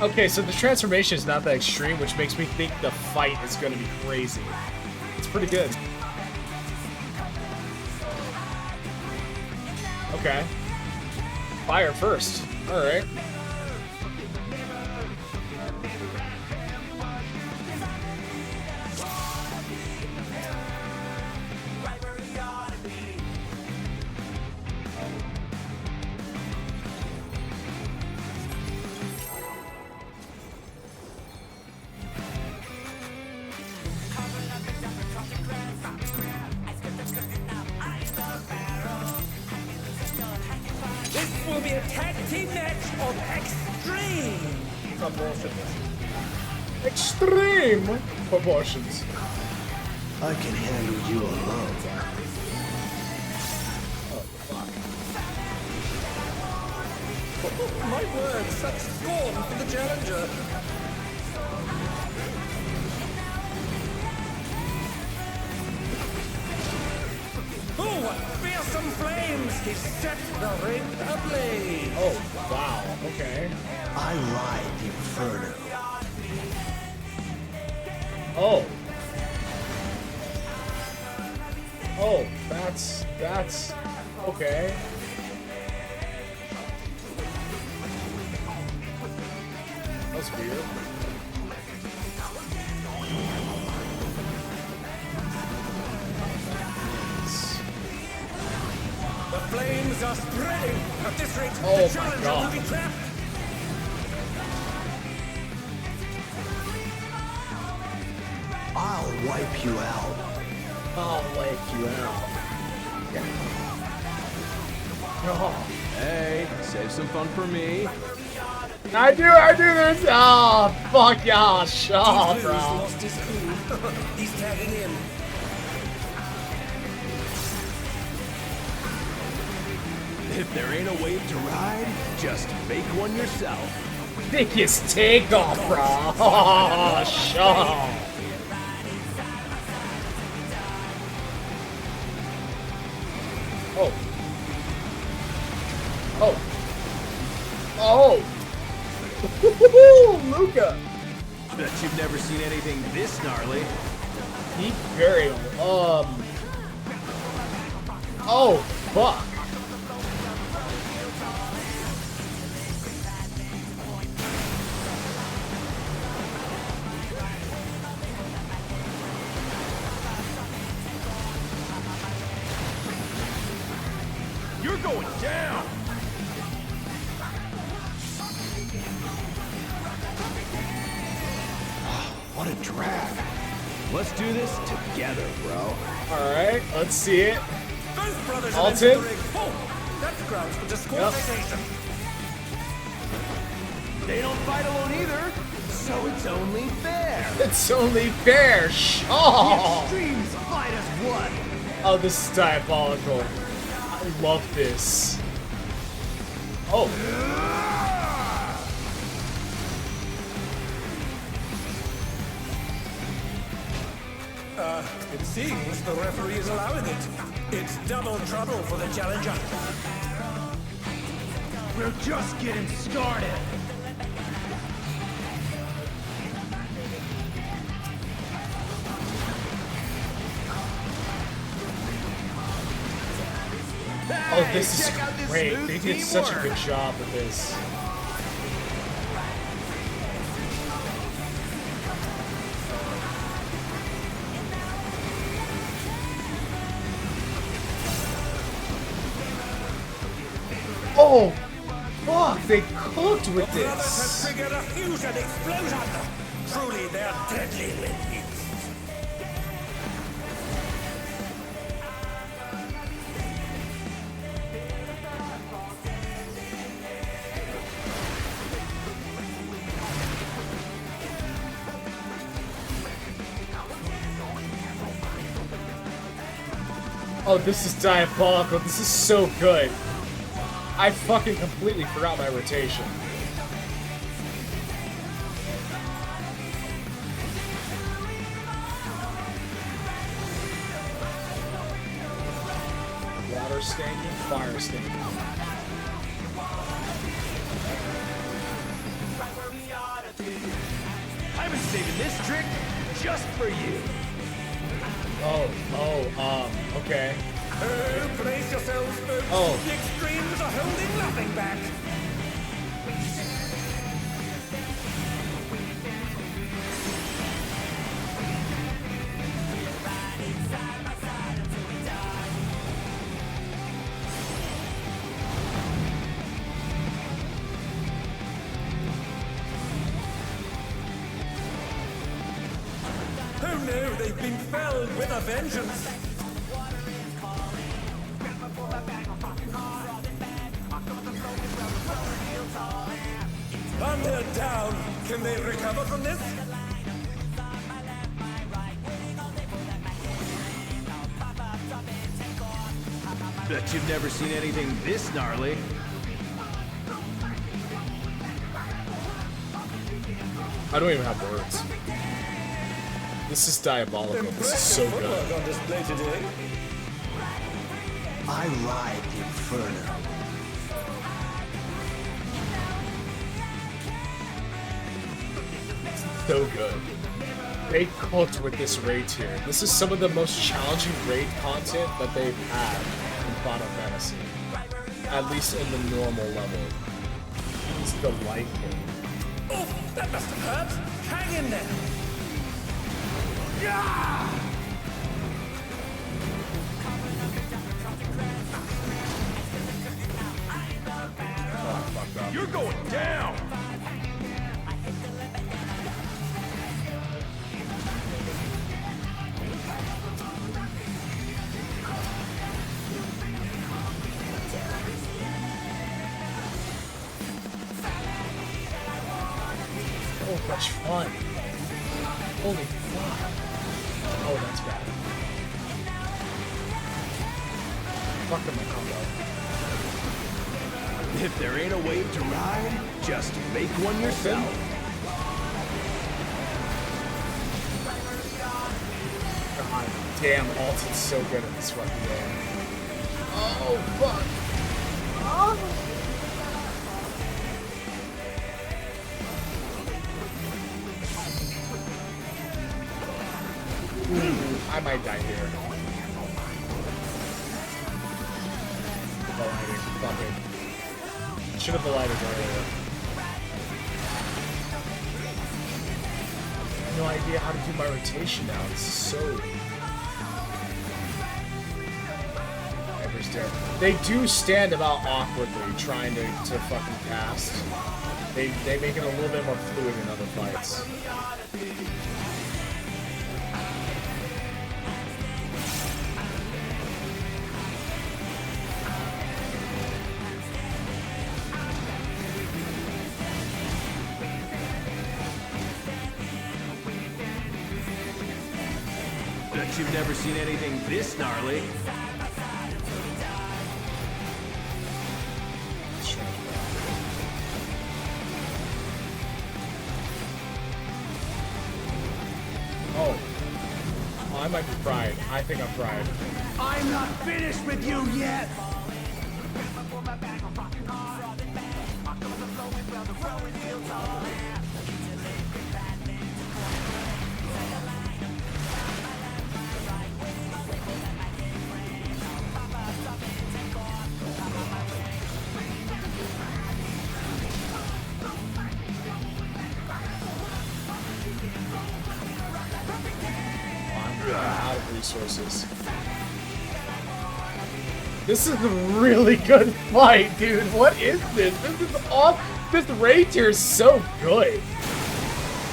Okay, so the transformation is not that extreme, which makes me think the fight is going to be crazy. It's pretty good. Okay. Fire first. Alright. This will be a tag team match of extreme proportions. Extreme proportions. I can handle you alone. My word, such scorn for the challenger. Oh, what fearsome flames! He set the ring ablaze. Oh, wow. Okay. I ride the inferno. Oh. Oh, that's okay. That's weird. The flames are spreading. At this rate, Oh the my challenger God. will be trapped. I'll wipe you out. I'll wipe you out. Oh. Hey, save some fun for me. I do this. Oh, fuck y'all. Shut up, Blues bro. lost his cool. He's tagging in. If there ain't a wave to ride, just make one yourself. Biggest takeoff, bro. Oh, shut up. Oh. Oh. Oh. Luca. Bet you've never seen anything this gnarly. Deep burial. Oh, fuck. You're going down. What a drag. Let's do this together, bro. Alright, let's see it. Both brothers Alton? have entered the ring. Oh, that's grounds for disqualification. They don't fight alone either, so it's only fair. It's only fair. Oh. Extremes fight as one. Oh, this is diabolical. I love this. Oh. It seems the referee is allowing it. It's double trouble for the challenger. We're just getting started. Oh, this is check out this great. smooth They did such a teamwork. good job with this. Oh! Fuck! They cooked with Brothers have this! triggered a fusion explosion! Truly, they're deadly with Oh, this is diabolical. This is so good. I fucking completely forgot my rotation. Water stanking, fire stanking. I've been saving this trick just for you. Okay. Oh, brace yourselves, folks. Oh. The extremes are holding nothing back. Oh no, they've been felled with a vengeance. And they're down. Can they recover from this? Bet you've never seen anything this gnarly. I don't even have words. This is diabolical. This is so good. Footwork on display today. I ride the Inferno. So good. They cooked with this raid tier. This is some of the most challenging raid content that they've had in Final Fantasy. At least in the normal level. It's delightful. Oh, that must have hurt. Hang in there. You're going down! Oh, much fun. Holy fuck. Oh, that's bad. Fuck am I combo? If there ain't a wave to ride, just make one yourself. God damn, Alton's so good at this fucking game. Oh, fuck. Oh. I might die here. Colliding. Fuck it. Should have collided earlier. No idea how to do my rotation now. It's so... Every stair. They do stand about awkwardly trying to fucking cast. They make it a little bit more fluid in other fights. Bet you've never seen anything this gnarly. Oh, I might be fried. I think I'm fried. I'm not finished with you yet! I'm out of resources. This is a really good fight, dude. What is this? This is off. This raid tier is so good.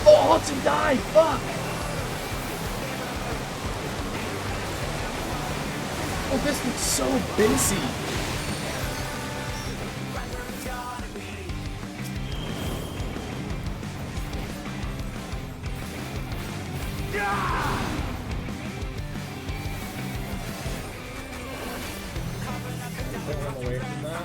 Oh, Alton died. Fuck. Oh, this looks so busy. Away from that.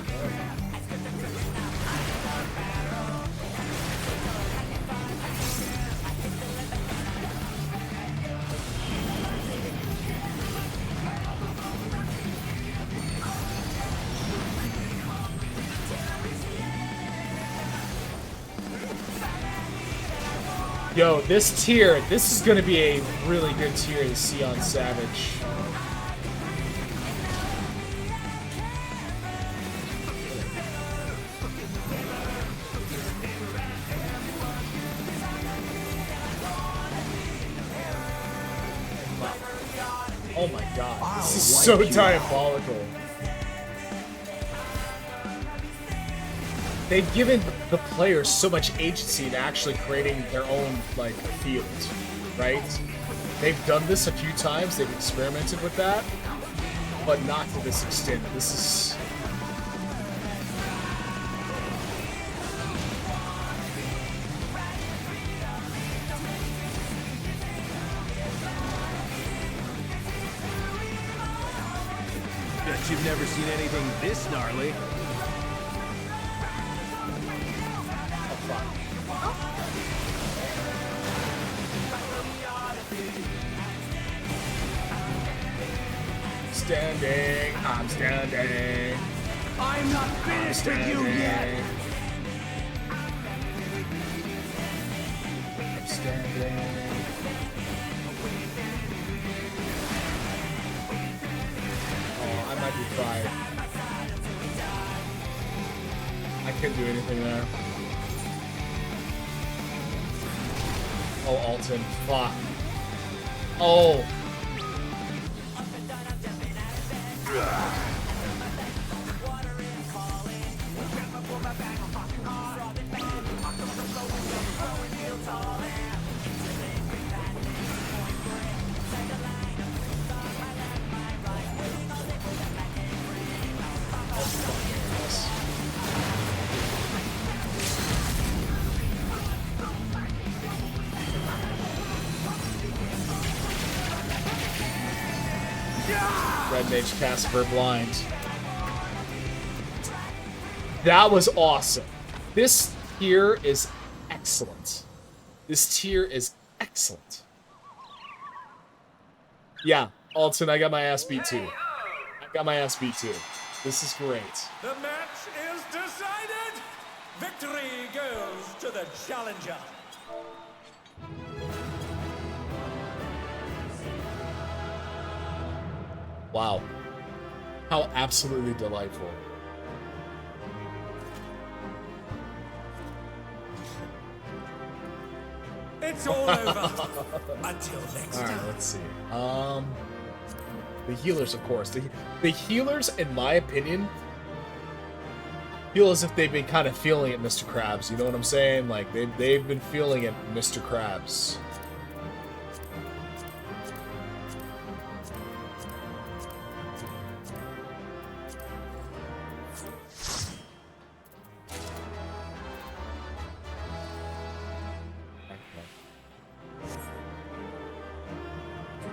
Yo, this tier, this is gonna be a really good tier to see on Savage. Oh my god, this is so diabolical. They've given the players so much agency to actually creating their own, like, field, right? They've done this a few times, they've experimented with that, but not to this extent. This is... Bet you've never seen anything this gnarly. Standing, I'm standing. I'm not finished with you yet. I'm standing. Oh, I might be fried. I couldn't do anything there. Oh, Alton. Fuck. Oh. Red Mage Casper blind. That was awesome. This tier is excellent. This tier is excellent. Yeah, Alton, I got my ass beat too. I got my ass beat too. This is great. The match is decided. Victory goes to the challenger. Wow. How absolutely delightful. It's all over. Until next Alright, time. let's see. The healers, of course. The healers, in my opinion, feel as if they've been kind of feeling it, Mr. Krabs. You know what I'm saying? Like, they've been feeling it, Mr. Krabs.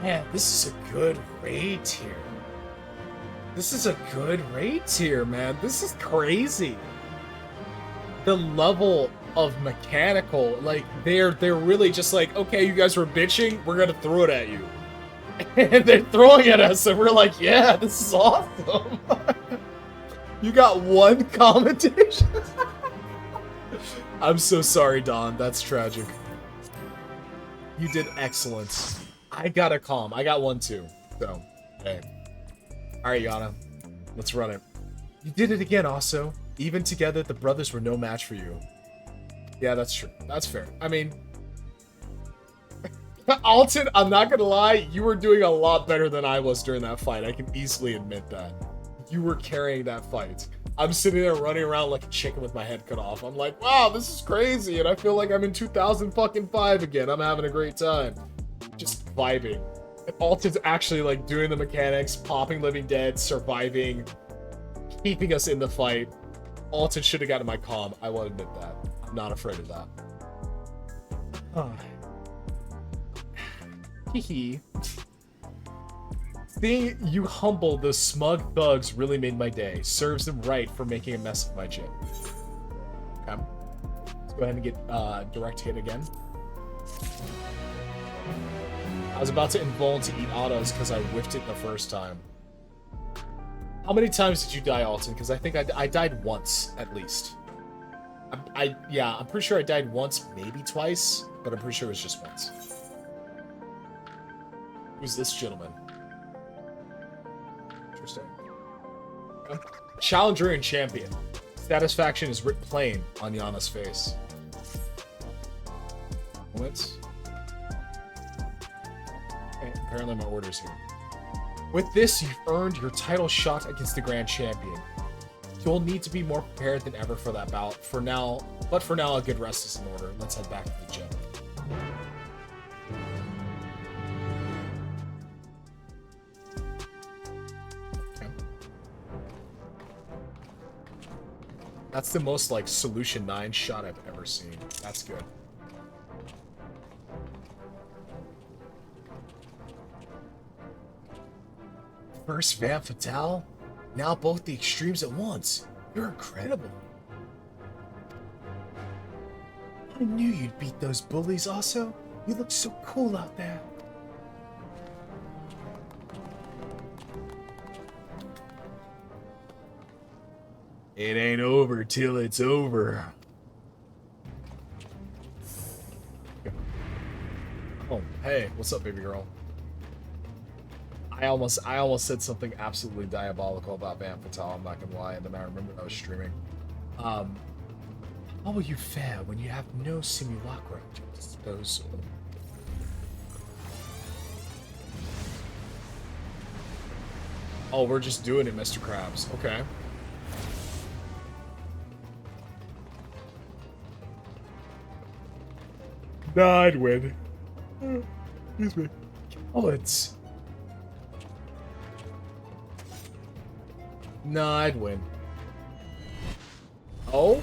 Man, this is a good raid tier. This is a good raid tier, man. This is crazy. The level of mechanical, like, they're really just like, okay, you guys were bitching, we're gonna throw it at you. And they're throwing at us, and we're like, yeah, this is awesome. You got one commentation? I'm so sorry, Don. That's tragic. You did excellent. I got a calm. I got one too. So, hey. Alright, Yana. Let's run it. You did it again, Osso. Even together, the brothers were no match for you. Yeah, that's true. That's fair. I mean... Alton, I'm not gonna lie, you were doing a lot better than I was during that fight. I can easily admit that. you were carrying that fight. I'm sitting there running around like a chicken with my head cut off. I'm like, wow, this is crazy, and I feel like I'm in 2005 again. I'm having a great time, just vibing. And Alton's actually like doing the mechanics, popping living dead, surviving, keeping us in the fight. Alton should have gotten my comm. I will admit that. I'm not afraid of that. Hee. Seeing you humble those smug thugs really made my day. Serves them right for making a mess of my gym. Okay. Let's go ahead and get direct hit again. I was about to invuln to eat autos because I whiffed it the first time. How many times did you die, Alton? Because I think I died once, at least. Yeah, I'm pretty sure I died once, maybe twice, but I'm pretty sure it was just once. Who's this gentleman? Interesting. Challenger and champion. Satisfaction is writ plain on Yana's face. What? Okay, apparently my order's here. With this, you've earned your title shot against the Grand Champion. You'll need to be more prepared than ever for that bout. For now, a good rest is in order. Let's head back to the gym. Okay. That's the most, like, Solution 9 shot I've ever seen. That's good. First Van Fatale, now both the extremes at once. You're incredible. I knew you'd beat those bullies, Osso. You look so cool out there. It ain't over till it's over. Oh, hey, what's up, baby girl? I almost said something absolutely diabolical about Van Fatale, I'm not gonna lie, and then I remembered I was streaming. How will you fare when you have no simulacra at your disposal? Oh, we're just doing it, Mr. Krabs. Okay. Nah, I'd win. Excuse me. Oh, it's... Nah, I'd win. Oh?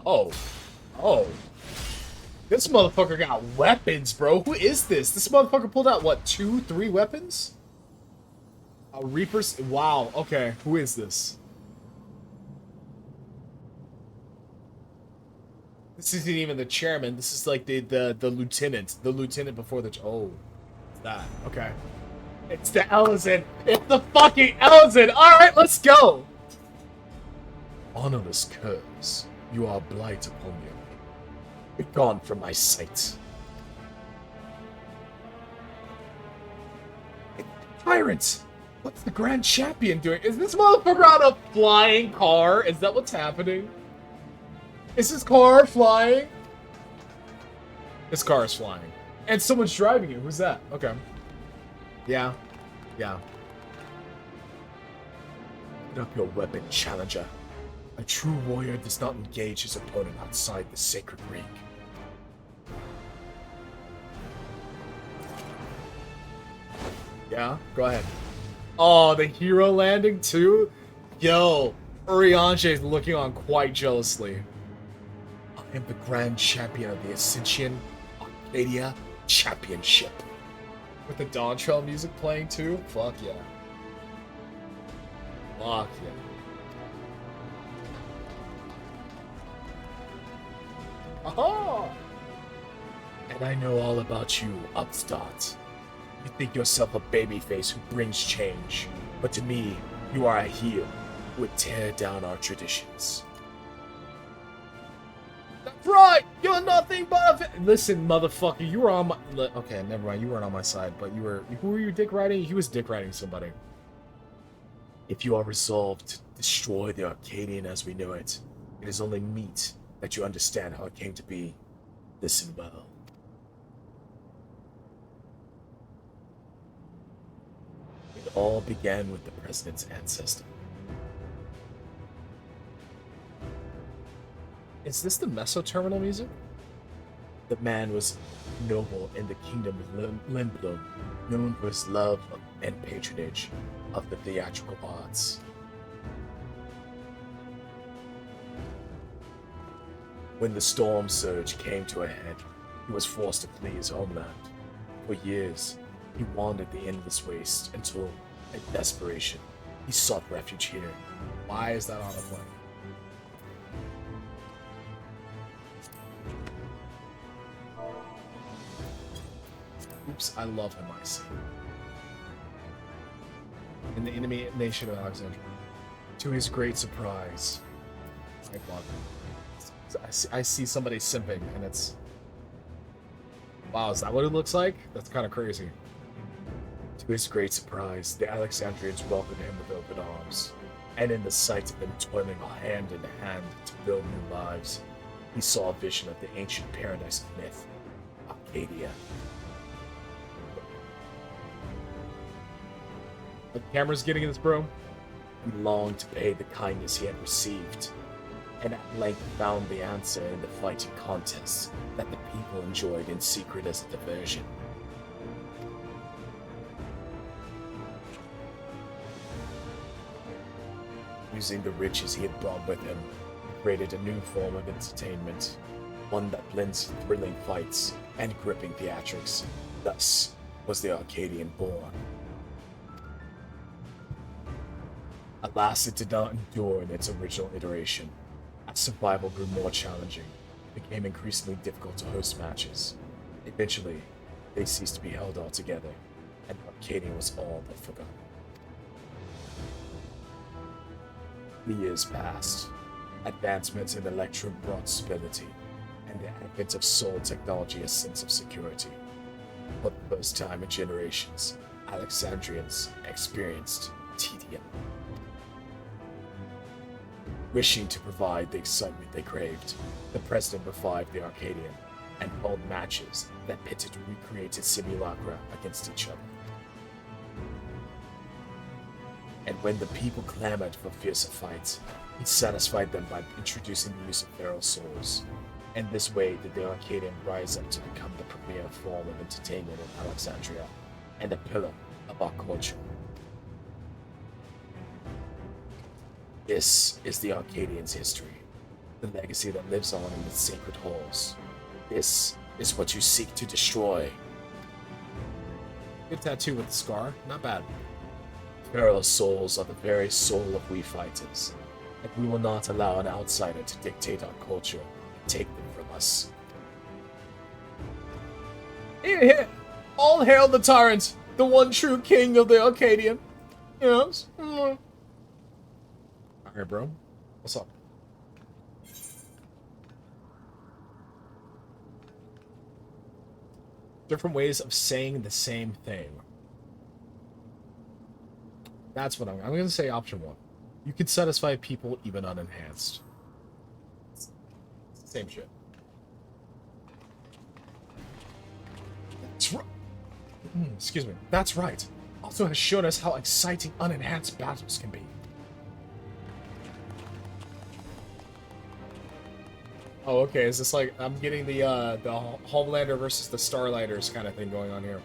Oh. Oh. This motherfucker got weapons, bro. Who is this? This motherfucker pulled out, what, 2, 3 weapons? A Reaper's... Wow, okay. Who is this? This isn't even the chairman. This is like the lieutenant. The lieutenant before the... Oh. It's that. Okay. It's the Ellison. It's the fucking Ellison. Alright, let's go. Honorless curves. You are a blight upon you. Be gone from my sight. Tyrant! What's the Grand Champion doing? Is this motherfucker on a flying car? Is that what's happening? Is his car flying? His car is flying. And someone's driving it. Who's that? Okay. Yeah. Yeah. Put up your weapon, challenger. A true warrior does not engage his opponent outside the sacred ring. Yeah, go ahead. Oh, the hero landing too? Yo, Urianger is looking on quite jealously. I am the Grand Champion of the Ascension Arcadia Championship. With the Dawn Trail music playing too? Fuck yeah. Fuck yeah. Aha! And I know all about you, upstart. You think yourself a babyface who brings change, but to me, you are a heel who would tear down our traditions. That's right! You're nothing but a... Listen, motherfucker, you were on my... Okay, never mind, you weren't on my side, but you were... Who were you dick riding? He was dick riding somebody. If you are resolved to destroy the Arcadion as we know it, it is only meet that you understand how it came to be. Listen well. all began with the president's ancestor. Is this the Meso Terminal music? The man was noble in the kingdom of Lindblom, known for his love and patronage of the theatrical arts. When the storm surge came to a head, he was forced to flee his homeland. For years, he wandered the endless waste until, in desperation, he sought refuge here. Why is that on the plane? Oops, I love him, I see. In the enemy nation of Alexandria. To his great surprise, I love him. I see somebody simping, and it's... Wow, is that what it looks like? That's kind of crazy. To his great surprise, the Alexandrians welcomed him with open arms, and in the sight of them toiling hand in hand to build new lives, he saw a vision of the ancient paradise of myth, Arcadia. The camera's getting this, bro. He longed to pay the kindness he had received, and at length found the answer in the fighting contests that the people enjoyed in secret as a diversion. Using the riches he had brought with him, he created a new form of entertainment, one that blends thrilling fights and gripping theatrics. Thus was the Arcadian born. Alas, it did not endure in its original iteration. As survival grew more challenging, it became increasingly difficult to host matches. Eventually, they ceased to be held all together, and Arcadian was all but forgotten. The years passed. Advancements in electrum brought stability, and the advent of soul technology a sense of security. For the first time in generations, Alexandrians experienced tedium. Wishing to provide the excitement they craved, the president revived the Arcadian and held matches that pitted recreated simulacra against each other. And when the people clamored for fiercer fights, he satisfied them by introducing the use of feral souls. And this way did the Arcadian rise up to become the premier form of entertainment in Alexandria and a pillar of our culture. This is the Arcadian's history, the legacy that lives on in its sacred halls. This is what you seek to destroy. Good tattoo with the scar. Not bad. Feral souls are the very soul of we fighters, and we will not allow an outsider to dictate our culture and take them from us. Here, here. All hail the tyrant, the one true king of the Arcadian. Yes. Alright, bro. What's up? Different ways of saying the same thing. That's what I'm going to say option 1. You can satisfy people even unenhanced. Same shit. That's right. Excuse me. That's right. Also has shown us how exciting unenhanced battles can be. Oh, okay. Is this like I'm getting the Homelander versus the Starlighters kind of thing going on here?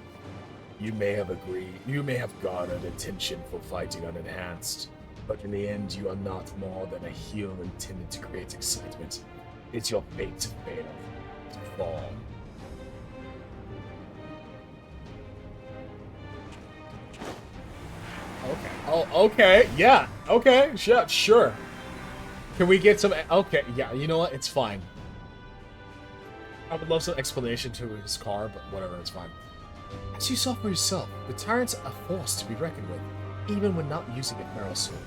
You may have garnered attention for fighting unenhanced, but in the end you are not more than a heel intended to create excitement. It's your fate to fail, to fall. Okay. Oh, okay. Yeah. Okay. Sure. Can we get some... Okay, yeah, you know what? It's fine. I would love some explanation to his car, but whatever, it's fine. As you saw for yourself, the tyrant's a force to be reckoned with, even when not using a feral soul.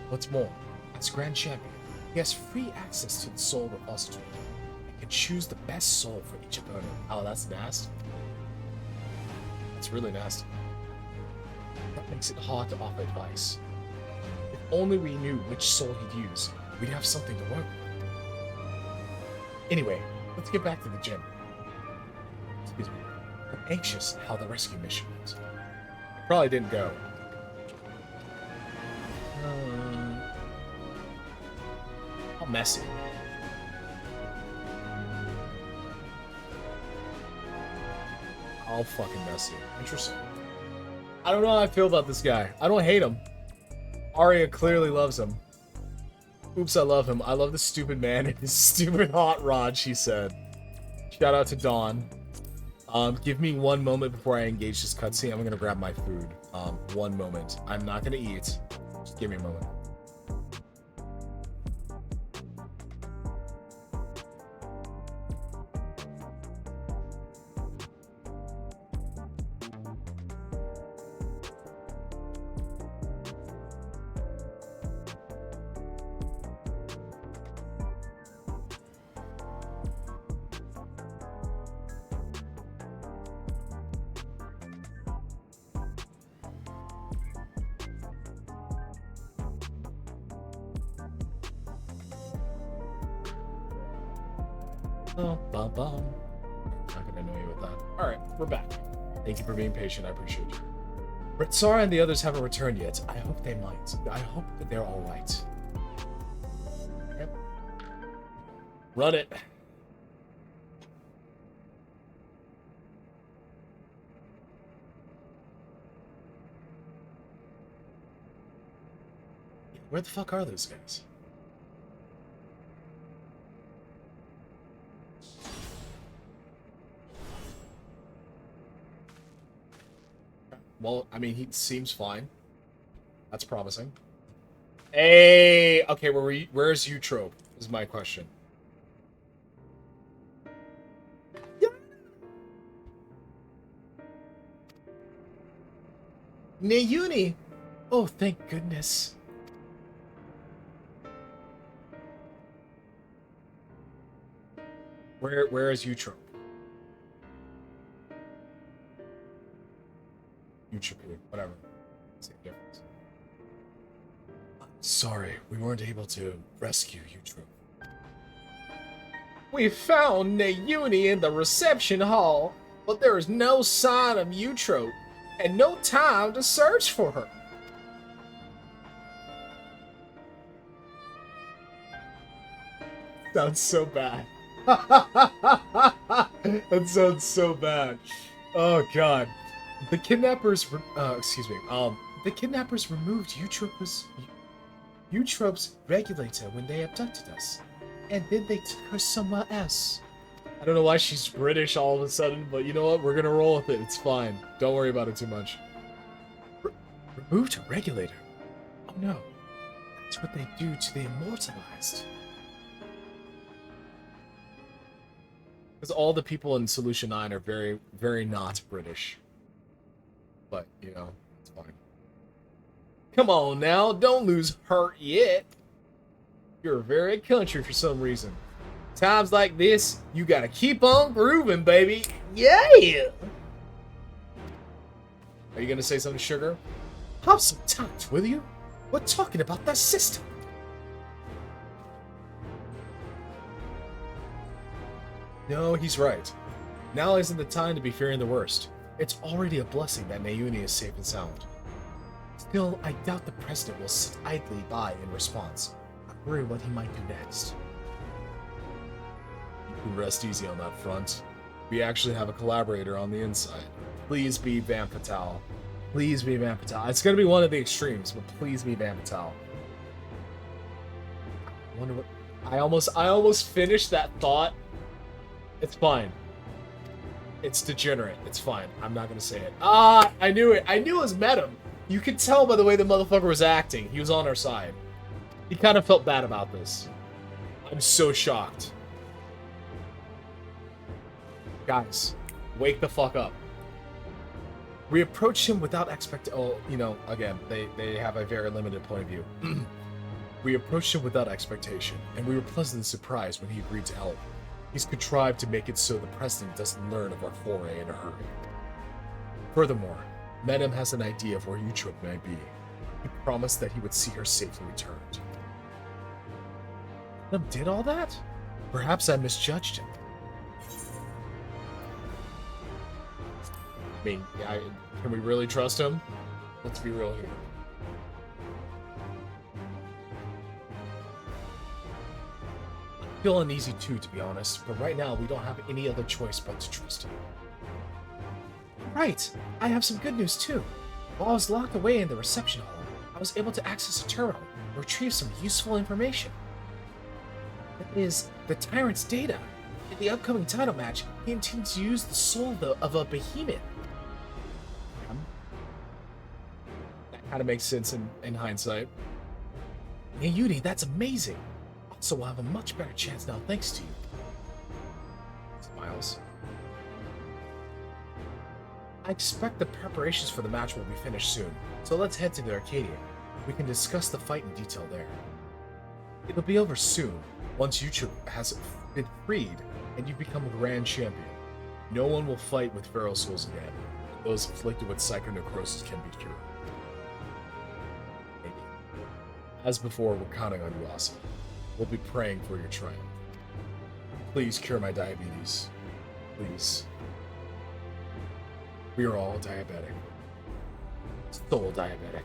What's more, as Grand Champion, he has free access to the soul repository, and can choose the best soul for each opponent. Oh, that's nasty. That's really nasty. That makes it hard to offer advice. If only we knew which soul he'd use, we'd have something to work with. Anyway, let's get back to the gym. Excuse me. I'm anxious how the rescue mission went. It probably didn't go How messy. How fucking messy. Interesting. I don't know how I feel about this guy. I don't hate him. Arya clearly loves him. Oops, I love him. I love the stupid man and his stupid hot rod, she said. Shout out to Dawn. Give me one moment before I engage this cutscene. I'm gonna grab my food. One moment. I'm not gonna eat. Just give me a moment. Not gonna annoy you with that. Alright, we're back. Thank you for being patient, I appreciate you. Ritsara and the others haven't returned yet. I hope they might. I hope that they're alright. Yep. Run it. Where the fuck are those guys? Well, I mean, he seems fine. That's promising. Hey! Okay, where's Eutrope? Is my question. Yeah. Nayuni! Oh, thank goodness. Where is Eutrope? Eutrope, whatever. Same difference. Sorry, we weren't able to rescue Eutrope. We found Nayuni in the reception hall, but there is no sign of Eutrope, and no time to search for her. Sounds so bad. That sounds so bad. Oh god. The kidnappers, the kidnappers removed Eutrope's regulator when they abducted us, and then they took her somewhere else. I don't know why she's British all of a sudden, but you know what? We're gonna roll with it. It's fine. Don't worry about it too much. Removed her regulator? Oh no. That's what they do to the immortalized. Because all the people in Solution 9 are very, very not British. But, you know, it's fine. Come on now, don't lose heart yet. You're very country for some reason. Times like this, you gotta keep on grooving, baby. Yeah! Are you gonna say something, Sugar? Have some tact, will you? We're talking about that system. No, he's right. Now isn't the time to be fearing the worst. It's already a blessing that Nayuni is safe and sound. Still, I doubt the President will sit idly by in response. I worry what he might do next. You can rest easy on that front. We actually have a collaborator on the inside. Please be Van Fatale. Please be Van Fatale. It's gonna be one of the extremes, but please be Van Fatale. I wonder what... I almost finished that thought. It's fine. It's degenerate. It's fine. I'm not gonna say it. Ah, I knew it. I knew it was Metam. You could tell by the way the motherfucker was acting. He was on our side. He kind of felt bad about this. I'm so shocked. Guys, wake the fuck up. We approached him without oh, you know, again, they have a very limited point of view. We approached him without expectation, and we were pleasantly surprised when he agreed to help. He's contrived to make it so the President doesn't learn of our foray in a hurry. Furthermore, Metam has an idea of where Eutrope may be. He promised that he would see her safely returned. Metam did all that? Perhaps I misjudged him. I mean, can we really trust him? Let's be real here. feel uneasy too, to be honest, but right now we don't have any other choice but to trust him. Right, I have some good news too. While I was locked away in the reception hall, I was able to access a terminal and retrieve some useful information. That is, the Tyrant's data. In the upcoming title match, he intends to use the soul of a behemoth. That kind of makes sense in hindsight. Hey Yuri, that's amazing. Also, we'll have a much better chance now thanks to you. Smiles. I expect the preparations for the match will be finished soon, so let's head to the Arcadion. We can discuss the fight in detail there. It'll be over soon, once Yucha has been freed and you become a grand champion. No one will fight with feral souls again. Those afflicted with psychonecrosis can be cured. Maybe. As before, we're counting on you, Osso. We'll be praying for your triumph. Please cure my diabetes. Please. We are all diabetic. Soul diabetic.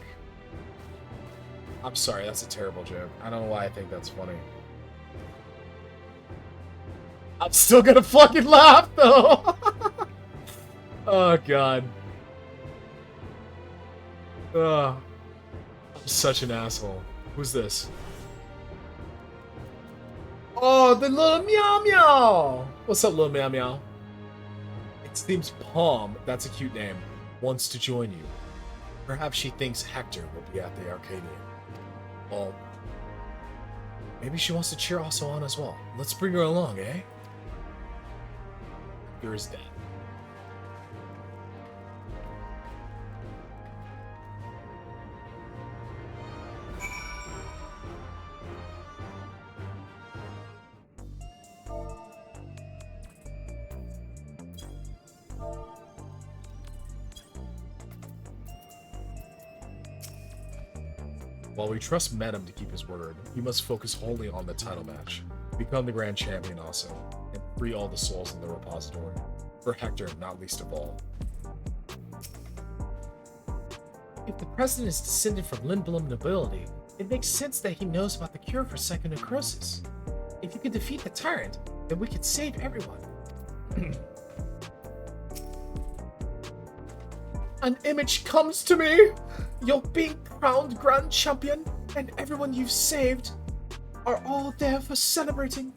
I'm sorry, that's a terrible joke. I don't know why I think that's funny. I'm still gonna fucking laugh, though! Oh, God. Ugh. I'm such an asshole. Who's this? Oh, the little meow meow! What's up, little meow meow? It seems Palm, that's a cute name, wants to join you. Perhaps she thinks Hector will be at the Arcadion. Well, maybe she wants to cheer Osso on as well. Let's bring her along, eh? Hector is dead. While we trust Medum to keep his word, he must focus wholly on the title match, become the grand champion also, and free all the souls in the repository. For Hector, not least of all. If the president is descended from Lindblom nobility, it makes sense that he knows about the cure for psychonecrosis. If you can defeat the tyrant, then we can save everyone. An image comes to me! You're being crowned grand champion, and everyone you've saved are all there for celebrating.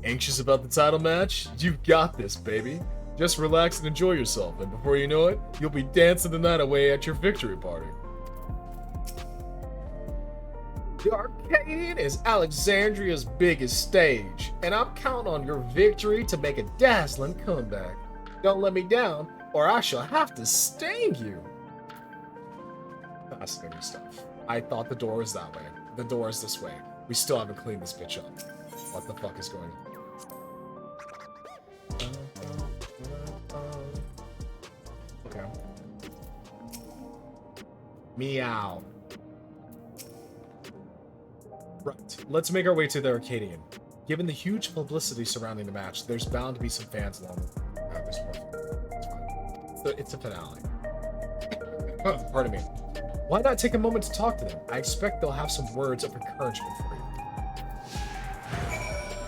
Anxious about the title match? You've got this, baby. Just relax and enjoy yourself, and before you know it, you'll be dancing the night away at your victory party. The Arcadion is Alexandria's biggest stage, and I'm counting on your victory to make a dazzling comeback. Don't let me down, or I shall have to sting you. Fascinating stuff. I thought the door was that way. The door is this way. We still haven't cleaned this bitch up. What the fuck is going on? Okay. Meow. Right. Let's make our way to the Arcadion. Given the huge publicity surrounding the match, there's bound to be some fans along this point. It's a finale. Pardon me. Why not take a moment to talk to them? I expect they'll have some words of encouragement for you.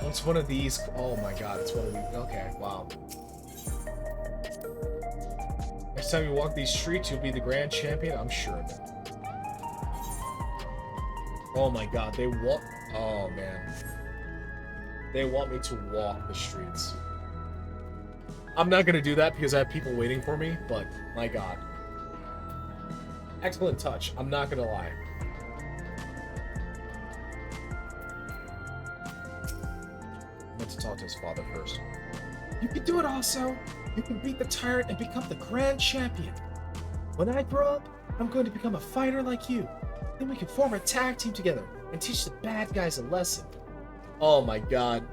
Once one of these... Oh my god, it's one of these... Okay, wow. Next time you walk these streets, you'll be the grand champion? I'm sure of it. Oh my god, they want... Oh man. They want me to walk the streets. I'm not gonna do that because I have people waiting for me, but my god. Excellent touch, I'm not gonna lie. I want to talk to his father first. You can do it also. You can beat the tyrant and become the grand champion. When I grow up, I'm going to become a fighter like you. Then we can form a tag team together and teach the bad guys a lesson. Oh my god.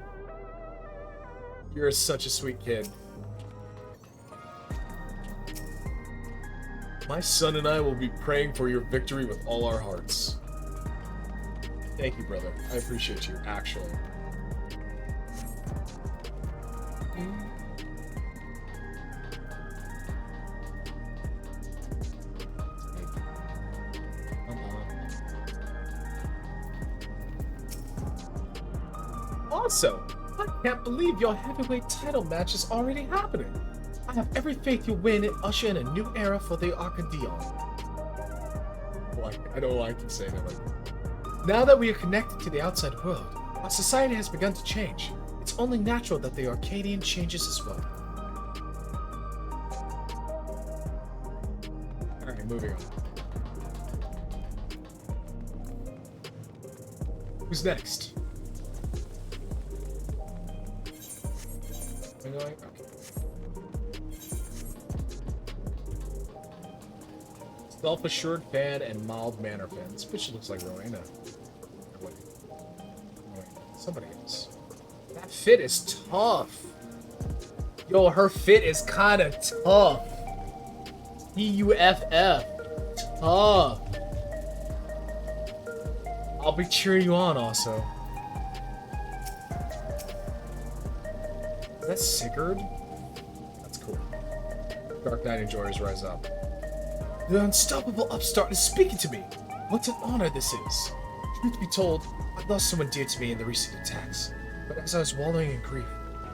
You're such a sweet kid. My son and I will be praying for your victory with all our hearts. Thank you, brother. I appreciate you, actually. Also, I can't believe your heavyweight title match is already happening. I have every faith you'll win and usher in a new era for the Arcadion. I don't like to say that. Like, now that we are connected to the outside world, our society has begun to change. It's only natural that the Arcadian changes as well. Alright, moving on. Who's next? Am I going? Okay. Self-assured fan and mild manner fans, which looks like Rowena. Wait. Somebody else. That fit is tough. Yo, her fit is kind of tough. T-U-F-F. Tough. I'll be cheering you on, Osso. Is that Sigurd? That's cool. Dark Knight Enjoyers rise up. The unstoppable upstart is speaking to me. What an honor this is. Truth be told, I lost someone dear to me in the recent attacks. But as I was wallowing in grief,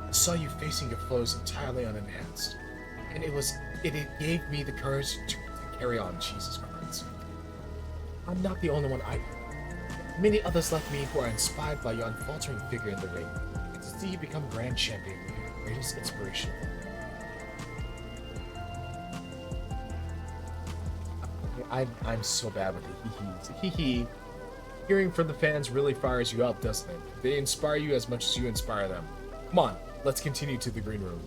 I saw you facing your foes entirely unenhanced. And it gave me the courage to carry on, Jesus Christ. I'm not the only one either. Many others like me who are inspired by your unfaltering figure in the ring. And to see you become Grand Champion will be the greatest inspiration. I'm so bad with the hee-hees. Hearing from the fans really fires you up, doesn't it? They inspire you as much as you inspire them. Come on, let's continue to the green room.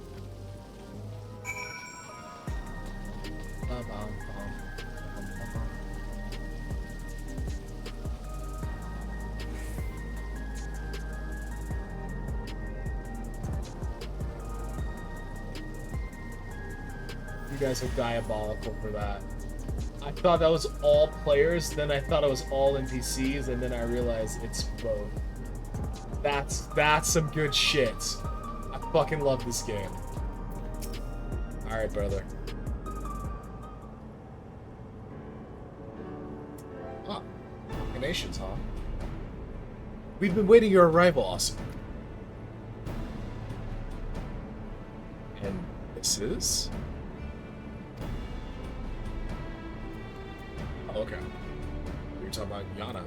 You guys are diabolical for that. I thought that was all players, then I thought it was all NPCs, and then I realized it's both. That's some good shit. I fucking love this game. Alright, brother. Ah, nations, huh? We've been waiting your arrival, Osso. And this is? Okay. You're talking about Yana.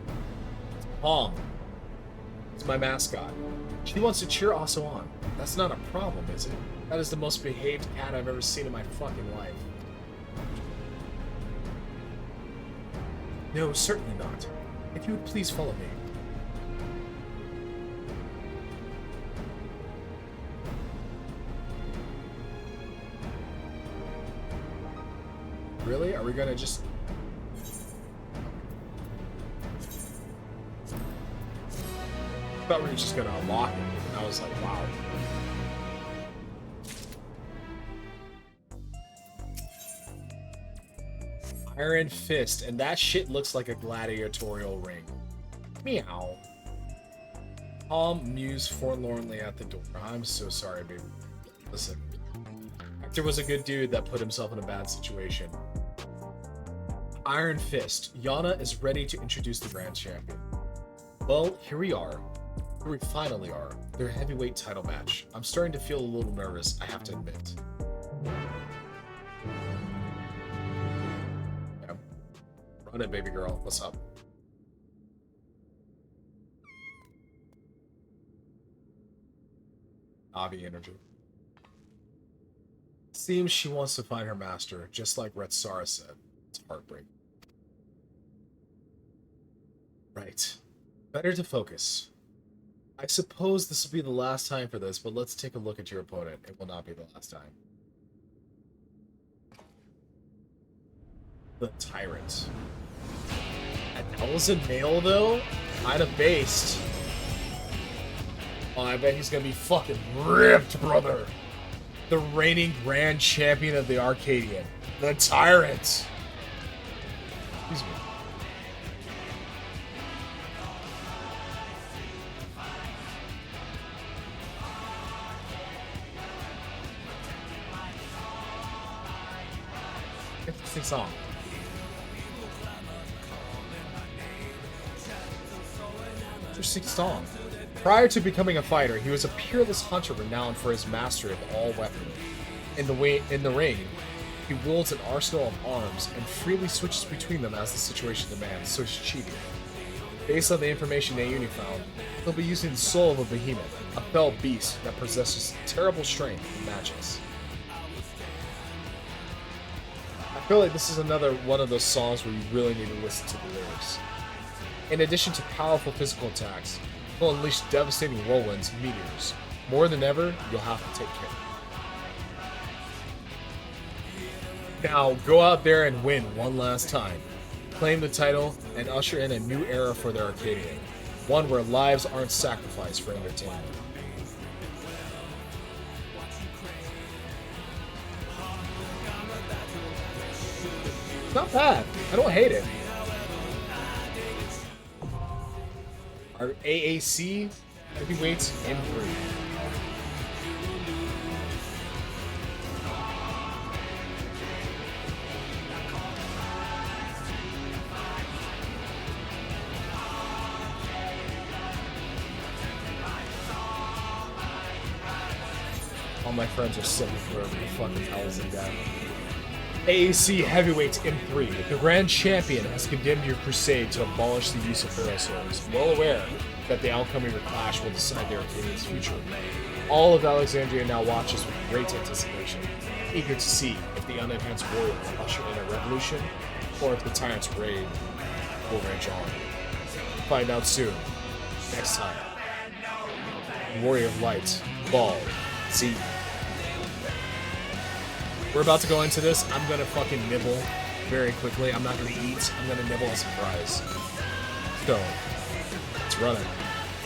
It's Palm. It's my mascot. She wants to cheer Osso on. That's not a problem, is it? That is the most behaved cat I've ever seen in my fucking life. No, certainly not. If you would please follow me. Really? Are we gonna just... I thought we were just gonna unlock it, and I was like, wow. Iron Fist, and that shit looks like a gladiatorial ring. Meow. Palm mused forlornly at the door. I'm so sorry, baby. Listen, Hector was a good dude that put himself in a bad situation. Iron Fist, Yana is ready to introduce the Grand Champion. Well, here we are. Here we finally are. Their heavyweight title match. I'm starting to feel a little nervous, I have to admit. Yeah. Run it, baby girl. What's up? Navi energy. Seems she wants to find her master, just like Retsara said. It's heartbreaking. Right. Better to focus. I suppose this will be the last time for this, but let's take a look at your opponent. It will not be the last time. The Tyrant. That was a male, though? Kinda based. Oh, I bet he's gonna be fucking ripped, brother. The reigning Grand Champion of the Arcadion. The Tyrant. Excuse me. Interesting song. Interesting song. Prior to becoming a fighter, he was a peerless hunter renowned for his mastery of all weaponry. In the ring, he wields an arsenal of arms and freely switches between them as the situation demands, so he's cheating. Based on the information Nauni found, he'll be using the soul of a behemoth, a fell beast that possesses terrible strength in matches. I feel like this is another one of those songs where you really need to listen to the lyrics. In addition to powerful physical attacks, he'll unleash devastating whirlwinds and meteors. More than ever, you'll have to take care. Now, go out there and win one last time. Claim the title and usher in a new era for the Arcadion. One where lives aren't sacrificed for entertainment. Not bad. I don't hate it. Our AAC heavyweights in 3. All my friends are sitting for the fucking hell's in down. AAC Heavyweights in 3. The Grand Champion has condemned your crusade to abolish the use of Pharaoh swords, well aware that the outcome of your clash will decide the Arcadian's future. All of Alexandria now watches with great anticipation, eager to see if the unenhanced warrior will usher in a revolution, or if the tyrant's reign will rage on. Find out soon, next time. Warrior of Light, Ball, Z. We're about to go into this. I'm gonna fucking nibble very quickly. I'm not gonna eat. I'm gonna nibble as a prize. So, let's run it.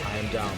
I am down.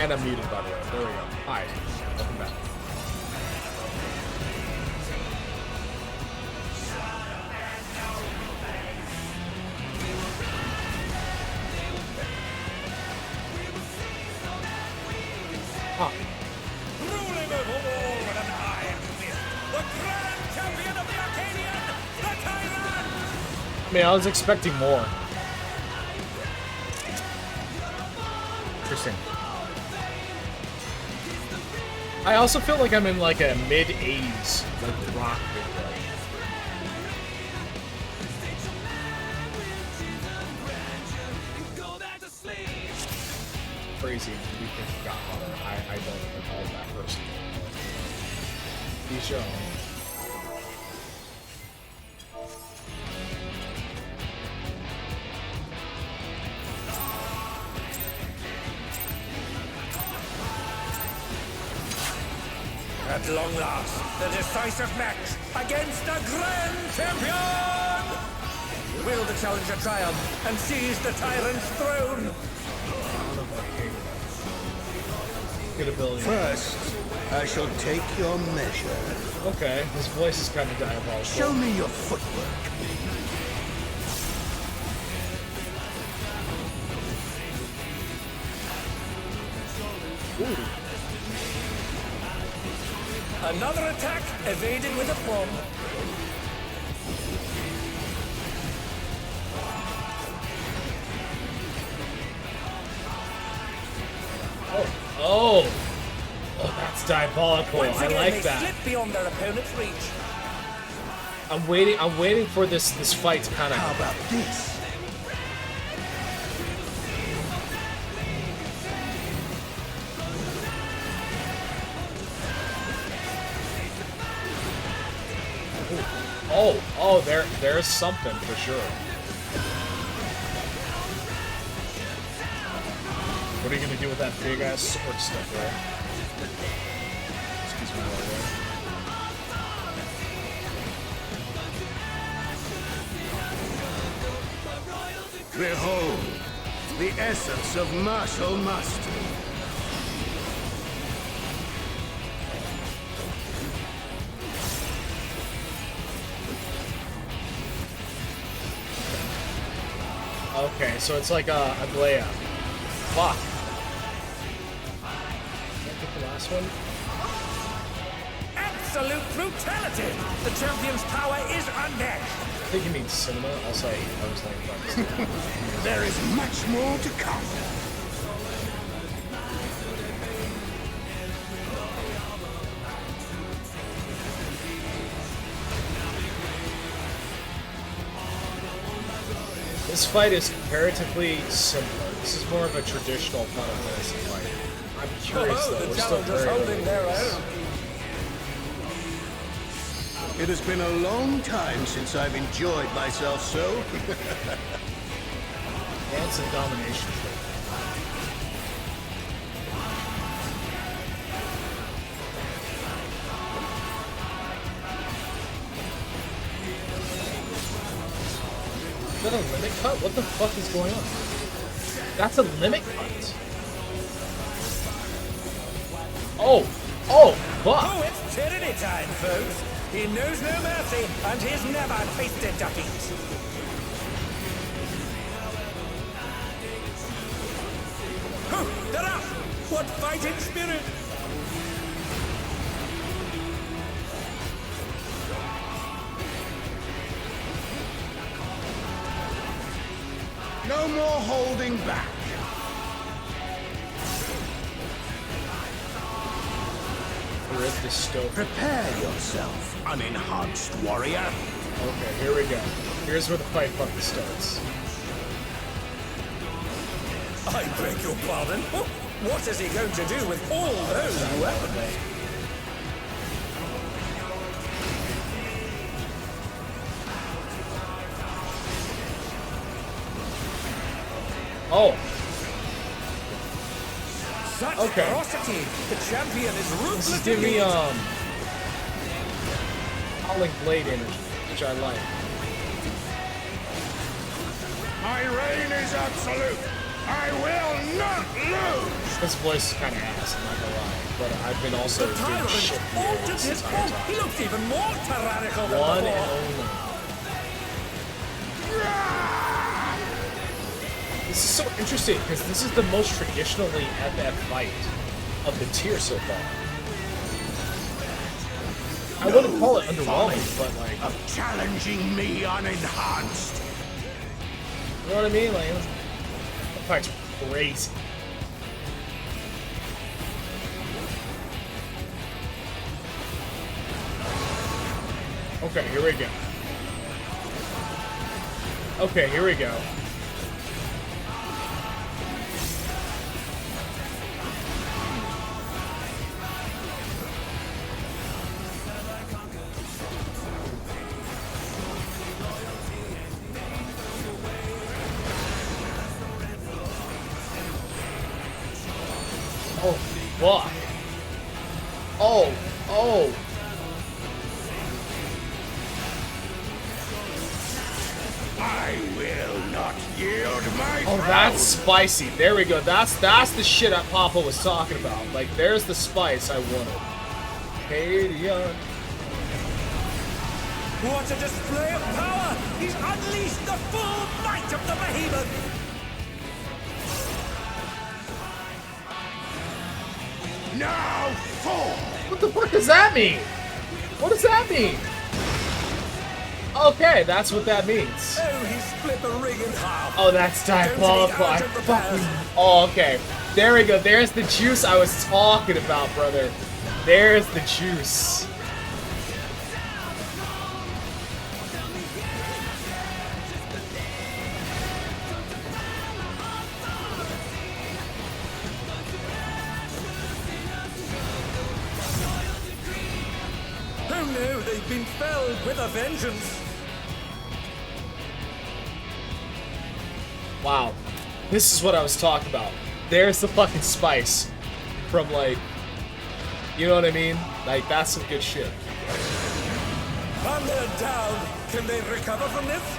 And I'm muted, by the way. There we go. Hi. Welcome back. Huh. Ruling over all with an iron fist, the grand champion of the Arcadion, the Tyrant! I mean, I was expecting more. Interesting. I also feel like I'm in like a mid-80s like rock video. Crazy. We can Godfather. I don't recall that person. He's your own. At long last, the decisive match against the grand champion! Will the challenger triumph and seize the tyrant's throne? Good ability. First, I shall take your measure. Okay, his voice is kind of diabolical. Show me your footwork. Ooh. Another attack evaded with a bomb. Oh, that's diabolical. Once I again, like they that. slip beyond their opponent's reach. I'm waiting for this fight to kind of. How about this? Oh, there's something for sure. What are you gonna do with that big ass sword stuff there? Excuse me, Behold, the essence of martial mastery. Okay, so it's like a Glaya. Fuck. Did I get the last one? Absolute brutality! The champion's power is unmatched. I think you mean cinema. Also, I was like, fuck. There is much more to come. This fight is comparatively simpler. This is more of a traditional Final Fantasy fight. I'm curious though. The We're still challengers very holding early their in this. own. It has been a long time since I've enjoyed myself so. Dance and domination. Is that a limit cut? What the fuck is going on? That's a limit cut. Oh, fuck. Oh, it's tyranny time, folks. He knows no mercy, and he's never tasted defeat. They're up! What fighting spirit! No more holding back. Rip the stove. Prepare yourself, unenhanced warrior. Okay, here we go. Here's where the fight fucking starts. I beg your pardon? What is he going to do with all those weapons? Oh, Such Okay. ferocity! The champion is this is ruthless giving me indeed. howling blade energy, which I like. My reign is absolute. I will not lose! His voice is kind of ass, I'm not gonna lie. But I've been also The doing tyrant shit altered this his entire form. He time. looks even more tyrannical than One before. and only. This is so interesting because this is the most traditionally FF fight of the tier so far. I wouldn't call it underwhelming, but like, Of challenging me unenhanced. you know what I mean? Like, the fight's crazy. Okay, here we go. Okay, here we go. Oh, fuck. Oh, oh. I will not yield my Oh, that's spicy. There we go. That's the shit that Papa was talking about. Like, there's the spice I wanted. Arcadion. What a display of power! He's unleashed the full might of the behemoth! now fall. What the fuck does that mean? What does that mean? Okay, that's what that means. Oh, he split the ring in half. Oh, that's diabolical. I fucking... Oh, okay. There we go. There's the juice I was talking about, brother. There's the juice. Oh no, they've been felled with a vengeance. Wow. This is what I was talking about. There's the fucking spice. From, like... You know what I mean? Like, that's some good shit. And they're down. Can they recover from this?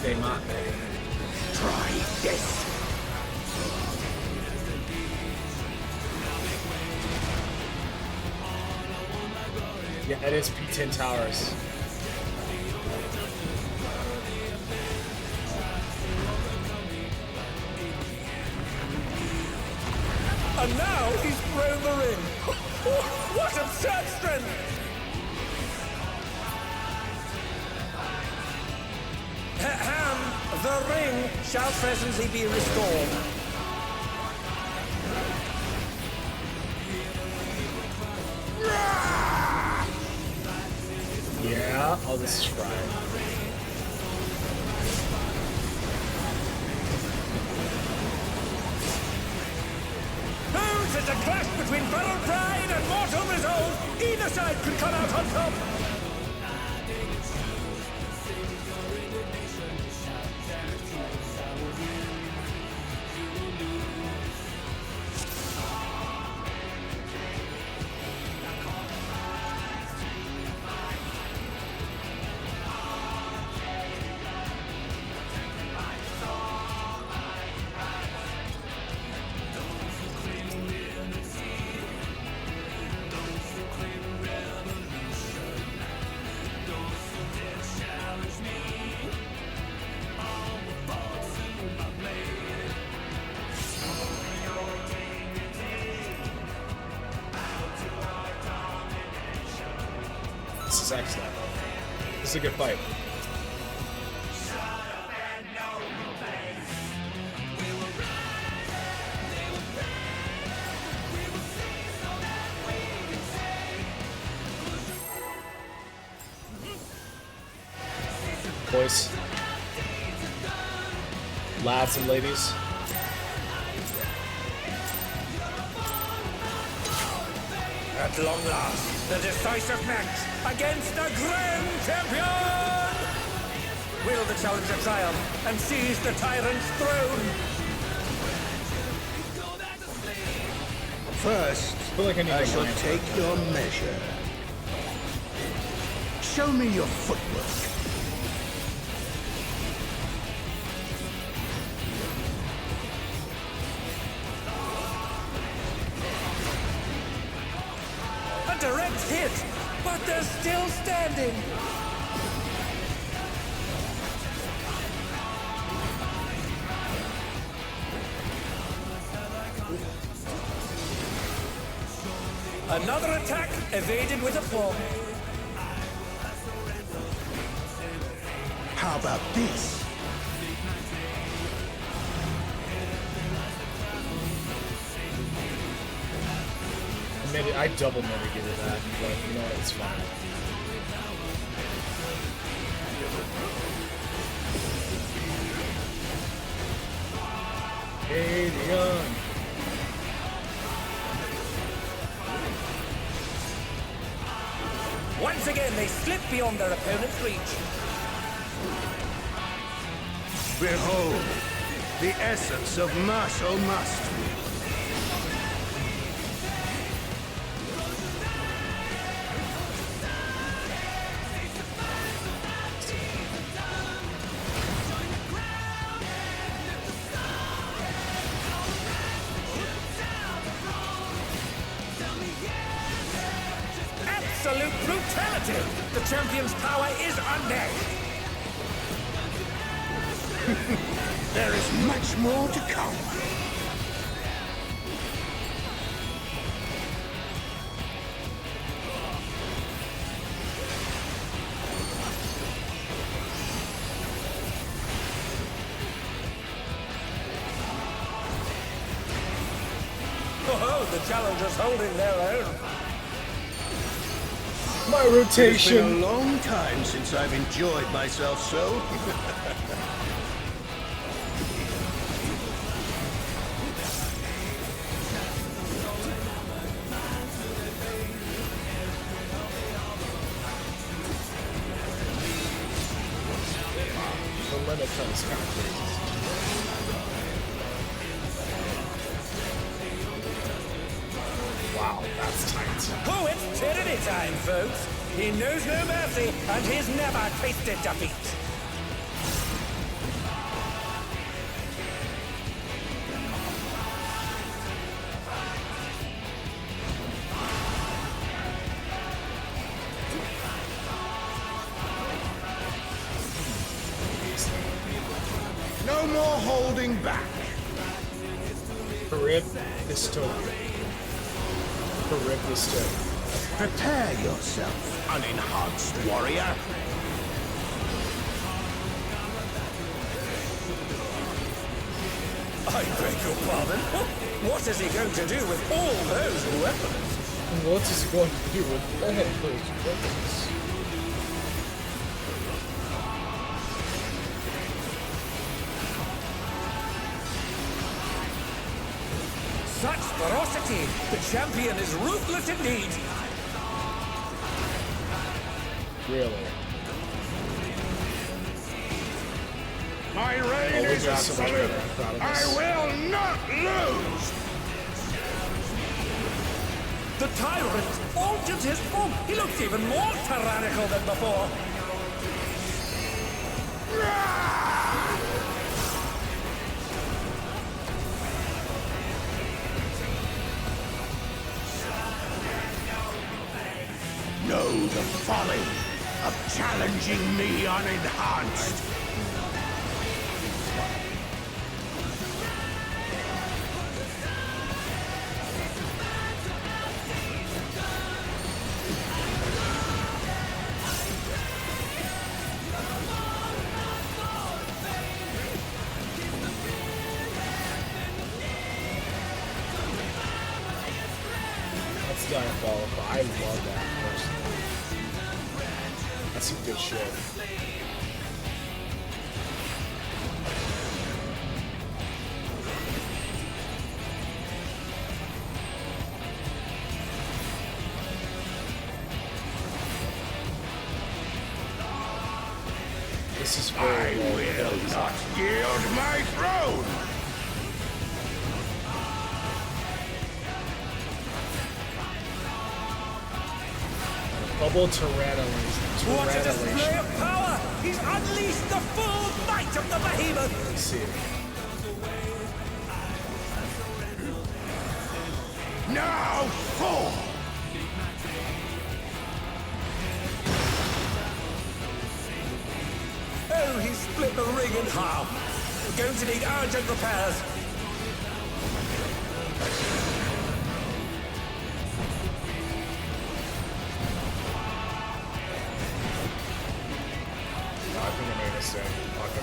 They might. Try this. Yeah, it is P10 Towers. And now he's thrown the ring. What absurd strength! Ham, the ring shall presently be restored. Yeah. Oh, this is fried. Oh, it's a clash between battle pride and mortal resolve. Either side could come out on top. This is excellent. This is a good fight. Boys, lads and ladies, At long last, the decisive match against the Grand Champion! Will the challenger triumph and seize the tyrant's throne? First, feel like I need I to shall line take your measure. Show me your footwork. A direct hit, but they're still standing. Another attack evaded with aplomb. How about this? I double mitigated that, but you know what, it's fine. Arcadion! Once again, they slip beyond their opponent's reach. Behold, the essence of martial mastery. Absolute brutality! The champion's power is unmatched. There is much more to come. Oh, the challengers holding their own. My It's been rotation! a long time since I've enjoyed myself so. The limit is kind of crazy. Wow, that's tight. Oh, it's tyranny time, folks. He knows no mercy, and he's never tasted defeat. No more holding back. Rip dystopia. Rip dystopia. Prepare yourself, unenhanced warrior. I beg your pardon? What is he going to do with all those weapons? What is he going to do with all those weapons? Such ferocity! The champion is ruthless indeed! Really? My reign Oh, is we got so much absolute. better. I'm proud of I this. will not lose. The tyrant altered his form! He looks even more tyrannical than before! Know the folly of challenging me unenhanced. That's diabolical. I love that personally. That's some good shit. This is I very well will done. not yield my throne. Bubble Tyrannolation. What a display of power! He's unleashed the full might of the behemoth! Let's see. Now, fall! Oh, he split the ring in half. We're going to need urgent repairs. I think I made a mistake. Okay.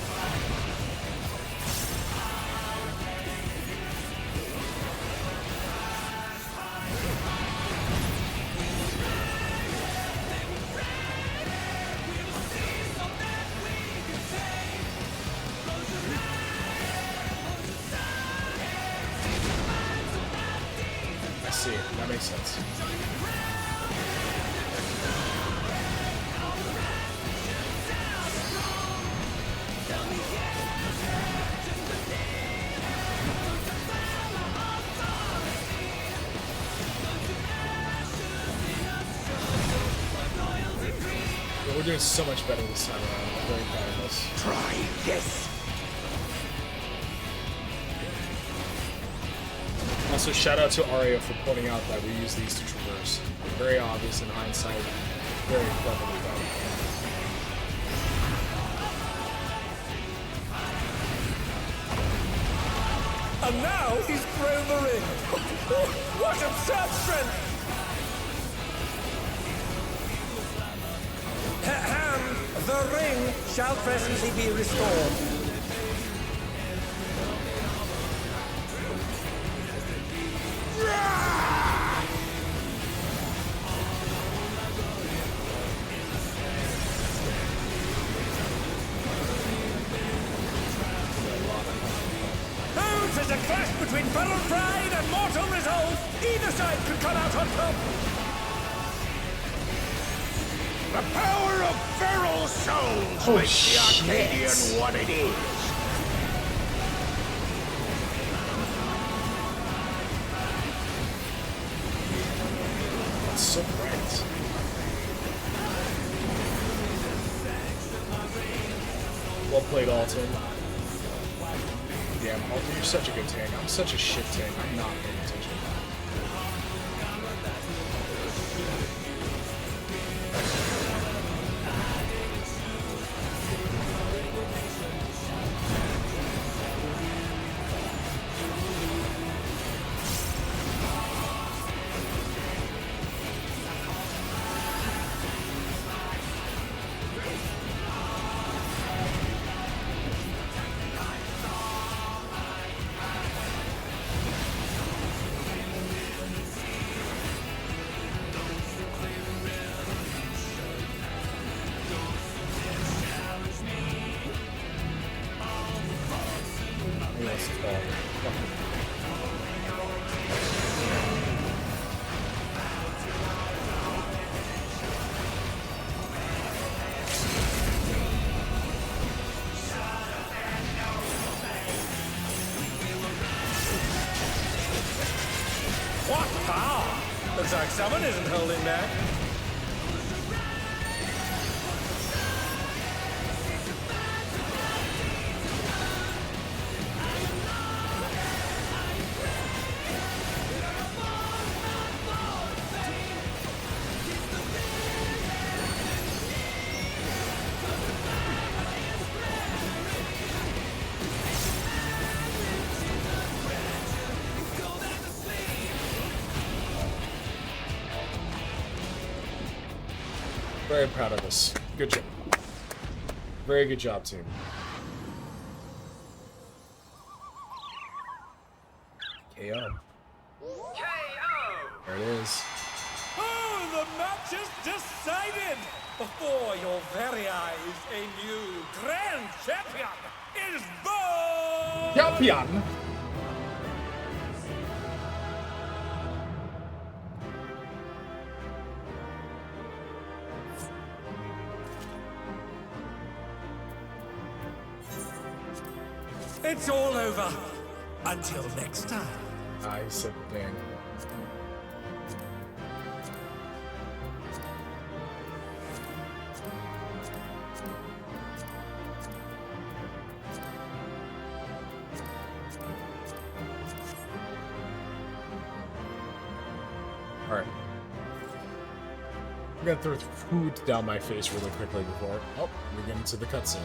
I see. That makes sense. We're doing so much better this time around. I'm very proud of us. Try this. Also, shout out to Ario for pointing out that we use these to traverse. Very obvious in hindsight. Very cleverly done. And now he's thrown the ring. What absurd strength! Ahem, the ring shall presently be restored. Oh, 'tis a clash between feral pride and mortal resolve. Either side could come out on top. The power of feral souls Oh, makes the shit. Arcadion what it is. That's so bright. Well played, Alton. Damn, Alton, you're such a good tank. I'm such a shit tank. I'm not paying attention. What power! Looks like someone isn't holding back. Very proud of us. Good job. Very good job, team. KO. There it is. Oh, the match is decided! Before your very eyes, a new grand champion is born! Champion! It's all over. Until next time. I said the thing. I'm gonna throw food down my face really quickly before. Oh, we're getting to the cutscene.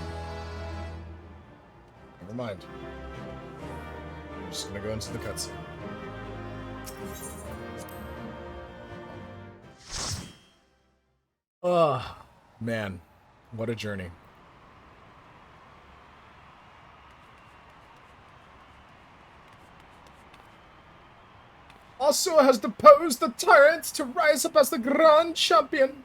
Never mind. I'm just gonna go into the cutscene. Oh, man. What a journey. Osso has deposed the tyrant to rise up as the Grand Champion.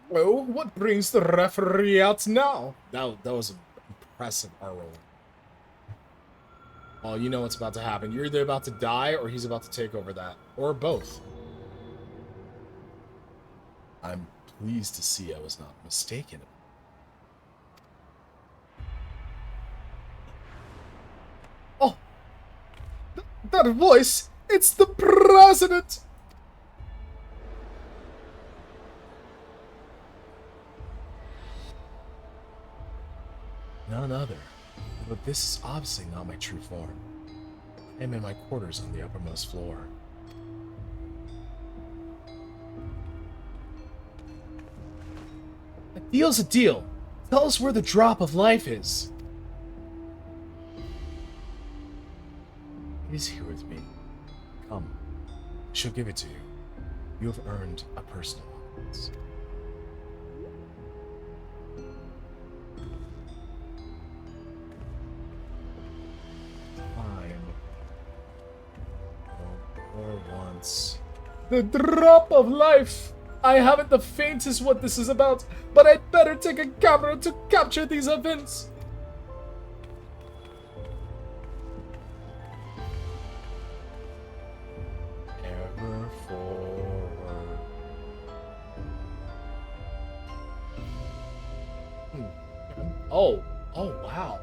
Oh, what brings the referee out now? That was an impressive R-roll. Oh, you know what's about to happen. You're either about to die or he's about to take over that. Or both. I'm pleased to see I was not mistaken. Oh! That voice! It's the president! None other. But this is obviously not my true form. I am in my quarters on the uppermost floor. A deal's a deal. Tell us where the drop of life is. It is here with me. Come. I shall give it to you. You have earned a personal audience. Once. The drop of life! I haven't the faintest what this is about, but I'd better take a camera to capture these events. Ever forward. Oh wow.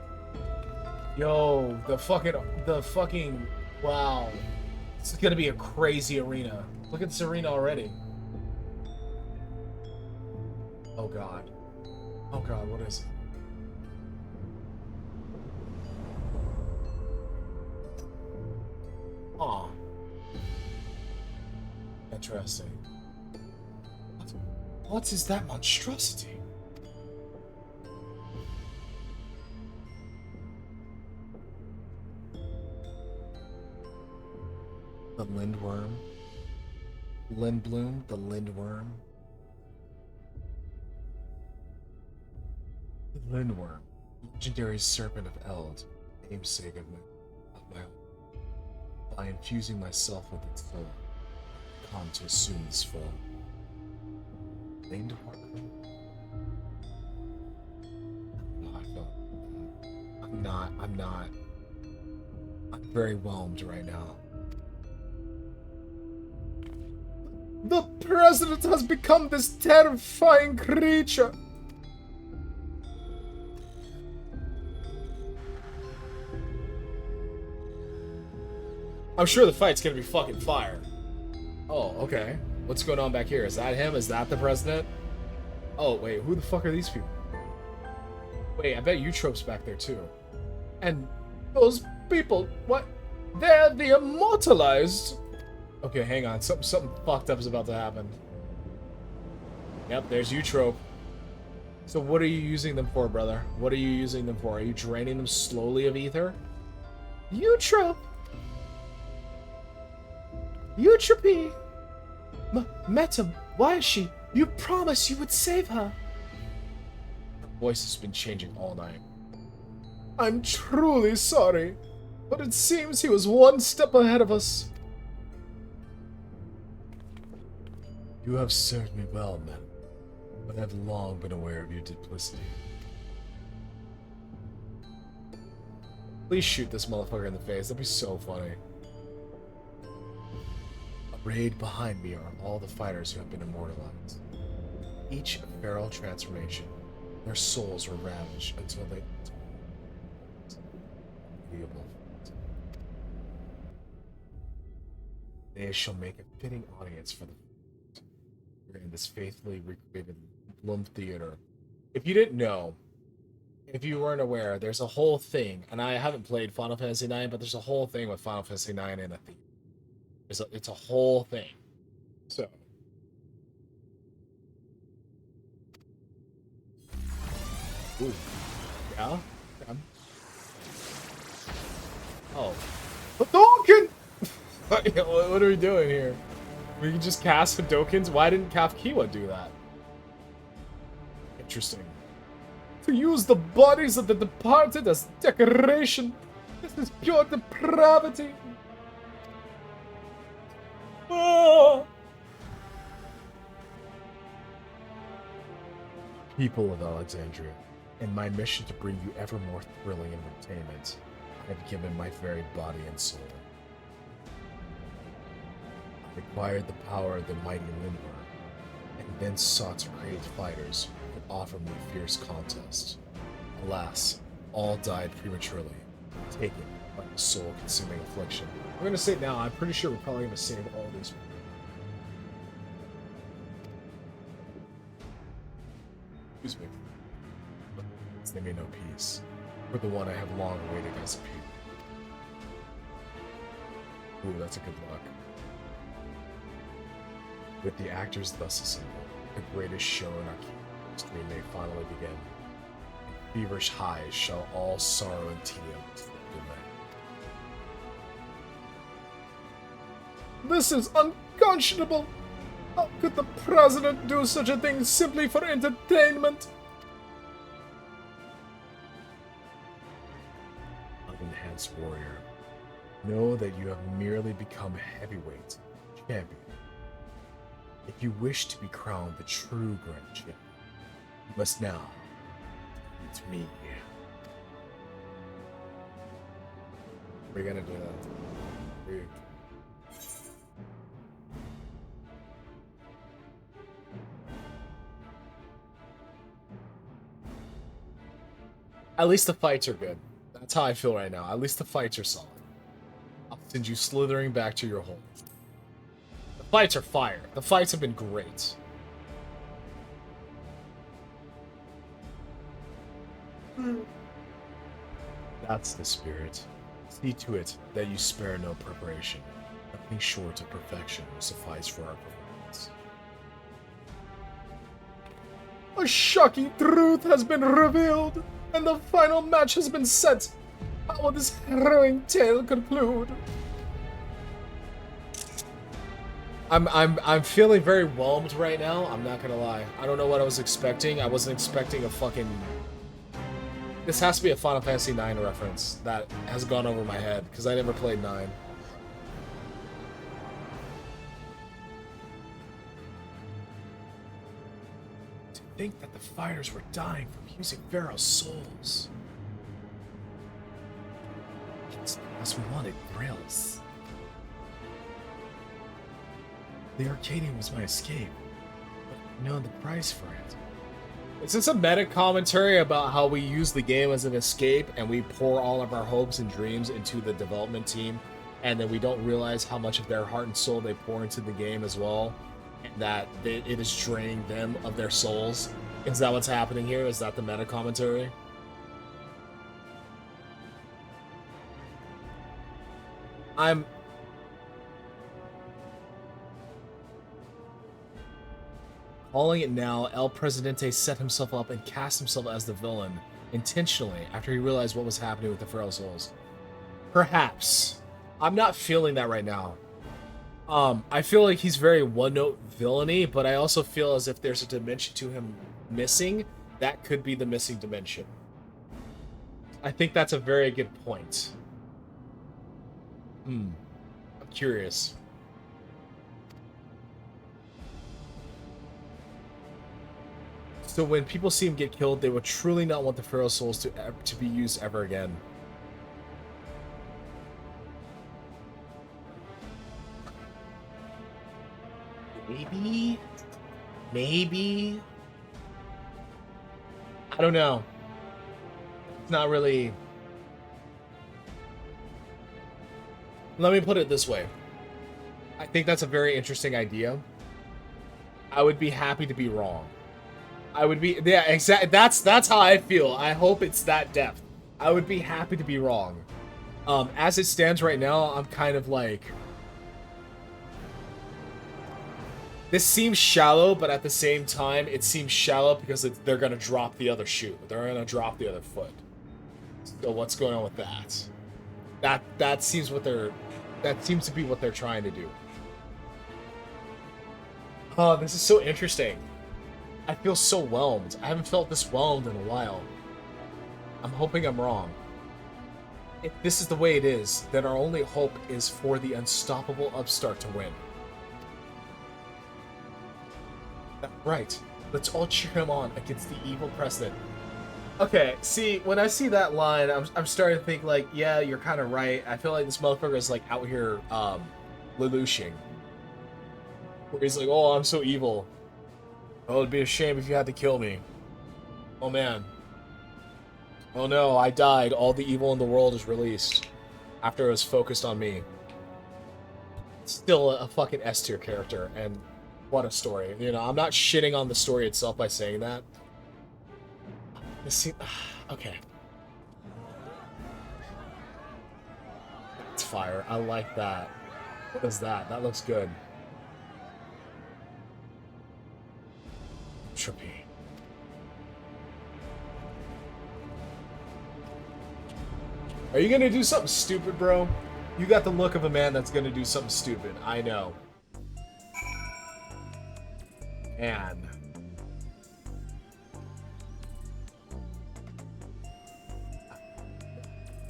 Yo, the fucking wow. This is gonna be a crazy arena. Look at this arena already. Oh god. Oh god, what is it? Aw. Interesting. What is that monstrosity? The Lindworm. Lindbloom, the Lindworm. The Lindworm, legendary serpent of Eld, namesake of my own. By infusing myself with its soul, I come to assume this form. Lindworm? No, I feel. I'm not. I'm very whelmed right now. The president has become this terrifying creature. I'm sure the fight's gonna be fucking fire. Oh, okay. What's going on back here? Is that him? Is that the president? Oh, wait, who the fuck are these people? Wait, I bet Eutrope's back there too. And those people, what? They're the immortalized. Okay, hang on. Something fucked up is about to happen. Yep, there's Eutrope. So what are you using them for, brother? What are you using them for? Are you draining them slowly of ether? Eutrope! Eutrope! Meta, why is she? You promised you would save her. Her voice has been changing all night. I'm truly sorry, but it seems he was one step ahead of us. You have served me well, men, but I've long been aware of your duplicity. Please shoot this motherfucker in the face, that'd be so funny. Arrayed behind me are all the fighters who have been immortalized. Each a feral transformation, their souls were ravaged until they... They shall make a fitting audience for the in this faithfully recreated Bloom Theater. If you didn't know, if you weren't aware, there's a whole thing, and I haven't played Final Fantasy IX, but there's a whole thing with Final Fantasy IX in a theater. It's a whole thing. So. Ooh. Yeah? Okay. Oh. Hadouken! What are we doing here? We can just cast Hadoukens? Why didn't Kafkiwa do that? Interesting. To use the bodies of the departed as decoration. This is pure depravity. Oh. People of Alexandria, in my mission to bring you ever more thrilling entertainment, I have given my very body and soul. I acquired the power of the mighty Limber, and then sought to create fighters who could offer me fierce contest. Alas, all died prematurely, taken by the soul-consuming affliction. I'm gonna say now, I'm pretty sure we're probably gonna save all these people. Excuse me. They may know peace, for the one I have long awaited as a people. Ooh, that's a good luck. With the actors thus assembled, the greatest show in our history may finally begin. In feverish highs shall all sorrow and tedium slip away. This is unconscionable! How could the president do such a thing simply for entertainment? Unenhanced warrior, know that you have merely become heavyweight champion. If you wish to be crowned the true Grand Champion, you must now meet me. We're gonna do that. At least the fights are good. That's how I feel right now. At least the fights are solid. I'll send you slithering back to your hole. The fights are fire. The fights have been great. That's the spirit. See to it that you spare no preparation. Nothing short of perfection will suffice for our performance. A shocking truth has been revealed, and the final match has been set. How will this harrowing tale conclude? I'm feeling very whelmed right now. I'm not gonna lie. I don't know what I was expecting. I wasn't expecting a fucking. This has to be a Final Fantasy IX reference that has gone over my head because I never played 9. To think that the fighters were dying from using Pharaoh's souls. It's because we wanted thrills. The Arcadion was my escape, but I know the price for it. Is this a meta commentary about how we use the game as an escape and we pour all of our hopes and dreams into the development team, and then we don't realize how much of their heart and soul they pour into the game as well, and that it is draining them of their souls? Is that what's happening here? Is that the meta commentary? Calling it now, El Presidente set himself up and cast himself as the villain intentionally after he realized what was happening with the Feral Souls. Perhaps. I'm not feeling that right now. I feel like he's very one-note villainy, but I also feel as if there's a dimension to him missing. That could be the missing dimension. I think that's a very good point. I'm curious. So when people see him get killed, they will truly not want the Pharaoh Souls to be used ever again. Maybe. I don't know. It's not really. Let me put it this way. I think that's a very interesting idea. I would be happy to be wrong. I would be, yeah, exactly. That's how I feel. I hope it's that depth. I would be happy to be wrong. As it stands right now, I'm kind of like, This seems shallow, but at the same time, it seems shallow because they're gonna drop the other shoe. They're gonna drop the other foot. So what's going on with that? That seems to be what they're trying to do. Oh, this is so interesting. I feel so whelmed. I haven't felt this whelmed in a while. I'm hoping I'm wrong. If this is the way it is, then our only hope is for the unstoppable upstart to win. Right. Let's all cheer him on against the evil president. Okay, see, when I see that line, I'm starting to think, like, yeah, you're kind of right. I feel like this motherfucker is, like, out here, lelouching. Where he's like, oh, I'm so evil. Oh, it'd be a shame if you had to kill me. Oh, man. Oh, no, I died. All the evil in the world is released. After it was focused on me. Still a fucking S-tier character, and what a story. You know, I'm not shitting on the story itself by saying that. Okay. It's fire. I like that. What is that? That looks good. Trippy. Are you gonna do something stupid, bro? You got the look of a man that's gonna do something stupid. I know. And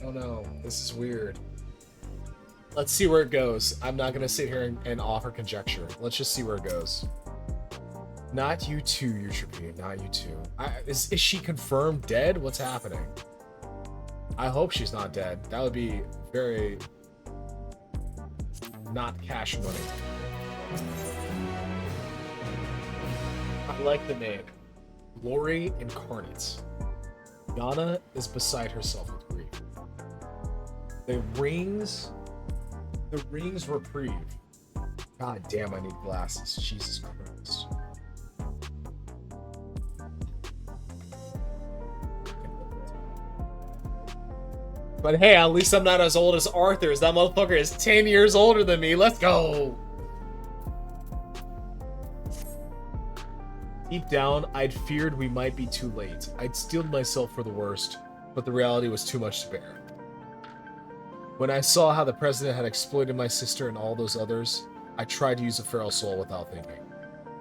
oh no, this is weird. Let's see where it goes. I'm not gonna sit here and offer conjecture. Let's just see where it goes. Not you too, Utropi. Not you too. Is she confirmed dead? What's happening? I hope she's not dead. That would be very not cash money. I like the name. Glory Incarnate. Yana is beside herself with grief. The rings reprieve. God damn, I need glasses. Jesus Christ. But hey, at least I'm not as old as Arthur's. That motherfucker is 10 years older than me. Let's go. Deep down, I'd feared we might be too late. I'd steeled myself for the worst, but the reality was too much to bear. When I saw how the president had exploited my sister and all those others, I tried to use a feral soul without thinking.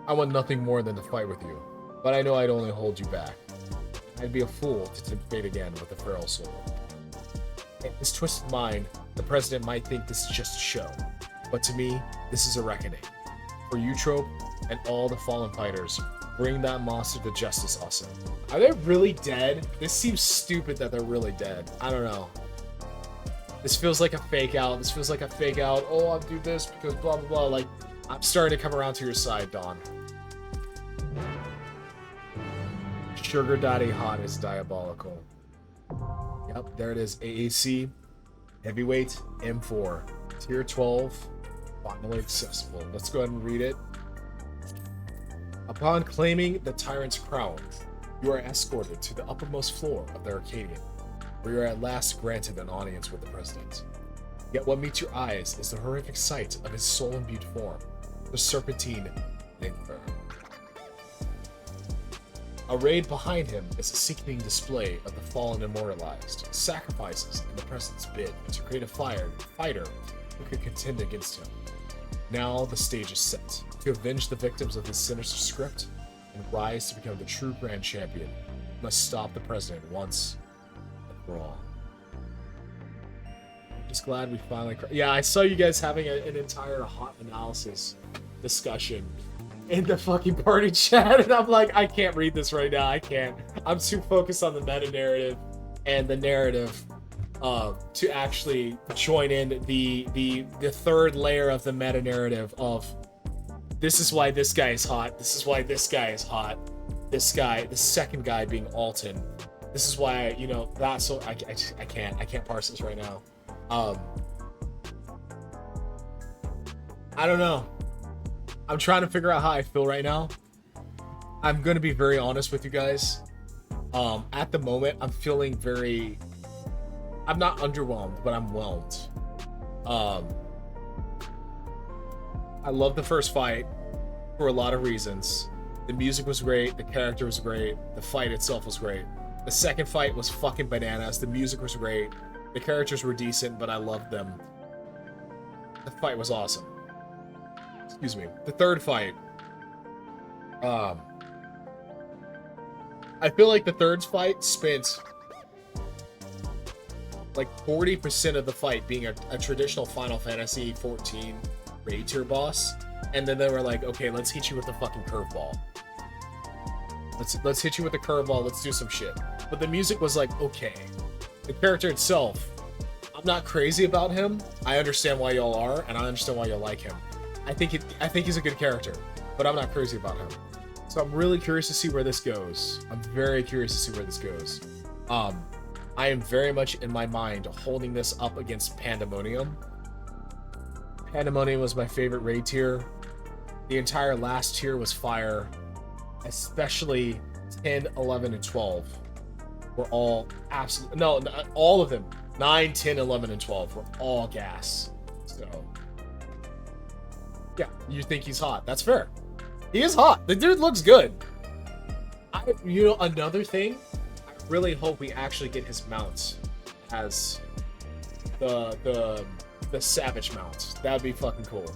I want nothing more than to fight with you, but I know I'd only hold you back. I'd be a fool to tempt fate again with a feral soul. In his twisted mind, the president might think this is just a show, but to me, this is a reckoning. For Eutrope and all the fallen fighters, bring that monster to justice, Osso. Are they really dead? This seems stupid that they're really dead. I don't know. This feels like a fake out. This feels like a fake out. Oh, I'll do this because blah, blah, blah. Like, I'm starting to come around to your side, Dawn. Sugar Daddy Hot is diabolical. Yep, there it is. AAC, Heavyweight, M4, Tier 12, finally accessible. Let's go ahead and read it. Upon claiming the Tyrant's crown, you are escorted to the uppermost floor of the Arcadion, where you are at last granted an audience with the President. Yet what meets your eyes is the horrific sight of his soul-imbued form, the Serpentine Nympher. Arrayed behind him is a sickening display of the fallen immortalized, sacrifices in the President's bid to create a fighter who could contend against him. Now the stage is set. To avenge the victims of this sinister script and rise to become the true Grand Champion, you must stop the President once and for all. I'm just glad we finally... Yeah, I saw you guys having an entire hot analysis discussion in the fucking party chat, and I'm like, I can't read this right now. I can't. I'm too focused on the meta narrative and the narrative to actually join in the third layer of the meta narrative of this is why this guy is hot. This is why this guy is hot. This guy, the second guy being Alton. This is why, you know, that's so I can't parse this right now. I don't know. I'm trying to figure out how I feel right now. I'm going to be very honest with you guys. At the moment, I'm feeling very... I'm not underwhelmed, but I'm whelmed. I love the first fight. for a lot of reasons. The music was great, the character was great, the fight itself was great. The second fight was fucking bananas, the music was great, the characters were decent, but I loved them. The fight was awesome. Excuse me. The third fight. I feel like the third fight spent like 40% of the fight being a traditional Final Fantasy 14 raid tier boss, and then they were like, okay, let's hit you with the fucking curveball. Let's hit you with the curveball. Let's do some shit. But the music was like, okay. The character itself, I'm not crazy about him. I understand why y'all are, and I understand why y'all like him. I think he's a good character, but I'm not crazy about him. So I'm really curious to see where this goes. I'm very curious to see where this goes. I am very much in my mind holding this up against Pandemonium. Pandemonium was my favorite raid tier. The entire last tier was fire. Especially 10, 11, and 12 were all absolute. No, all of them. 9, 10, 11, and 12 were all gas. So, yeah, you think he's hot. That's fair. He is hot. The dude looks good. Another thing, I really hope we actually get his mount as the Savage mount. That'd be fucking cool.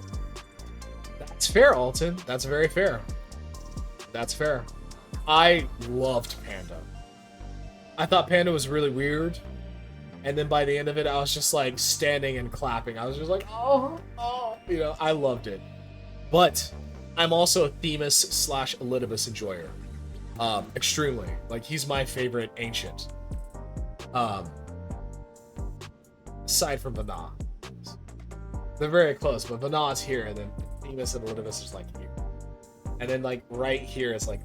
That's fair, Alton. That's very fair. That's fair. I loved Panda. I thought Panda was really weird. And then by the end of it, I was just like standing and clapping. I was just like, oh, I loved it. But I'm also a Themis / Elidibus enjoyer. Extremely. Like, he's my favorite ancient. Aside from Vana. They're very close, but Vana's here, and then Themis and Elidibus is like here. And then like right here is like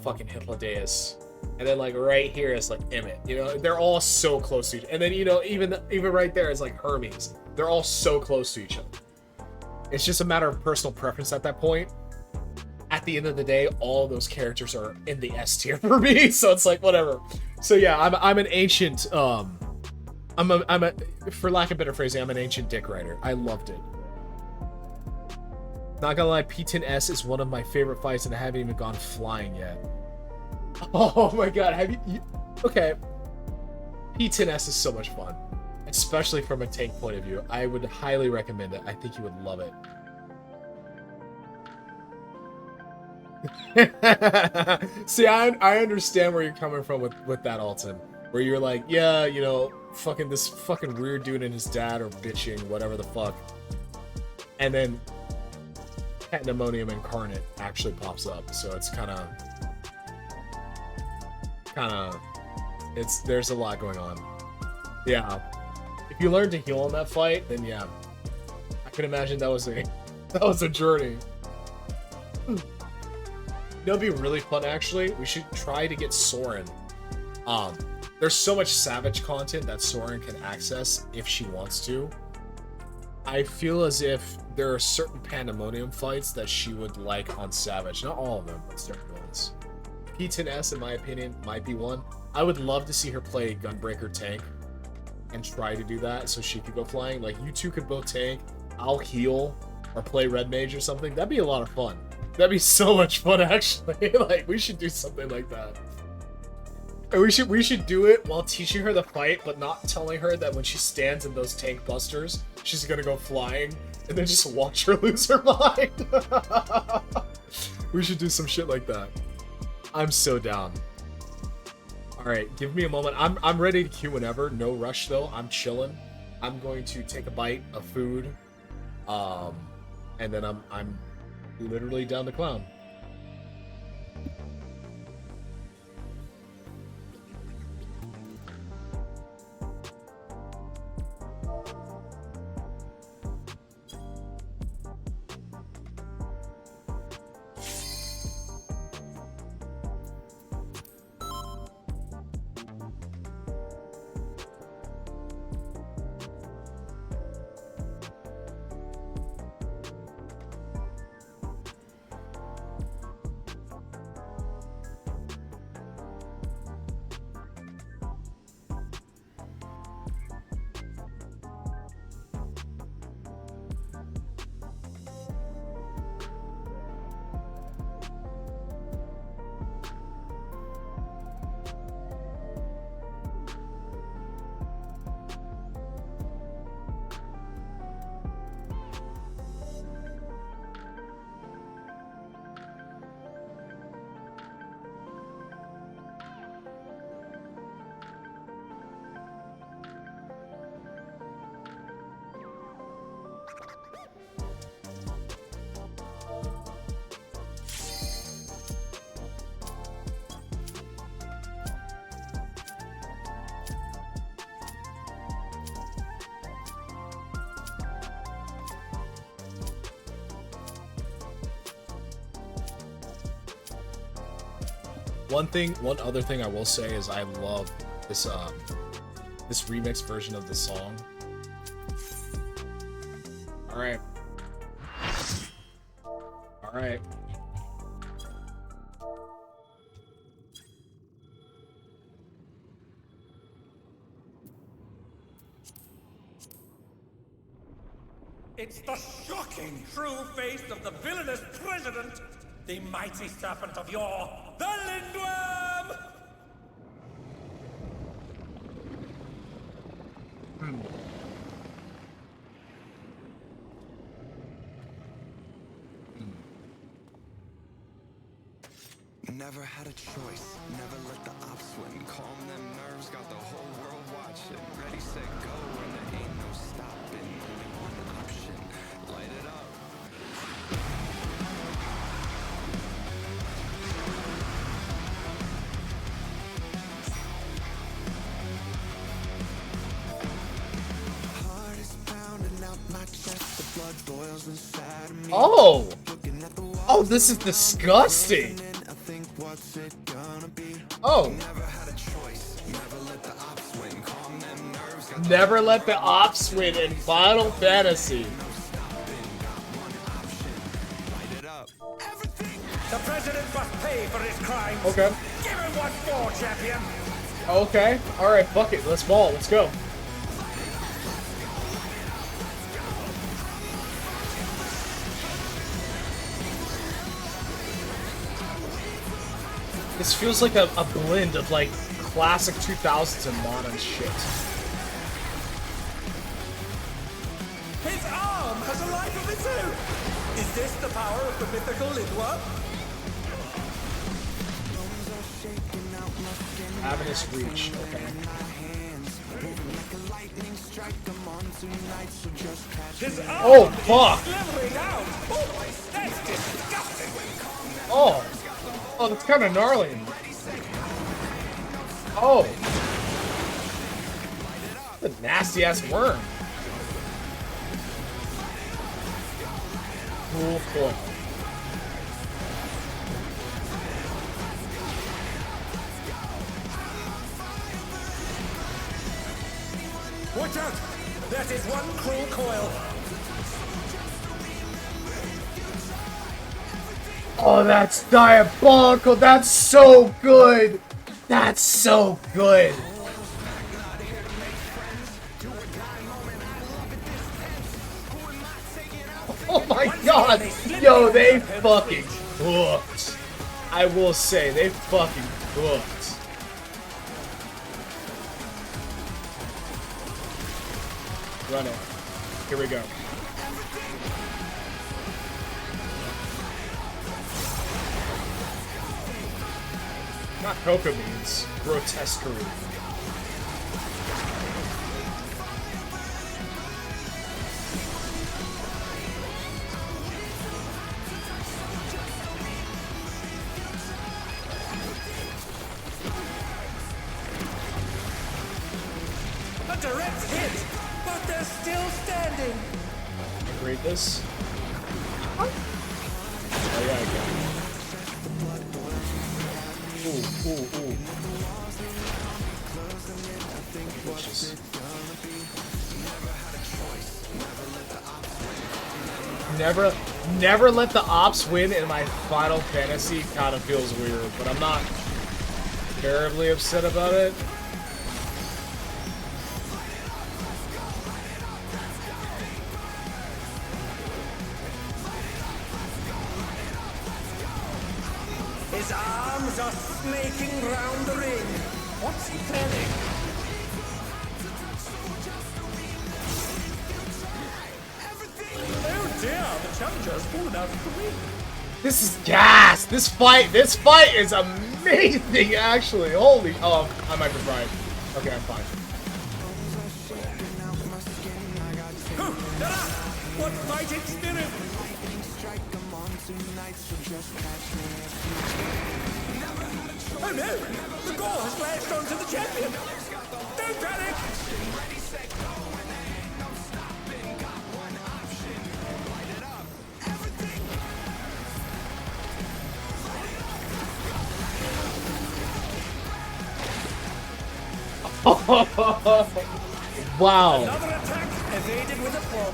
fucking Hippodaeus. And then like right here is like Emmett. They're all so close to each other. And then even right there is like Hermes. They're all so close to each other. It's just a matter of personal preference at that point. At the end of the day, all of those characters are in the S tier for me, so it's like whatever. So yeah, I'm an ancient I'm a for lack of better phrasing, I'm an ancient dick rider. I loved it. Not gonna lie, P10S is one of my favorite fights, and I haven't even gone flying yet. Oh my god, have you okay. P10S is so much fun. Especially from a tank point of view. I would highly recommend it. I think you would love it. See, I understand where you're coming from with that, Alton. Where you're like, yeah, fucking this fucking weird dude and his dad are bitching, whatever the fuck. And then Pandemonium Incarnate actually pops up, so it's there's a lot going on. Yeah. If you learn to heal in that fight, then yeah. I can imagine that was a journey. It'd be really fun actually. We should try to get Soren. There's so much Savage content that Soren can access if she wants to. I feel as if there are certain Pandemonium fights that she would like on Savage. Not all of them, but certain ones. P10S, in my opinion, might be one. I would love to see her play Gunbreaker tank and try to do that so she could go flying. Like, you two could both tank, I'll heal, or play Red Mage or something. That'd be a lot of fun. That'd be so much fun, actually. Like, we should do something like that. And we should do it while teaching her the fight, but not telling her that when she stands in those tank busters, she's gonna go flying, and then just watch her lose her mind. We should do some shit like that. I'm so down. Alright, give me a moment. I'm ready to queue whenever. No rush though. I'm chilling. I'm going to take a bite of food. And then I'm literally down to clown. One other thing I will say is I love this this remix version of the song. All right. All right. It's the shocking true face of the villainous president, the mighty serpent of yore, the Lindworm! Never had a choice, never let the ops win. Calm them nerves, got the whole world watching. Ready, set, go, and there ain't no stopping. Only one option, light it up. Heart is pounding out my chest, the blood boils inside of me. Oh! Oh, this is disgusting! What's it gonna be? Oh! Never had a choice. Never let the ops win. Calm them nerves. Got Never let the ops win in Final Fantasy. light it up. The president must pay for his crimes. Okay. Give him what for, champion. Okay. Alright, fuck it. Let's ball. Let's go. This feels like a blend of like classic 2000s and modern shit. His arm has a life of its own. Is this the power of the mythical Lindworm? Avenus Reach. Okay. His arm Oh, fuck! is slithering out. Oh, that's disgusting. Oh! Oh, that's kind of gnarly. Oh! What a nasty ass worm. Cool point. Watch out! That is one cruel coil. Oh, that's diabolical. That's so good. That's so good. Oh my god. Yo, they fucking cooked. I will say, they fucking cooked. Run it. Here we go. Not cocoa beans. Grotesquerie. A direct hit, but they're still standing. Read this. Oh yeah, I got it. Ooh, ooh, ooh. Delicious. Never let the ops win in my Final Fantasy kind of feels weird, but I'm not terribly upset about it. His arms are snaking round the ring. What's he planning? Oh dear, the challenger's fallen out of the ring. This is gas. This fight is amazing. Actually, holy. Oh, I might be right. Okay, I'm fine. What fighting spirit! Oh no! The gore has lashed onto the champion! Don't panic! Wow. Another attack evaded with a plum.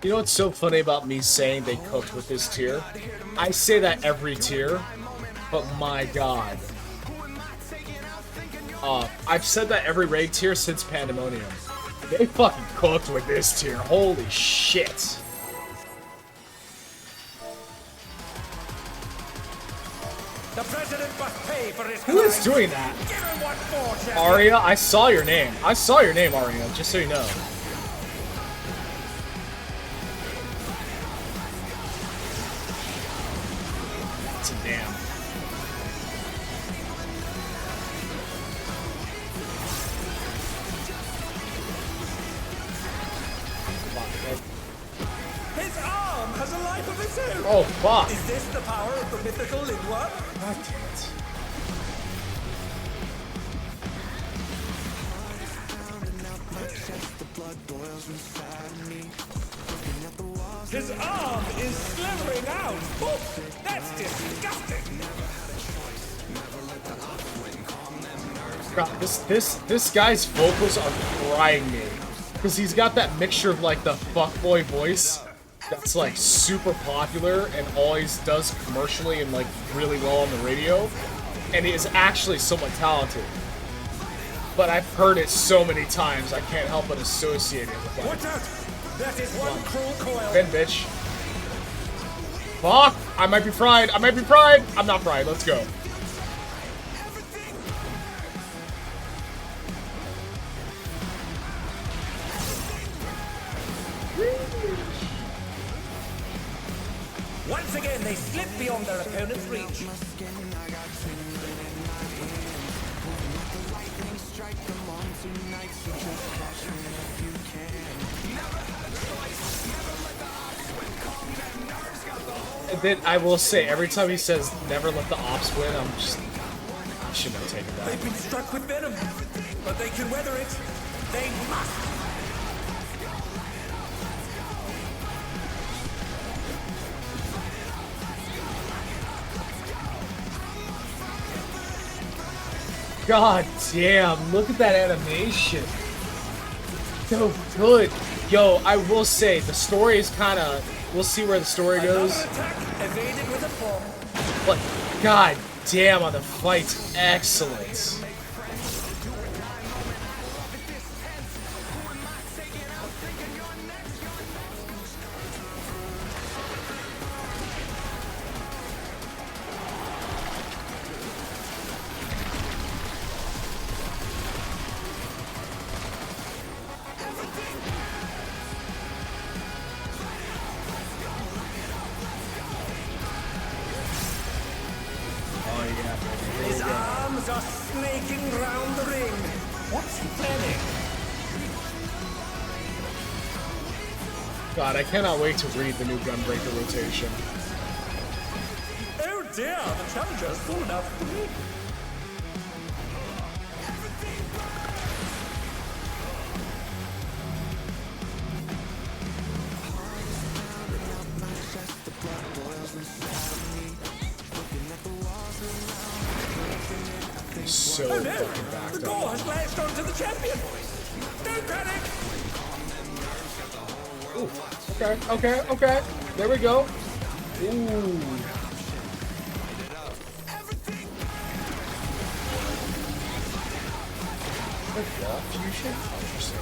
You know what's so funny about me saying they cooked with this tier? I say that every tier, but my god. I've said that every raid tier since Pandemonium. They fucking cooked with this tier. Holy shit. The president must pay for his Who is crimes. doing that? Give him what for, champion. Aria, I saw your name. I saw your name, Aria, just so you know. That's a damn. His arm has a life of its own. Oh, fuck. Is this the power of the mythical Lindworm? God damn it. His arm is slithering out. Oh, that's disgusting. God, this guy's vocals are crying me. Because he's got that mixture of like the fuckboy voice that's like super popular and always does commercially and like really well on the radio. And he is actually somewhat talented. But I've heard it so many times I can't help but associate it with like, Watch out. That is one cruel coil. Ben, bitch. Fuck! I might be fried. I might be fried. I'm not fried. Let's go. Once again, they slip beyond their opponent's reach. And then I will say, every time he says, never let the ops win, I'm just... I shouldn't have taken that. They've been struck with venom, but they can weather it. They must. God damn, look at that animation. So good. Yo, I will say, the story is kind of... We'll see where the story goes. Another attack evaded with a form. But god damn on the fight's excellent. His arms are snaking round the ring. What's he planning? God, I cannot wait to read the new Gunbreaker rotation. Oh dear, the challenger's full enough for me. So Oh no! fucking The backed door up. has latched onto the champion! Don't panic! Ooh, okay. There we go. Ooh. Wall fusion? Interesting.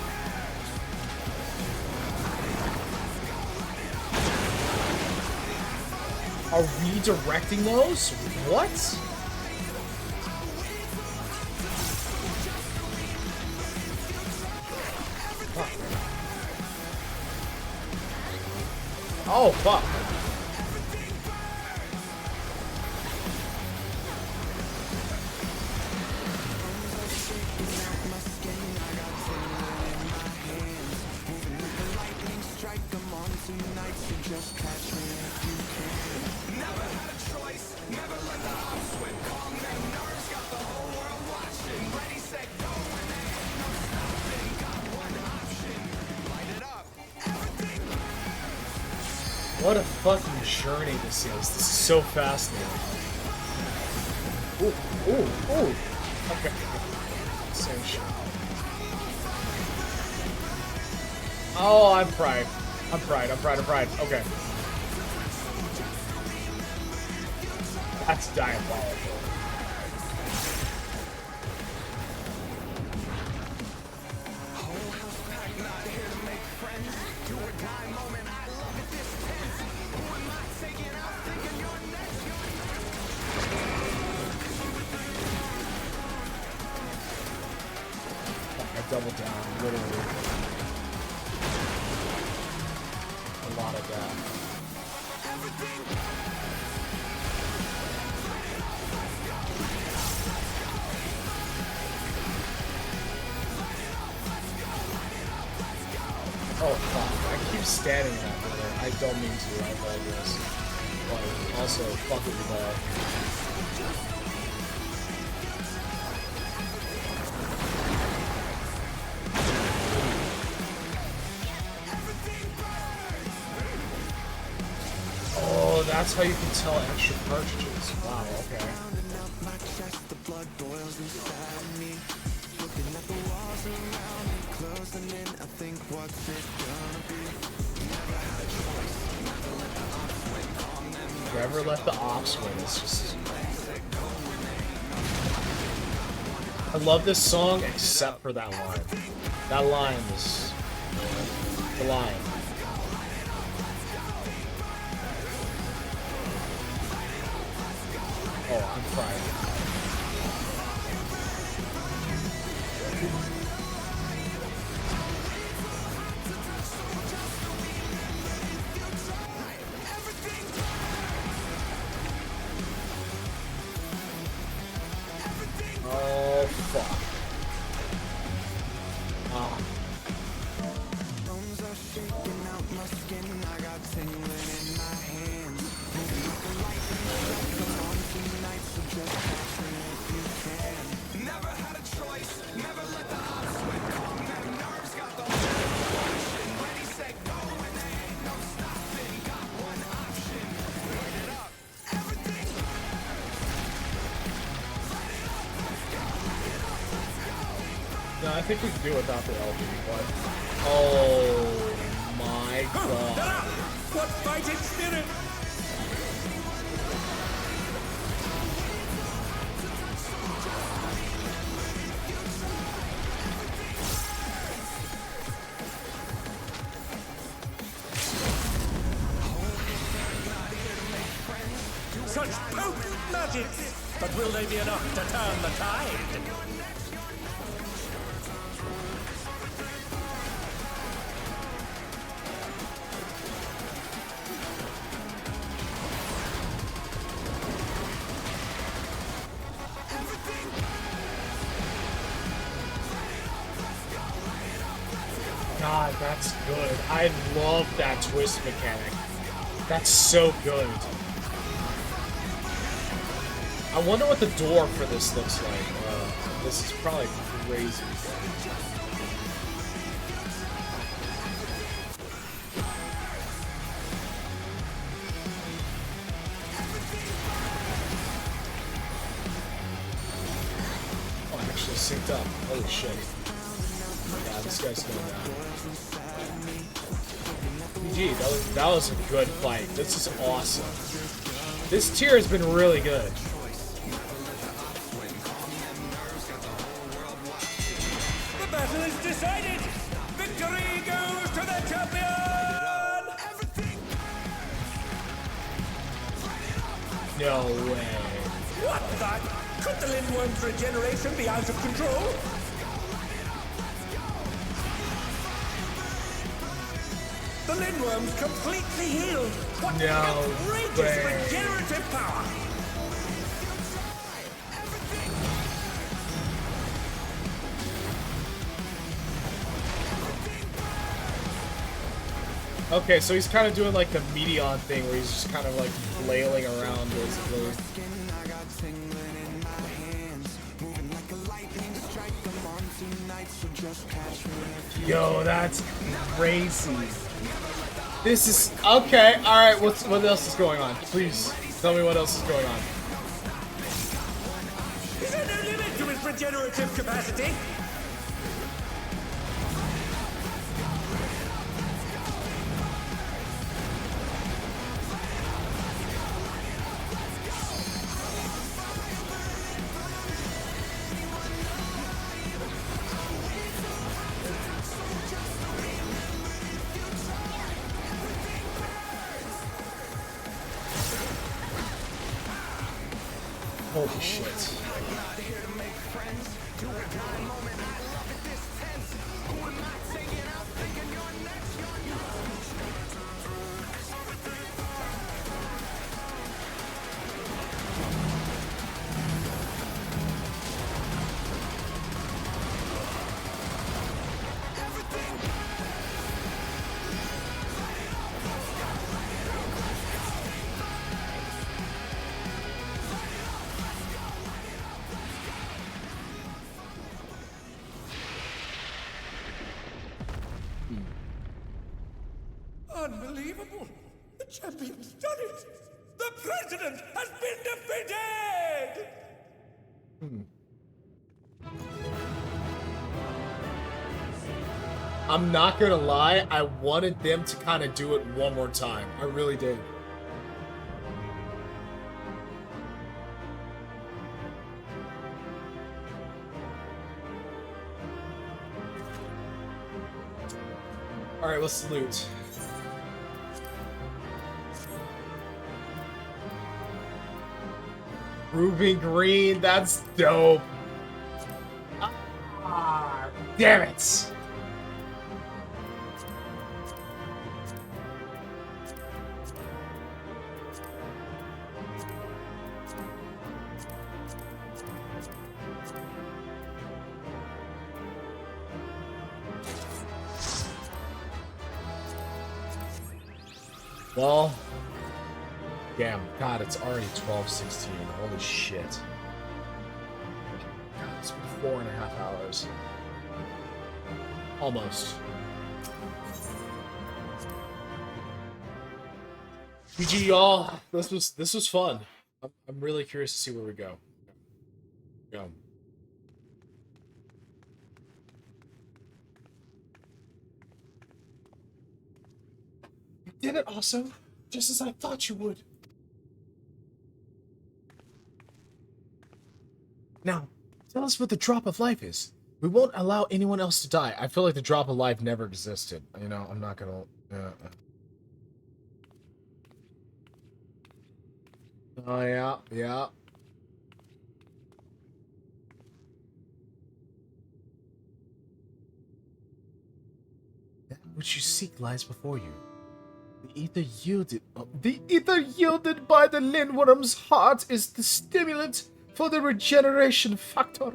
Are we directing those? What? Oh, fuck. What a fucking journey this is. This is so fascinating. Ooh, ooh, ooh. Okay. Same shit. Oh, I'm fried. I'm fried. Okay. That's diabolical. Double down, literally. A lot of that. Oh fuck, I keep standing in that brother. I don't mean to, I apologize. But also, fuck with the ball. Oh, that's how you can tell extra cartridges. Wow, okay. Never let the ops win. It's just... I love this song except for that line. That line is... the line. Oh, I'm fried. Oh, fuck. Ah. No, I think we can do it without the LB, but... Oh my god. What fighting spirit! Such potent magic! But will they be enough to turn the tide? God, that's good. I love that twist mechanic. That's so good. I wonder what the door for this looks like. This is probably crazy. Oh, I actually synced up. Holy shit. Yeah, this guy's going down. GG, that was a good fight. This is awesome. This tier has been really good. The battle is decided! Victory goes to the champion! No way. What the? Could the Lindworm's regeneration be out of control? The Lindworm's completely healed! What outrageous regenerative power! Okay, so he's kind of doing like the Meteon thing where he's just kind of like flailing around basically. Yo, that's crazy. This is okay. All right. What else is going on? Please tell me what else is going on. Is there no limit to his regenerative capacity? Holy shit. Unbelievable! The champion's done it! The president has been defeated! I'm not gonna lie, I wanted them to kind of do it one more time. I really did. Alright, let's loot. Ruby green, that's dope. Ah, damn it. Well, damn, God, it's already 12:16. Holy shit. God, it's been 4.5 hours. Almost. GG, y'all. This was fun. I'm really curious to see where we go. Go. You did it, Osso. Just as I thought you would. Now, tell us what the drop of life is. We won't allow anyone else to die. I feel like the drop of life never existed. You know, I'm not gonna... Oh, yeah, yeah. That which you seek lies before you. The ether yielded by the Lindworm's heart is the stimulant for the regeneration factor.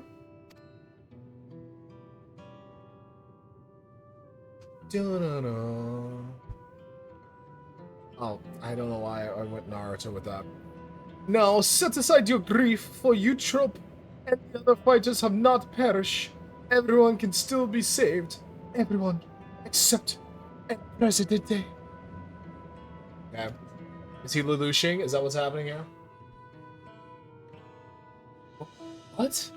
Oh, I don't know why I went Naruto with that. Now, set aside your grief, for you, Trop, and the other fighters have not perished. Everyone can still be saved. Everyone, except Presidente. Okay. Is he Lelouching? Is that what's happening here? What?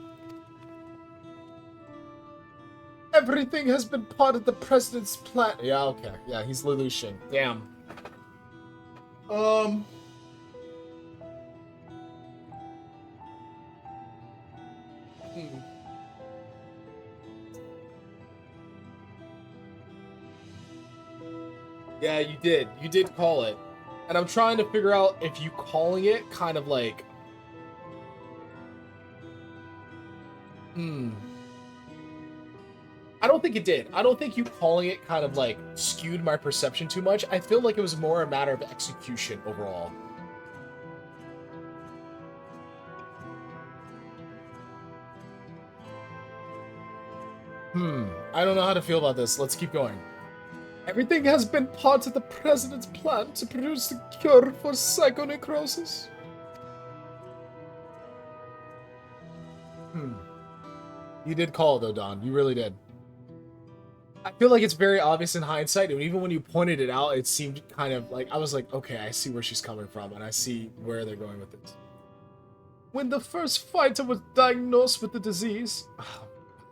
Everything has been part of the president's plan. Yeah, okay. Yeah, he's Lelouching. Damn. Yeah, you did. You did call it. And I'm trying to figure out if you calling it kind of like... I don't think it did. I don't think you calling it kind of like skewed my perception too much. I feel like it was more a matter of execution overall. I don't know how to feel about this. Let's keep going. Everything has been part of the president's plan to produce the cure for psychonecrosis. You did call, though, Don. You really did. I feel like it's very obvious in hindsight, and even when you pointed it out, it seemed kind of like I was like, okay, I see where she's coming from, and I see where they're going with this. When the first fighter was diagnosed with the disease,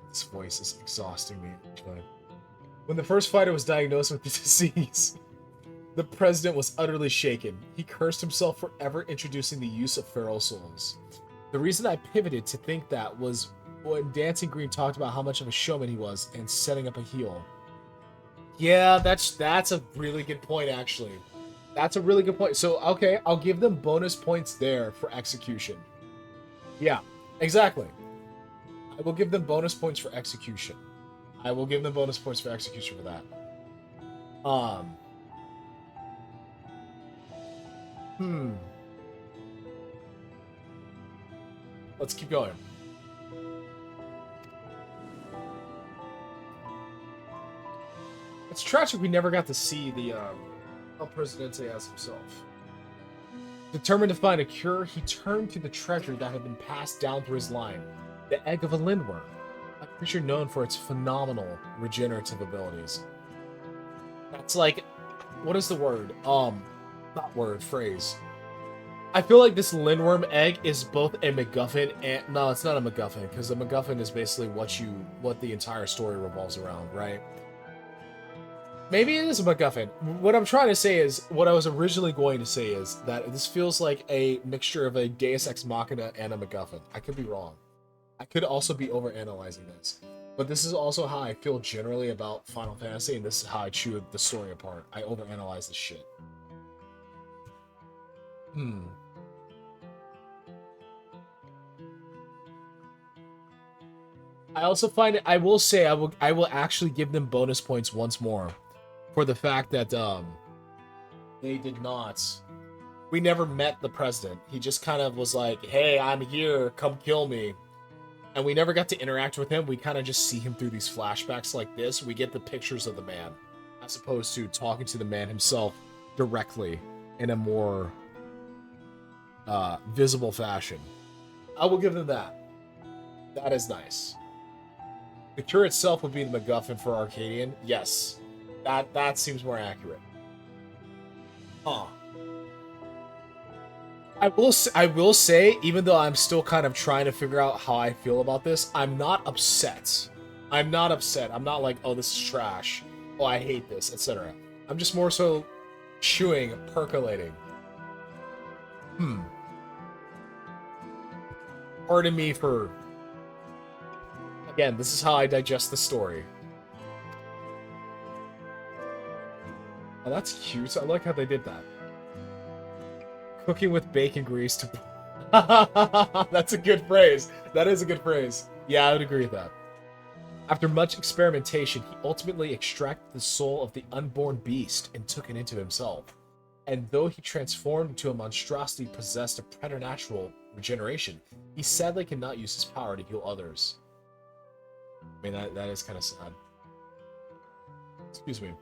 this voice is exhausting me. Actually. When the first fighter was diagnosed with the disease, the president was utterly shaken. He cursed himself for ever introducing the use of feral souls. The reason I pivoted to think that was when Dancing Green talked about how much of a showman he was and setting up a heel. Yeah, that's a really good point, actually. That's a really good point. So, okay, I'll give them bonus points there for execution. Yeah, exactly. I will give them bonus points for execution. I will give them bonus points for execution for that. Let's keep going. It's tragic we never got to see the El Presidente as himself. Determined to find a cure, he turned to the treasure that had been passed down through his line, the egg of a lindworm, a creature known for its phenomenal regenerative abilities. That's like, what is the word? Not word, phrase. I feel like this lindworm egg is both a MacGuffin and... No, it's not a MacGuffin, because a MacGuffin is basically what the entire story revolves around, right? Maybe it is a MacGuffin. What I'm trying to say is, what I was originally going to say is that this feels like a mixture of a Deus Ex Machina and a MacGuffin. I could be wrong. I could also be overanalyzing this. But this is also how I feel generally about Final Fantasy, and this is how I chew the story apart. I overanalyze this shit. I also find it, I will say, I will actually give them bonus points once more for the fact that they did not. We never met the president. He just kind of was like, "Hey, I'm here. Come kill me." And we never got to interact with him. We kind of just see him through these flashbacks like this. We get the pictures of the man, as opposed to talking to the man himself directly in a more visible fashion. I will give them that. That is nice. The cure itself would be the MacGuffin for Arcadion. Yes, that seems more accurate. I will say, even though I'm still kind of trying to figure out how I feel about this, I'm not upset. I'm not upset. I'm not like, oh, this is trash. Oh, I hate this, etc. I'm just more so chewing, percolating. Pardon me for... Again, this is how I digest the story. Oh, that's cute. I like how they did that. Cooking with bacon grease to... That's a good phrase. That is a good phrase. Yeah, I would agree with that. After much experimentation, he ultimately extracted the soul of the unborn beast and took it into himself. And though he transformed into a monstrosity possessed of preternatural regeneration, he sadly cannot use his power to heal others. I mean, that is kind of sad. Excuse me.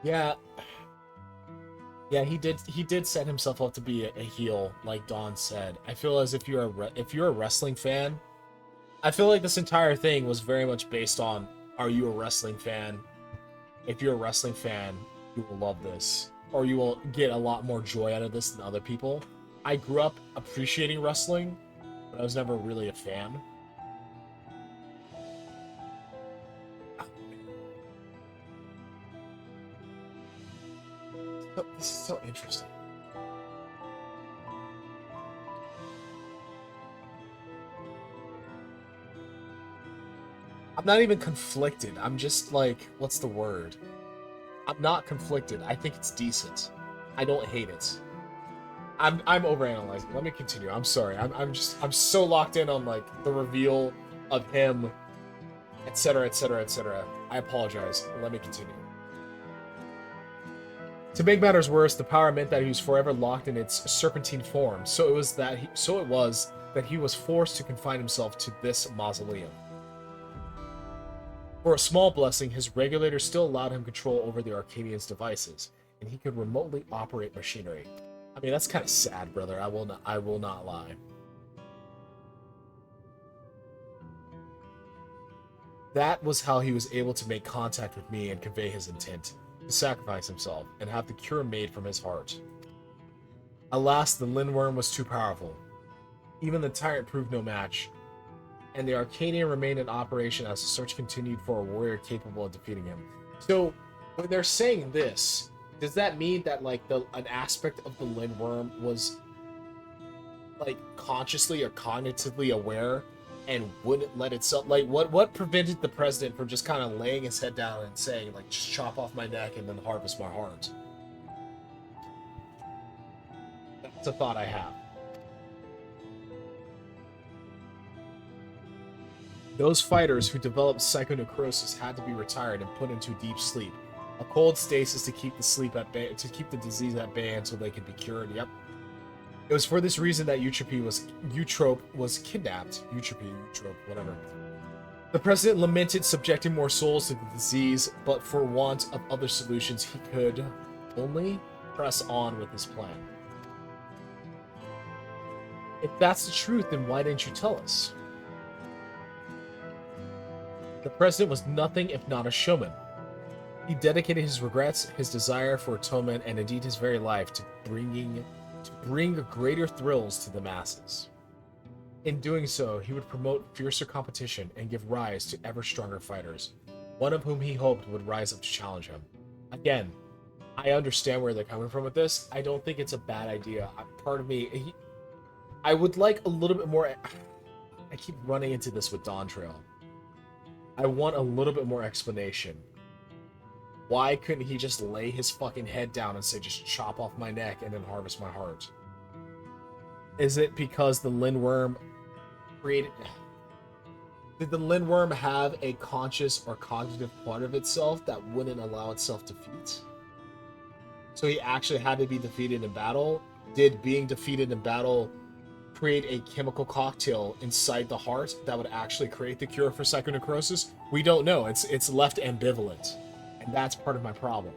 Yeah. Yeah, he did set himself up to be a heel, like Dawn said. I feel as if you're a wrestling fan, I feel like this entire thing was very much based on, are you a wrestling fan? If you're a wrestling fan, you will love this, or you will get a lot more joy out of this than other people. I grew up appreciating wrestling, but I was never really a fan. This is so interesting. I'm not even conflicted. I'm just like, what's the word? I'm not conflicted. I think it's decent. I don't hate it. I'm overanalyzing. Let me continue. I'm sorry. I'm so locked in on like the reveal of him, etc., etc., etc. I apologize. Let me continue. To make matters worse, the power meant that he was forever locked in its serpentine form. So it was that he was forced to confine himself to this mausoleum. For a small blessing, his regulator still allowed him control over the Arcadian's devices. and he could remotely operate machinery. I mean, that's kind of sad, brother. I will not lie. That was how he was able to make contact with me and convey his intent to sacrifice himself and have the cure made from his heart. Alas, the Lindworm was too powerful. Even the Tyrant proved no match, and the Arcadion remained in operation as the search continued for a warrior capable of defeating him. So, when they're saying this, does that mean that like an aspect of the Lindworm was like consciously or cognitively aware and wouldn't let itself, like what prevented the president from just kind of laying his head down and saying like, just chop off my neck and then harvest my heart? That's a thought I have. Those fighters who developed psychonecrosis had to be retired and put into deep sleep, a cold stasis to keep the sleep at bay, to keep the disease at bay until they could be cured. Yep. It was for this reason that Eutrope was kidnapped. Eutrope, whatever. The president lamented subjecting more souls to the disease, but for want of other solutions, he could only press on with his plan. If that's the truth, then why didn't you tell us? The president was nothing if not a showman. He dedicated his regrets, his desire for atonement, and indeed his very life to bring greater thrills to the masses. In doing so, he would promote fiercer competition and give rise to ever stronger fighters, one of whom he hoped would rise up to challenge him. Again, I understand where they're coming from with this. I don't think it's a bad idea. Part of me, I would like a little bit more. I keep running into this with Dawntrail. I want a little bit more explanation. Why couldn't he just lay his fucking head down and say, just chop off my neck and then harvest my heart? Is it because the Lindworm created... Did the Lindworm have a conscious or cognitive part of itself that wouldn't allow itself defeat? So he actually had to be defeated in battle? Did being defeated in battle create a chemical cocktail inside the heart that would actually create the cure for psychonecrosis? We don't know. It's left ambivalent. And that's part of my problem.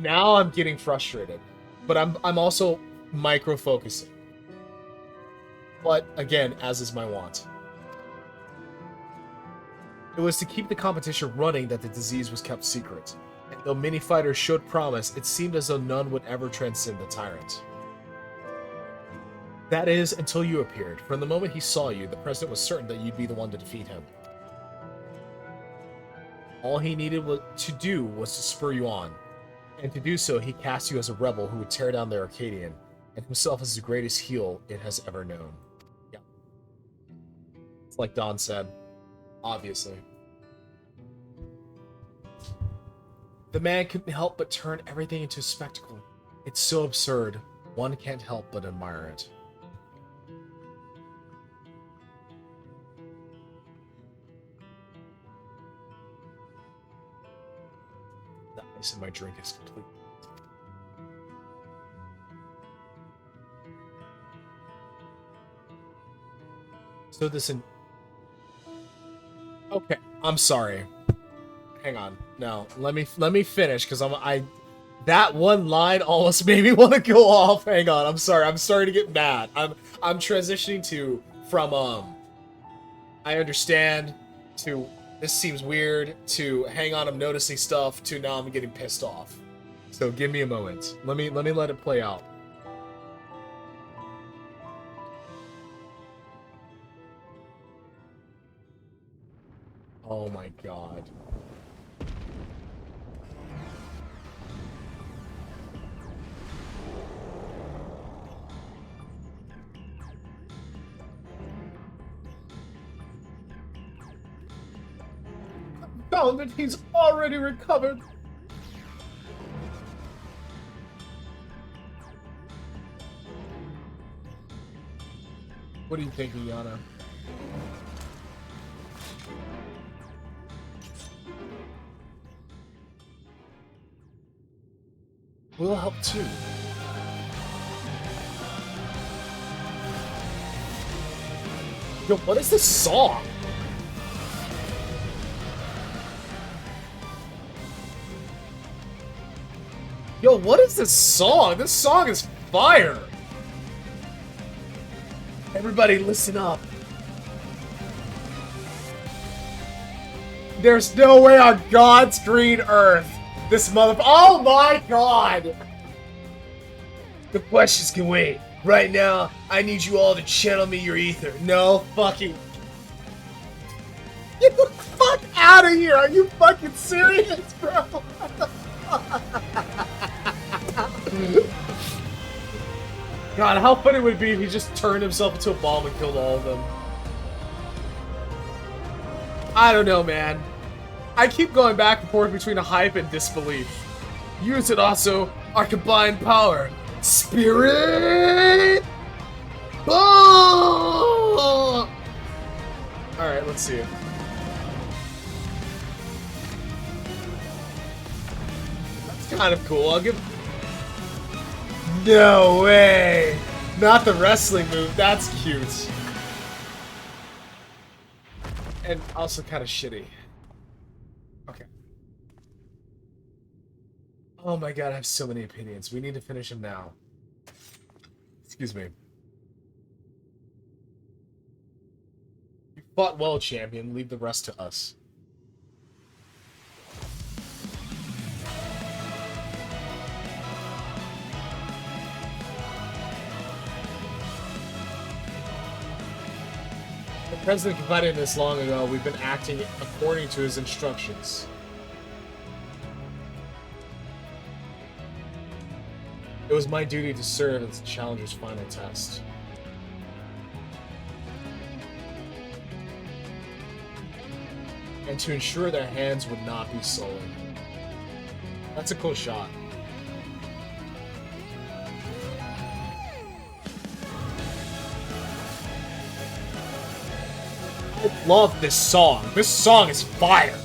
Now I'm getting frustrated. But I'm also micro-focusing. But again, as is my want. It was to keep the competition running that the disease was kept secret. And though many fighters showed promise, it seemed as though none would ever transcend the tyrant. That is, until you appeared. From the moment he saw you, the president was certain that you'd be the one to defeat him. All he needed to do was to spur you on. And to do so, he cast you as a rebel who would tear down the Arcadion, and himself as the greatest heel it has ever known. Yeah. It's like Don said. Obviously. The man couldn't help but turn everything into a spectacle. It's so absurd, one can't help but admire it. The ice in my drink is complete. So okay, I'm sorry. Hang on. No, let me finish because that one line almost made me want to go off. Hang on. I'm sorry. I'm starting to get mad. I'm transitioning from I understand to this seems weird to hang on, I'm noticing stuff to now I'm getting pissed off. So give me a moment. Let me let it play out. Oh my god. Found it, he's already recovered. What are you thinking, Yana? We'll help too. Yo, what is this song? Yo, what is this song? This song is fire! Everybody listen up. There's no way on God's green earth this oh my god! The questions can wait. Right now, I need you all to channel me your ether. No fucking... Get the fuck out of here! Are you fucking serious, bro? God, how funny would it be if he just turned himself into a bomb and killed all of them? I don't know, man. I keep going back and forth between a hype and disbelief. Use it also, our combined power. Spirit! Oh! Alright, let's see. That's kind of cool. I'll give... No way! Not the wrestling move. That's cute. And also kind of shitty. Okay. Oh my god, I have so many opinions. We need to finish him now. Excuse me. You fought well, champion. Leave the rest to us. The president confided in this long ago. We've been acting according to his instructions. It was my duty to serve as the challenger's final test. And to ensure their hands would not be sullied. That's a cool shot. I love this song. This song is fire.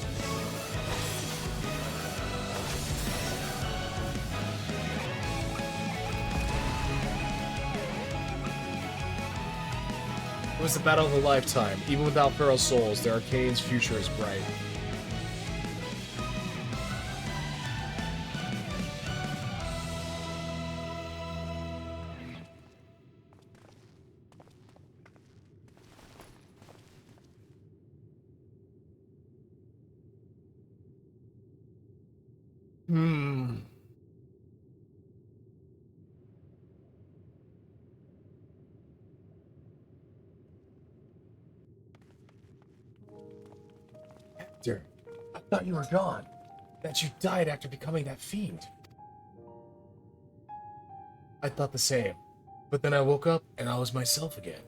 It was the battle of a lifetime. Even without feral souls, the Arcadian's future is bright. Hector, I thought you were gone. That you died after becoming that fiend. I thought the same. But then I woke up and I was myself again.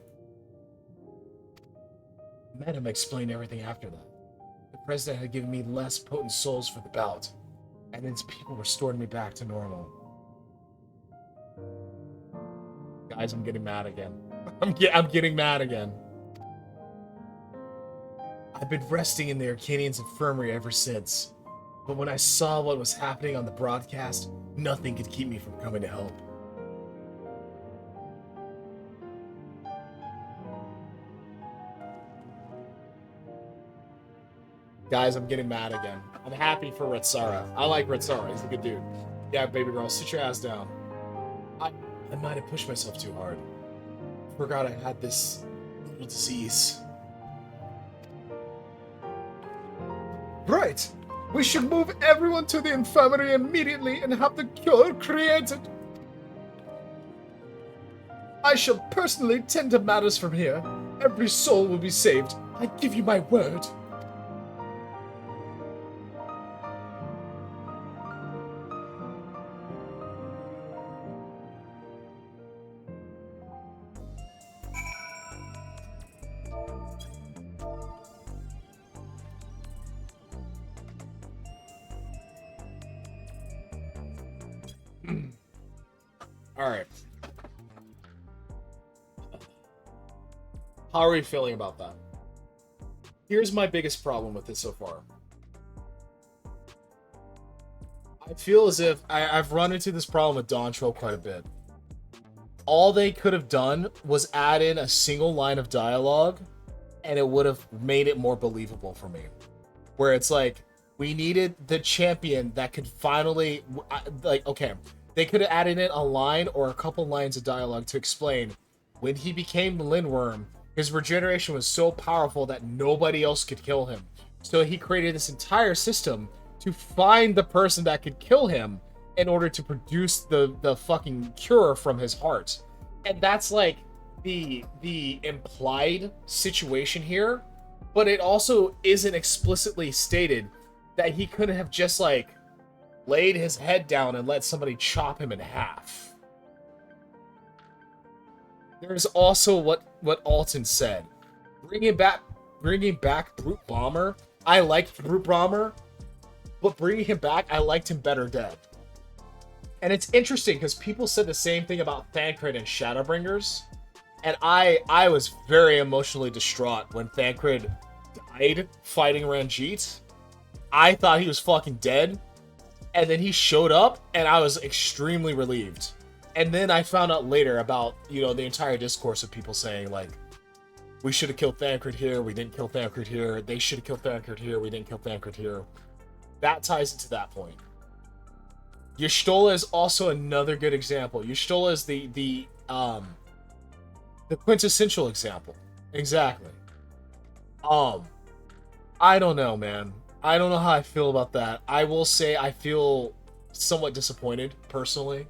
Madam explained everything after that. The president had given me less potent souls for the bout, and his people restored me back to normal. Guys, I'm getting mad again. I'm getting mad again. I've been resting in the Arcadian's infirmary ever since, but when I saw what was happening on the broadcast, nothing could keep me from coming to help. Guys, I'm getting mad again. I'm happy for Retsara. I like Retsara. He's a good dude. Yeah, baby girl, sit your ass down. I might have pushed myself too hard. Forgot I had this little disease. Right! We should move everyone to the infirmary immediately and have the cure created. I shall personally tend to matters from here. Every soul will be saved. I give you my word. Alright. How are we feeling about that? Here's my biggest problem with this so far. I feel as if I've run into this problem with Dontrell quite a bit. All they could have done was add in a single line of dialogue and it would have made it more believable for me. Where it's like, we needed the champion that could finally, like, okay, they could have added in a line or a couple lines of dialogue to explain when he became Lindworm, his regeneration was so powerful that nobody else could kill him. So he created this entire system to find the person that could kill him in order to produce the fucking cure from his heart. And that's like the implied situation here, but it also isn't explicitly stated that he couldn't have just like laid his head down and let somebody chop him in half. There's also what Alton said. Bringing back Brute Bomber. I liked Brute Bomber, but bringing him back, I liked him better dead. And it's interesting because people said the same thing about Thancred and Shadowbringers, and I was very emotionally distraught when Thancred died fighting Ranjit. I thought he was fucking dead, and then he showed up, and I was extremely relieved. And then I found out later about, you know, the entire discourse of people saying, like, we should have killed Thancred here, we didn't kill Thancred here, they should have killed Thancred here, we didn't kill Thancred here. That ties into that point. Y'shtola is also another good example. Y'shtola is the quintessential example. Exactly. I don't know, man. I don't know how I feel about that. I will say I feel somewhat disappointed, personally.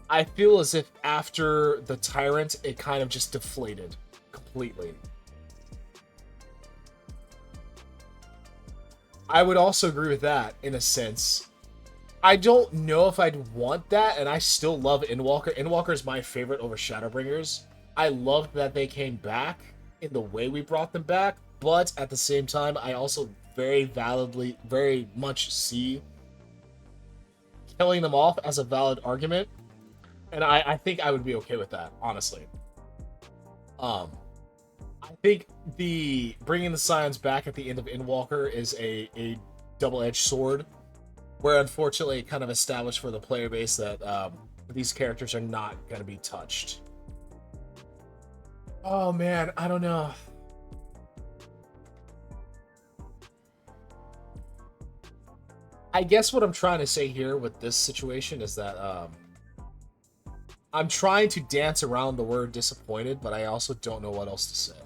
I feel as if after the Tyrant, it kind of just deflated completely. I would also agree with that, in a sense. I don't know if I'd want that, and I still love Endwalker. Endwalker is my favorite over Shadowbringers. I loved that they came back in the way we brought them back, but at the same time, I also very much see killing them off as a valid argument, and I think I would be okay with that, honestly. I think the bringing the Scions back at the end of Endwalker is a double-edged sword, where unfortunately it kind of established for the player base that these characters are not going to be touched. Oh man, I don't know. I guess what I'm trying to say here with this situation is that I'm trying to dance around the word disappointed, but I also don't know what else to say.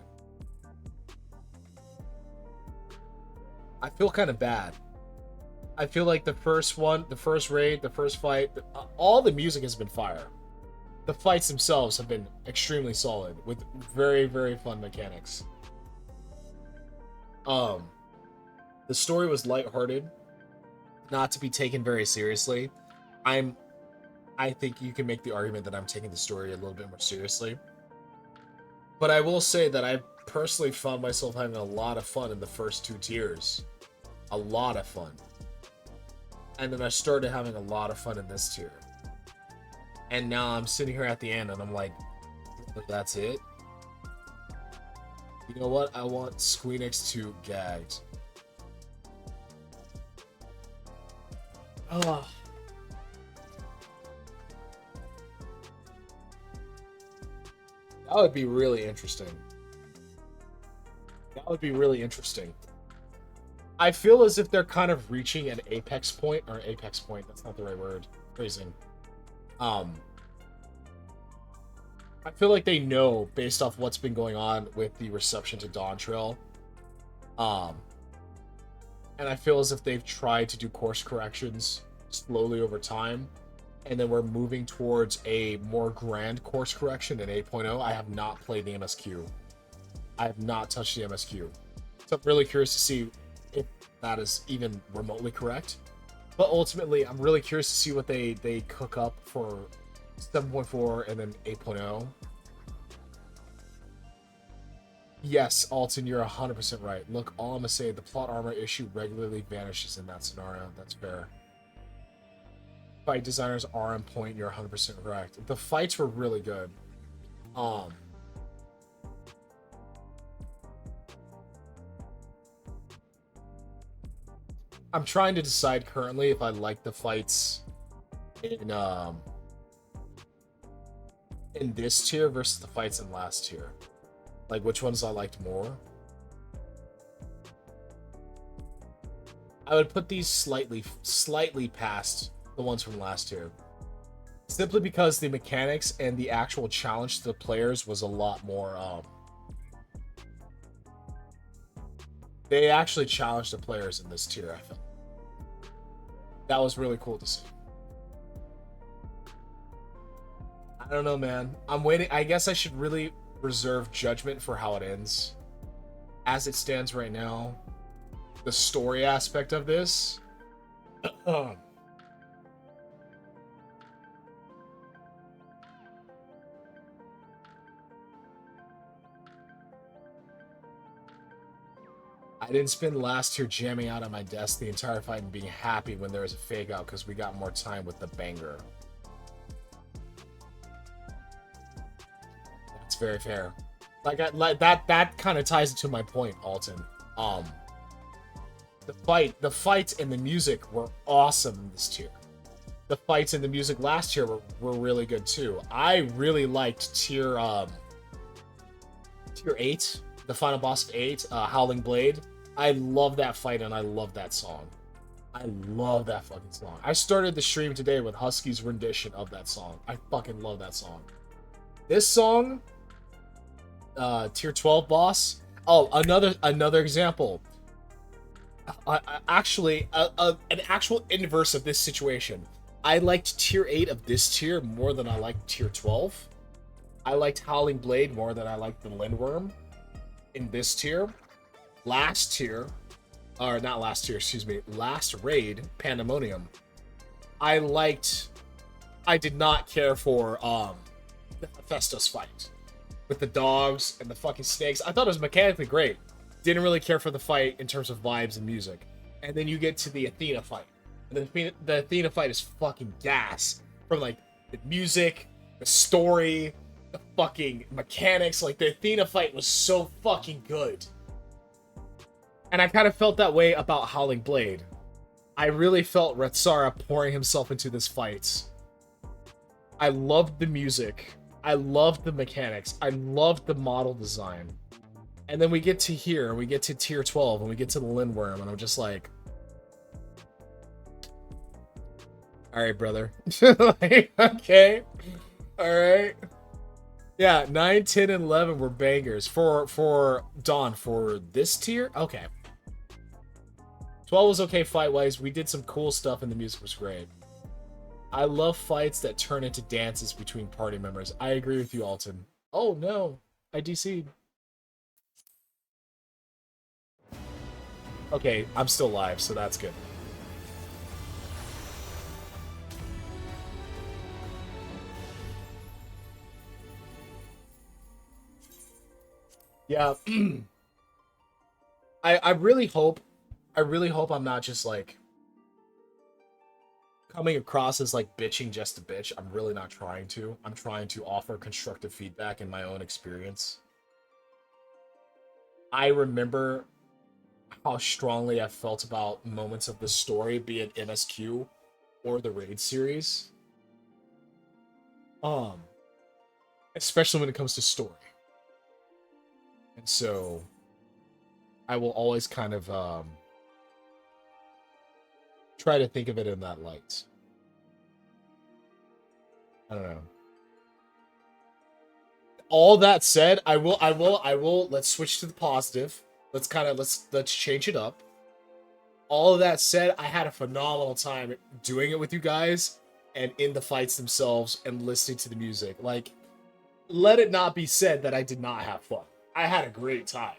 I feel kind of bad. I feel like the first one, the first raid, the first fight, all the music has been fire. The fights themselves have been extremely solid with very, very fun mechanics. The story was lighthearted, not to be taken very seriously. I think you can make the argument that I'm taking the story a little bit more seriously. But I will say that I personally found myself having a lot of fun in the first two tiers. A lot of fun. And then I started having a lot of fun in this tier. And now I'm sitting here at the end and I'm like, that's it? You know what? I want Squeenix to gagged. Oh. That would be really interesting. That would be really interesting. I feel as if they're kind of reaching an apex point, that's not the right word. Phrasing. I feel like they know, based off what's been going on with the reception to Dawn Trail. And I feel as if they've tried to do course corrections slowly over time. And then we're moving towards a more grand course correction in 8.0. I have not played the MSQ. I have not touched the MSQ. So I'm really curious to see if that is even remotely correct. But ultimately, I'm really curious to see what they cook up for 7.4 and then 8.0. Yes, Alton, you're 100% right. Look, all I'm going to say, the plot armor issue regularly vanishes in that scenario. That's fair. Fight designers are on point. You're 100% correct. The fights were really good. I'm trying to decide currently if I like the fights in in this tier versus the fights in last tier. Like, which ones I liked more? I would put these slightly past the ones from last tier. Simply because the mechanics and the actual challenge to the players was a lot more, they actually challenged the players in this tier, I felt. That was really cool to see. I don't know, man. I'm waiting. I guess I should really reserve judgment for how it ends. As it stands right now, the story aspect of this, I didn't spend last year jamming out on my desk the entire fight and being happy when there was a fake out because we got more time with the banger. That's very fair. Like that kind of ties into my point, Alton. The fights and the music were awesome in this tier. The fights and the music last year were really good too. I really liked tier 8, the final boss of 8, Howling Blade. I love that fight and I love that song. I love that fucking song. I started the stream today with Husky's rendition of that song. I fucking love that song. This song, tier 12 boss. Oh, another example. Actually, an actual inverse of this situation. I liked tier 8 of this tier more than I liked tier 12. I liked Howling Blade more than I liked the Lindworm in this tier. Last tier, or not last tier, excuse me, last raid, Pandemonium. I did not care for the Hephaestus fight with the dogs and the fucking snakes. I thought it was mechanically great. Didn't really care for the fight in terms of vibes and music. And then you get to the Athena fight. And the Athena fight is fucking gas. From like the music, the story, the fucking mechanics. Like the Athena fight was so fucking good. And I kind of felt that way about Howling Blade. I really felt Retsara pouring himself into this fight. I loved the music. I loved the mechanics. I loved the model design. And then we get to here, and we get to tier 12, and we get to the Lindworm, and I'm just like, all right, brother. Like, okay. All right. Yeah, 9, 10, and 11 were bangers. For Dawn, for this tier? Okay. 12 was okay fight-wise. We did some cool stuff, and the music was great. I love fights that turn into dances between party members. I agree with you, Alton. Oh, no. I DC'd. Okay, I'm still live, so that's good. Yeah. I really hope I'm not just like coming across as like bitching just to bitch. I'm really not trying to. I'm trying to offer constructive feedback in my own experience. I remember how strongly I felt about moments of the story, be it MSQ or the Raid series. Especially when it comes to story. And so I will always kind of try to think of it in that light. I don't know. All that said, I will let's switch to the positive. Let's change it up. All of that said, I had a phenomenal time doing it with you guys and in the fights themselves and listening to the music. Like, let it not be said that I did not have fun. I had a great time.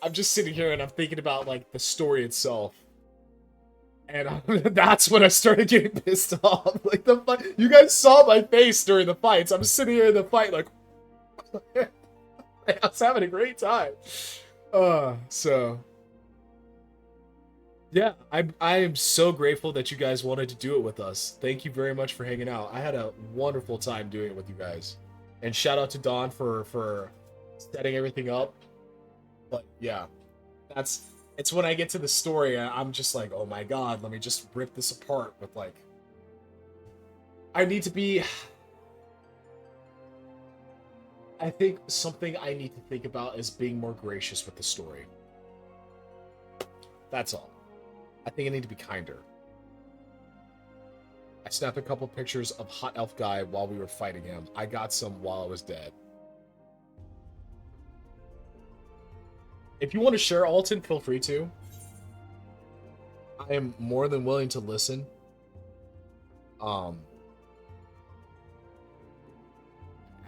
I'm just sitting here and I'm thinking about like the story itself. And that's when I started getting pissed off. Like the fight, you guys saw my face during the fights. I'm sitting here in the fight like I was having a great time. So yeah, I am so grateful that you guys wanted to do it with us. Thank you very much for hanging out. I had a wonderful time doing it with you guys. And shout out to Dawn for setting everything up. But yeah, it's when I get to the story, I'm just like, oh my god, let me just rip this apart with like, I need to be I think something I need to think about is being more gracious with the story. That's all. I think I need to be kinder. I snapped a couple pictures of Hot Elf Guy while we were fighting him. I got some while I was dead. If you want to share, Alton, feel free to. I am more than willing to listen. I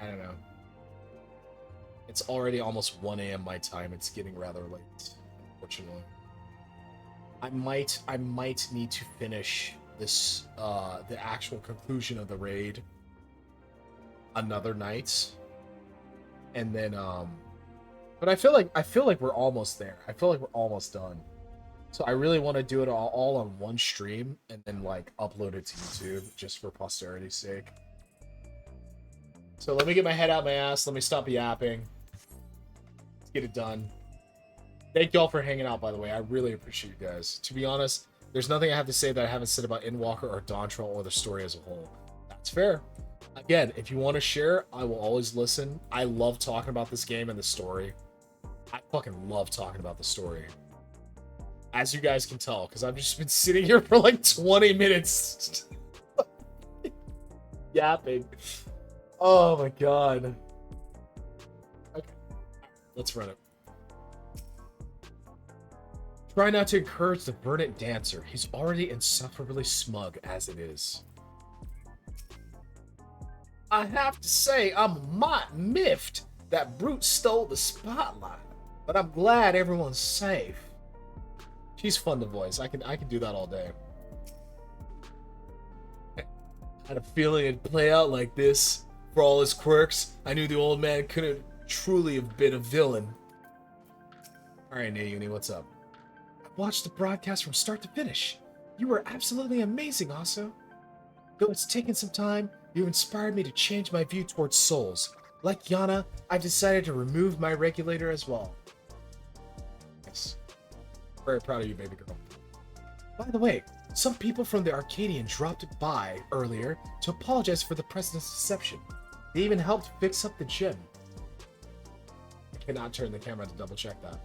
don't know. It's already almost 1 a.m. my time. It's getting rather late, unfortunately. I might need to finish this the actual conclusion of the raid another night. And then but I feel like we're almost there. I feel like we're almost done. So I really want to do it all on one stream and then like upload it to YouTube just for posterity's sake. So let me get my head out my ass. Let me stop yapping. Let's get it done. Thank y'all for hanging out, by the way. I really appreciate you guys. To be honest, there's nothing I have to say that I haven't said about Endwalker or Dawntrail or the story as a whole. That's fair. Again, if you want to share, I will always listen. I love talking about this game and the story. I fucking love talking about the story. As you guys can tell, because I've just been sitting here for like 20 minutes. Yapping. Oh my god. Okay. Let's run it. Try not to encourage the verdant dancer. He's already insufferably smug as it is. I have to say, I'm not miffed that Brute stole the spotlight, but I'm glad everyone's safe. She's fun to voice. I can do that all day. I had a feeling it'd play out like this. For all his quirks, I knew the old man couldn't truly have been a villain. Alright, Nayuni, what's up? I watched the broadcast from start to finish. You were absolutely amazing, Osso. Though it's taken some time, you inspired me to change my view towards souls. Like Yana, I've decided to remove my regulator as well. Yes. Very proud of you, baby girl. By the way, some people from the Arcadion dropped by earlier to apologize for the president's deception. They even helped fix up the gym. I cannot turn the camera to double check that.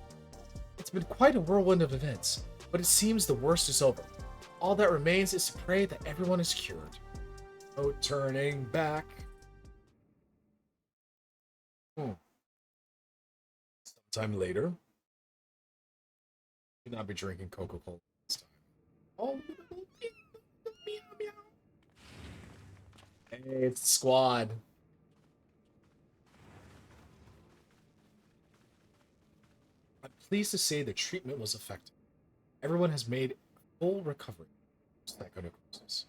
It's been quite a whirlwind of events, but it seems the worst is over. All that remains is to pray that everyone is cured. No turning back. Sometime later. Should not be drinking Coca-Cola this time. Oh, hey, it's the squad. I'm pleased to say the treatment was effective. Everyone has made full recovery. Psychonecrosis.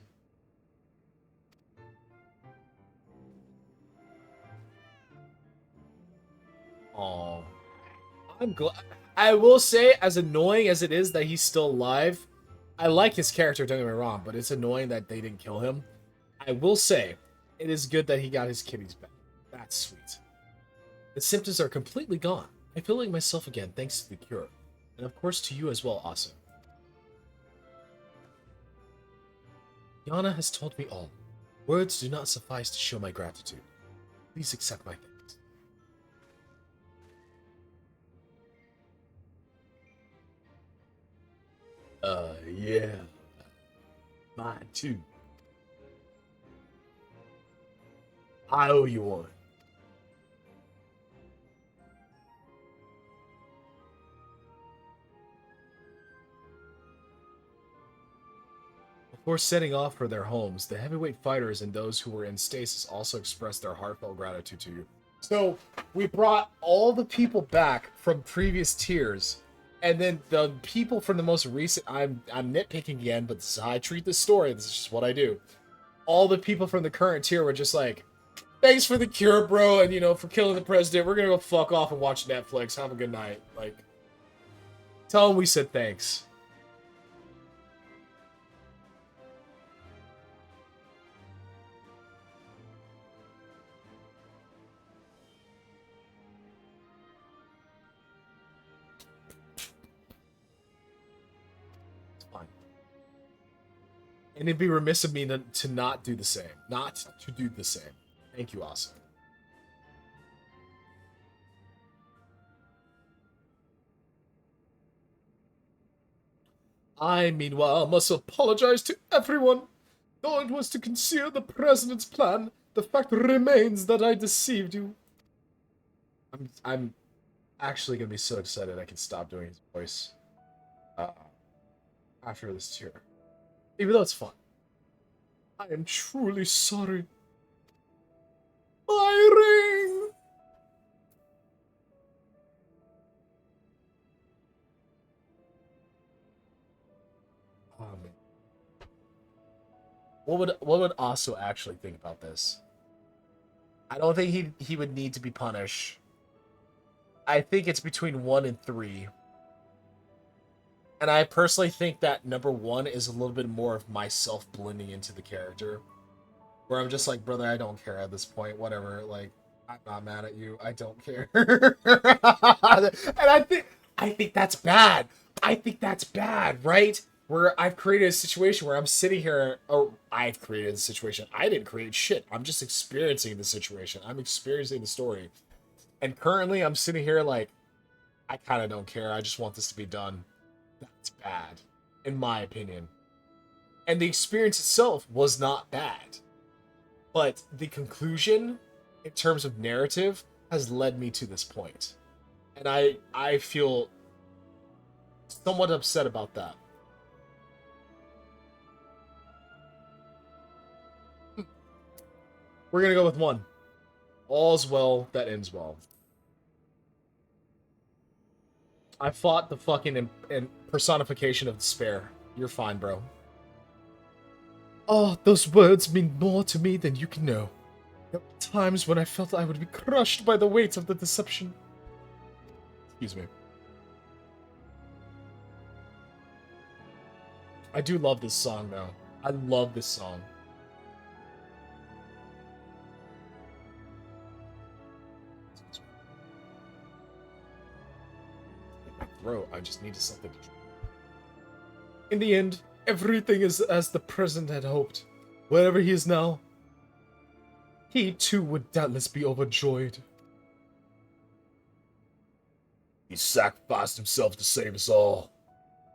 Aw. I'm glad. I will say, as annoying as it is that he's still alive, I like his character, don't get me wrong, but it's annoying that they didn't kill him. I will say, it is good that he got his kitties back. That's sweet. The symptoms are completely gone. I feel like myself again thanks to the cure. And of course to you as well, Osso. Yana has told me all. Words do not suffice to show my gratitude. Please accept my thanks. Yeah. Mine too. I owe you one. Before setting off for their homes, the heavyweight fighters and those who were in stasis also expressed their heartfelt gratitude to you. So, we brought all the people back from previous tiers, and then the people from the most recent, I'm nitpicking again, but this is how I treat this story, this is just what I do. All the people from the current tier were just like, thanks for the cure, bro, and, you know, for killing the president, we're gonna go fuck off and watch Netflix, have a good night. Like, tell them we said thanks. And it'd be remiss of me to not do the same. Not to do the same. Thank you, Osso. I, meanwhile, must apologize to everyone. Though it was to conceal the president's plan, the fact remains that I deceived you. I'm actually gonna be so excited I can stop doing his voice after this tier. Even though it's fun. I am truly sorry. My ring! Oh, man. What would Osso actually think about this? I don't think he would need to be punished. I think it's between 1 and 3. And I personally think that number 1 is a little bit more of myself blending into the character. Where I'm just like, brother, I don't care at this point. Whatever. Like, I'm not mad at you. I don't care. And I think that's bad. I think that's bad, right? Where I've created a situation where I'm sitting here. Oh, I've created a situation. I didn't create shit. I'm just experiencing the situation. I'm experiencing the story. And currently I'm sitting here like, I kind of don't care. I just want this to be done. That's bad, in my opinion. And the experience itself was not bad. But the conclusion, in terms of narrative, has led me to this point. And I feel somewhat upset about that. We're going to go with 1. All's well that ends well. I fought the fucking personification of despair. You're fine, bro. Oh, those words mean more to me than you can know. There were times when I felt I would be crushed by the weight of the deception. Excuse me. I do love this song, though. I love this song. Throat. I just needed something to drink. In the end, everything is as the president had hoped. Wherever he is now, he too would doubtless be overjoyed. He sacrificed himself to save us all.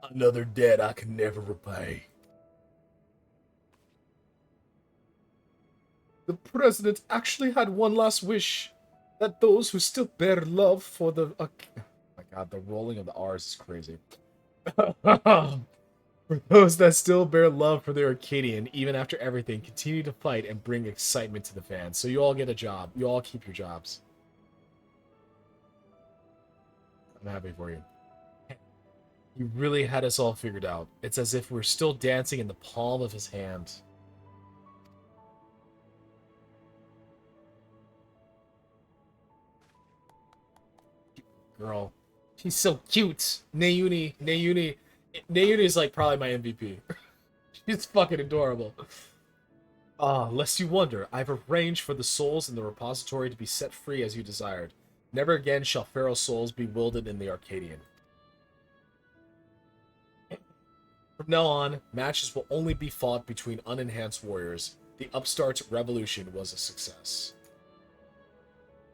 Another debt I can never repay. The president actually had one last wish. That those who still bear love for the... God, the rolling of the R's is crazy. For those that still bear love for their Arcadion, even after everything, continue to fight and bring excitement to the fans. So you all get a job. You all keep your jobs. I'm happy for you. You really had us all figured out. It's as if we're still dancing in the palm of his hand. Girl. She's so cute. Nayuni is like probably my MVP. She's fucking adorable. Lest you wonder, I've arranged for the souls in the repository to be set free as you desired. Never again shall Pharaoh's souls be wielded in the Arcadion. From now on, matches will only be fought between unenhanced warriors. The upstart's revolution was a success.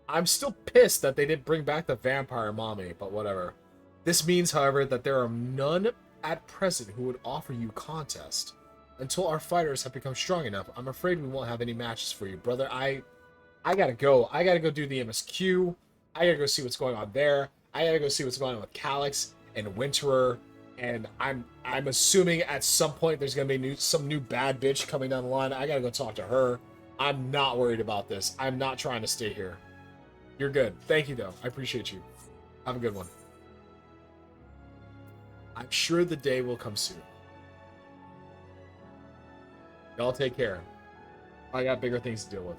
I'm still pissed that they didn't bring back the vampire mommy, but whatever. This means, however, that there are none at present who would offer you contest. Until our fighters have become strong enough, I'm afraid we won't have any matches for you. Brother, I gotta go. I gotta go do the MSQ. I gotta go see what's going on there. I gotta go see what's going on with Calyx and Winterer. And I'm assuming at some point there's gonna be some new bad bitch coming down the line. I gotta go talk to her. I'm not worried about this. I'm not trying to stay here. You're good. Thank you, though. I appreciate you. Have a good one. I'm sure the day will come soon. Y'all take care. I got bigger things to deal with.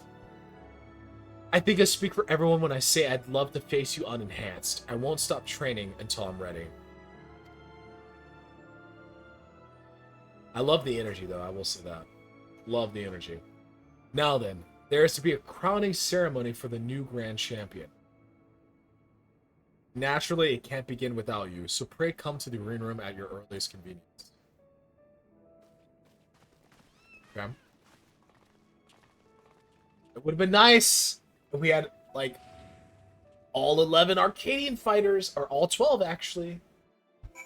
I think I speak for everyone when I say I'd love to face you unenhanced. I won't stop training until I'm ready. I love the energy, though. I will say that. Love the energy. Now then. There is to be a crowning ceremony for the new Grand Champion. Naturally, it can't begin without you, so pray come to the arena room at your earliest convenience. Okay. It would have been nice if we had, like, all 11 Arcadion fighters, or all 12, actually.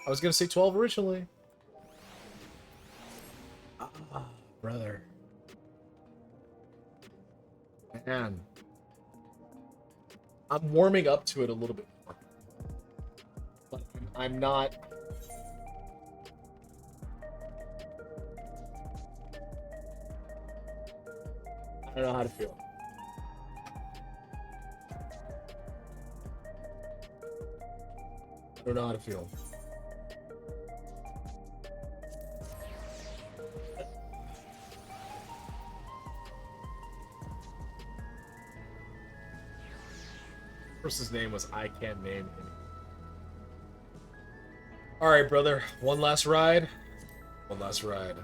I was going to say 12 originally. Brother. Man. I'm warming up to it a little bit more. But I'm not... I don't know how to feel. I don't know how to feel. Person's name was I can't name him. Alright, brother. One last ride. One last ride.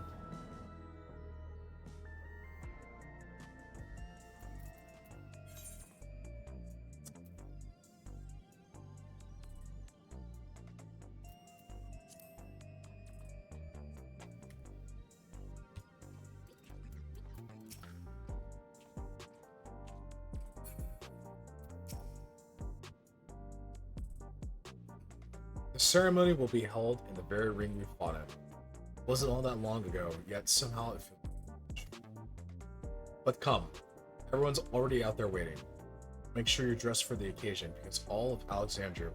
The ceremony will be held in the very ring we fought in. It wasn't all that long ago, yet somehow it feels. But come, everyone's already out there waiting. Make sure you're dressed for the occasion, because all of Alexandria.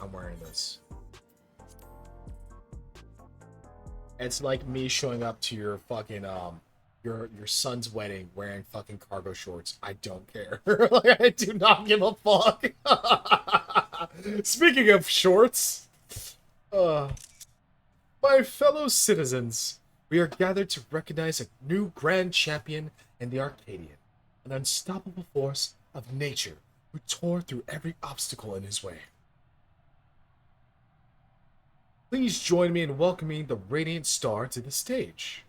I'm wearing this. It's like me showing up to your fucking your son's wedding wearing fucking cargo shorts. I don't care. Like, I do not give a fuck. Speaking of shorts, my fellow citizens, we are gathered to recognize a new grand champion in the Arcadion, an unstoppable force of nature who tore through every obstacle in his way. Please join me in welcoming the Radiant Star to the stage.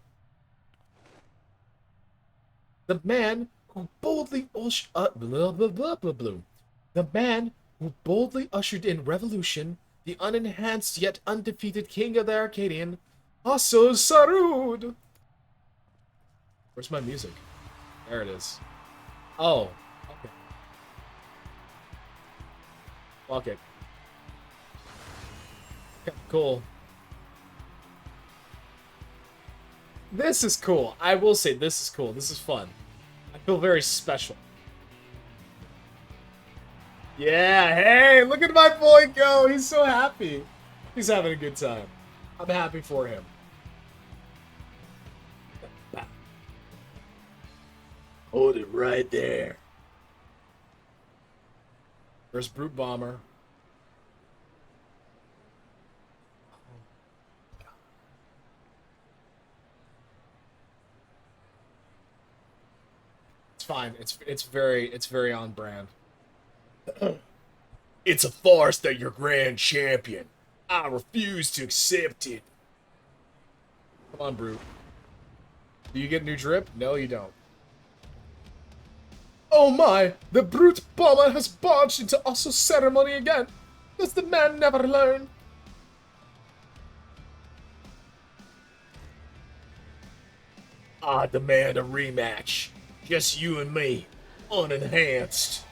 The man who boldly The man who boldly ushered in revolution, the unenhanced yet undefeated king of the Arcadion, Osso Sarud. Where's my music? There it is. Oh, okay. Fuck it. Okay, cool. This is cool. I will say this is cool. This is fun. I feel very special. Yeah, hey, look at my boy go. He's so happy. He's having a good time. I'm happy for him. Hold it right there. There's Brute Bomber. It's fine. It's very on brand. It's a farce that you're grand champion. I refuse to accept it. Come on, Brute. Do you get new drip? No, you don't. Oh my! The Brute Bomber has barged into Osso's ceremony again! Does the man never learn? I demand a rematch. Just you and me, unenhanced.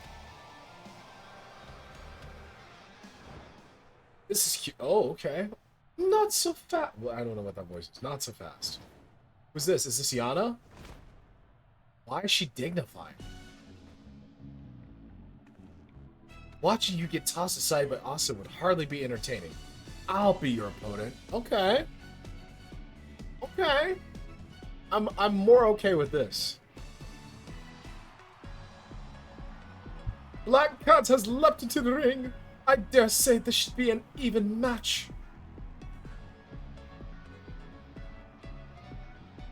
This is cute. Oh, okay. Not so fast. Well, I don't know what that voice is. Not so fast. Who's this? Is this Yana? Why is she dignified? Watching you get tossed aside by Osso would hardly be entertaining. I'll be your opponent. Okay. Okay. I'm more okay with this. Black Cat has leapt into the ring. I dare say this should be an even match.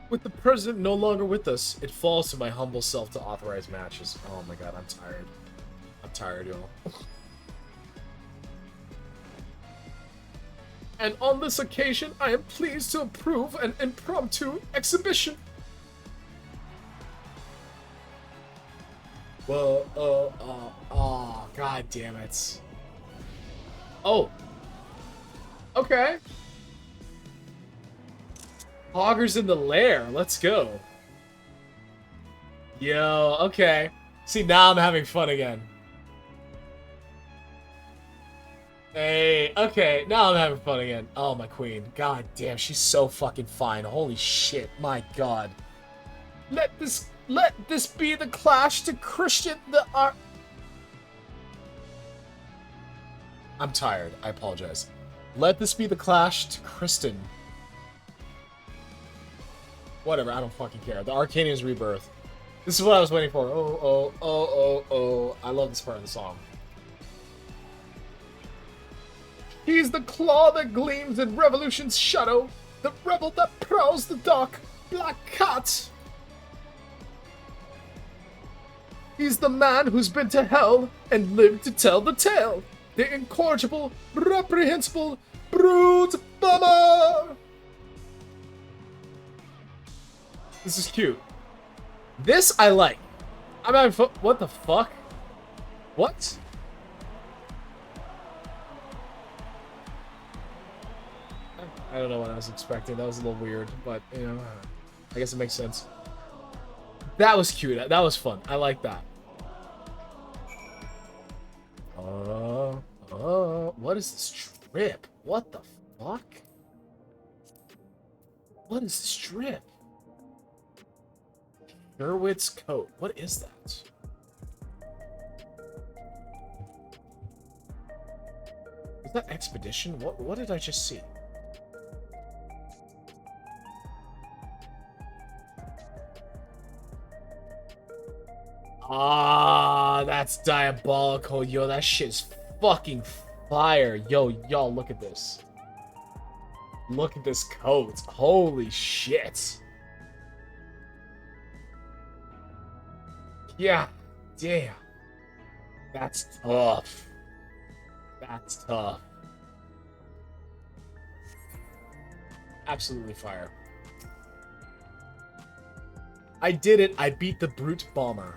With the president no longer with us, it falls to my humble self to authorize matches. Oh my god, I'm tired. I'm tired, y'all. And on this occasion, I am pleased to approve an impromptu exhibition. Well, oh, god damn it. Oh. Okay. Hoggers in the lair. Let's go. Yo, okay. See, now I'm having fun again. Hey, okay, now I'm having fun again. Oh, my queen. God damn, she's so fucking fine. Holy shit, my god. Let this be the clash to Christian the art. I'm tired. I apologize. Let this be the clash to Kristen. Whatever, I don't fucking care. The Arcadian's rebirth. This is what I was waiting for. Oh, oh, oh, oh, oh. I love this part of the song. He's the claw that gleams in revolution's shadow. The rebel that prowls the dark black cat. He's the man who's been to hell and lived to tell the tale. The incorrigible, reprehensible brute bomber. This is cute. This I like. I'm having fun. What the fuck? What? I don't know what I was expecting. That was a little weird, but you know, I guess it makes sense. That was cute. That was fun. I like that. What is this drip? What the fuck? What is this drip? Sherwood's coat. What is that? Is that expedition? What did I just see? Ah, that's diabolical. Yo, that shit's fucking fire. Yo, y'all, look at this. Look at this coat. Holy shit. Yeah, damn. That's tough. That's tough. Absolutely fire. I did it. I beat the brute bomber.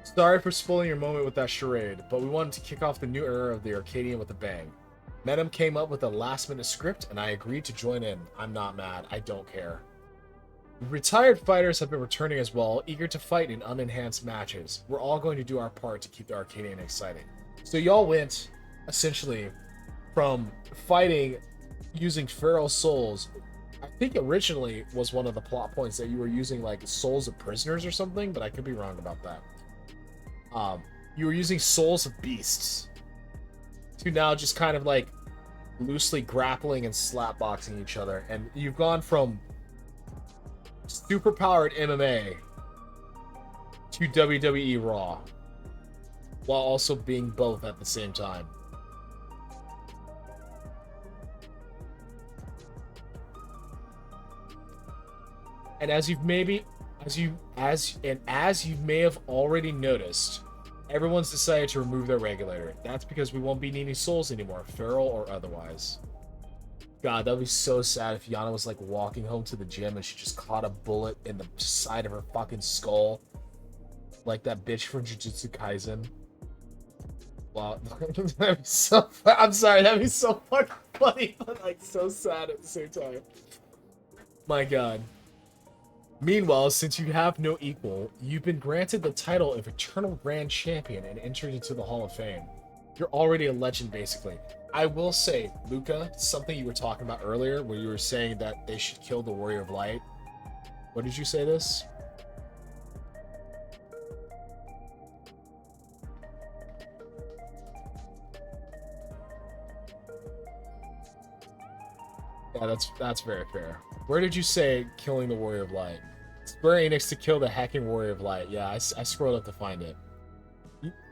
Sorry for spoiling your moment with that charade, but we wanted to kick off the new era of the Arcadian with a bang. Menem came up with a last-minute script, and I agreed to join in. I'm not mad. I don't care. Retired fighters have been returning as well, eager to fight in unenhanced matches. We're all going to do our part to keep the Arcadian exciting. So y'all went, essentially, from fighting using feral souls. I think originally was one of the plot points that you were using, like, souls of prisoners or something, but I could be wrong about that. You were using souls of beasts to now just kind of like loosely grappling and slapboxing each other, and you've gone from superpowered MMA to WWE Raw while also being both at the same time. And as you may have already noticed, everyone's decided to remove their regulator. That's because we won't be needing souls anymore, feral or otherwise. God, that would be so sad if Yana was like walking home to the gym and she just caught a bullet in the side of her fucking skull. Like that bitch from Jujutsu Kaisen. Wow. That'd be so I'm sorry, that'd be so fucking funny, but like so sad at the same time. My God. Meanwhile, since you have no equal, you've been granted the title of Eternal Grand Champion and entered into the Hall of Fame. You're already a legend, basically. I will say, Luca, something you were talking about earlier, where you were saying that they should kill the Warrior of Light. What did you say this? Yeah, that's very fair. Where did you say killing the Warrior of Light? Square Enix to kill the hacking Warrior of Light. Yeah, I scrolled up to find it.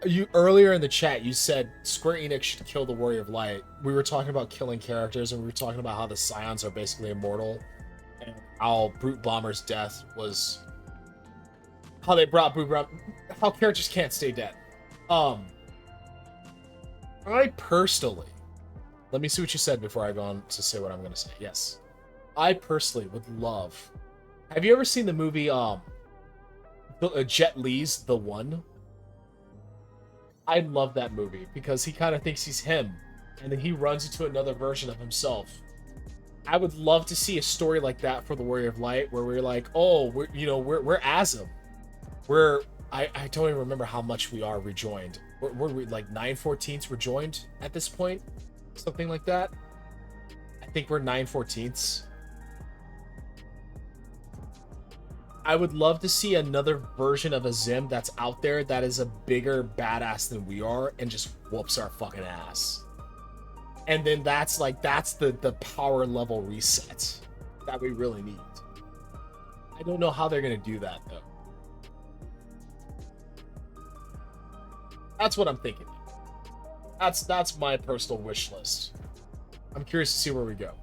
You earlier in the chat, you said Square Enix should kill the Warrior of Light. We were talking about killing characters, and we were talking about how the Scions are basically immortal, and how Brute Bomber's death was how they brought how characters can't stay dead. I personally, let me see what you said before I go on to say what I'm going to say. Yes, I personally would love. Have you ever seen the movie Jet Li's The One? I love that movie because he kind of thinks he's him, and then he runs into another version of himself. I would love to see a story like that for the Warrior of Light, where we're like, oh, we're Azim. I don't even remember how much we are rejoined. were we like 9/14ths were joined at this point? Something like that. I think we're 9/14ths. I would love to see another version of a Zim that's out there that is a bigger badass than we are and just whoops our fucking ass. And then that's the power level reset that we really need. I don't know how they're gonna do that though. That's what I'm thinking. That's my personal wish list. I'm curious to see where we go.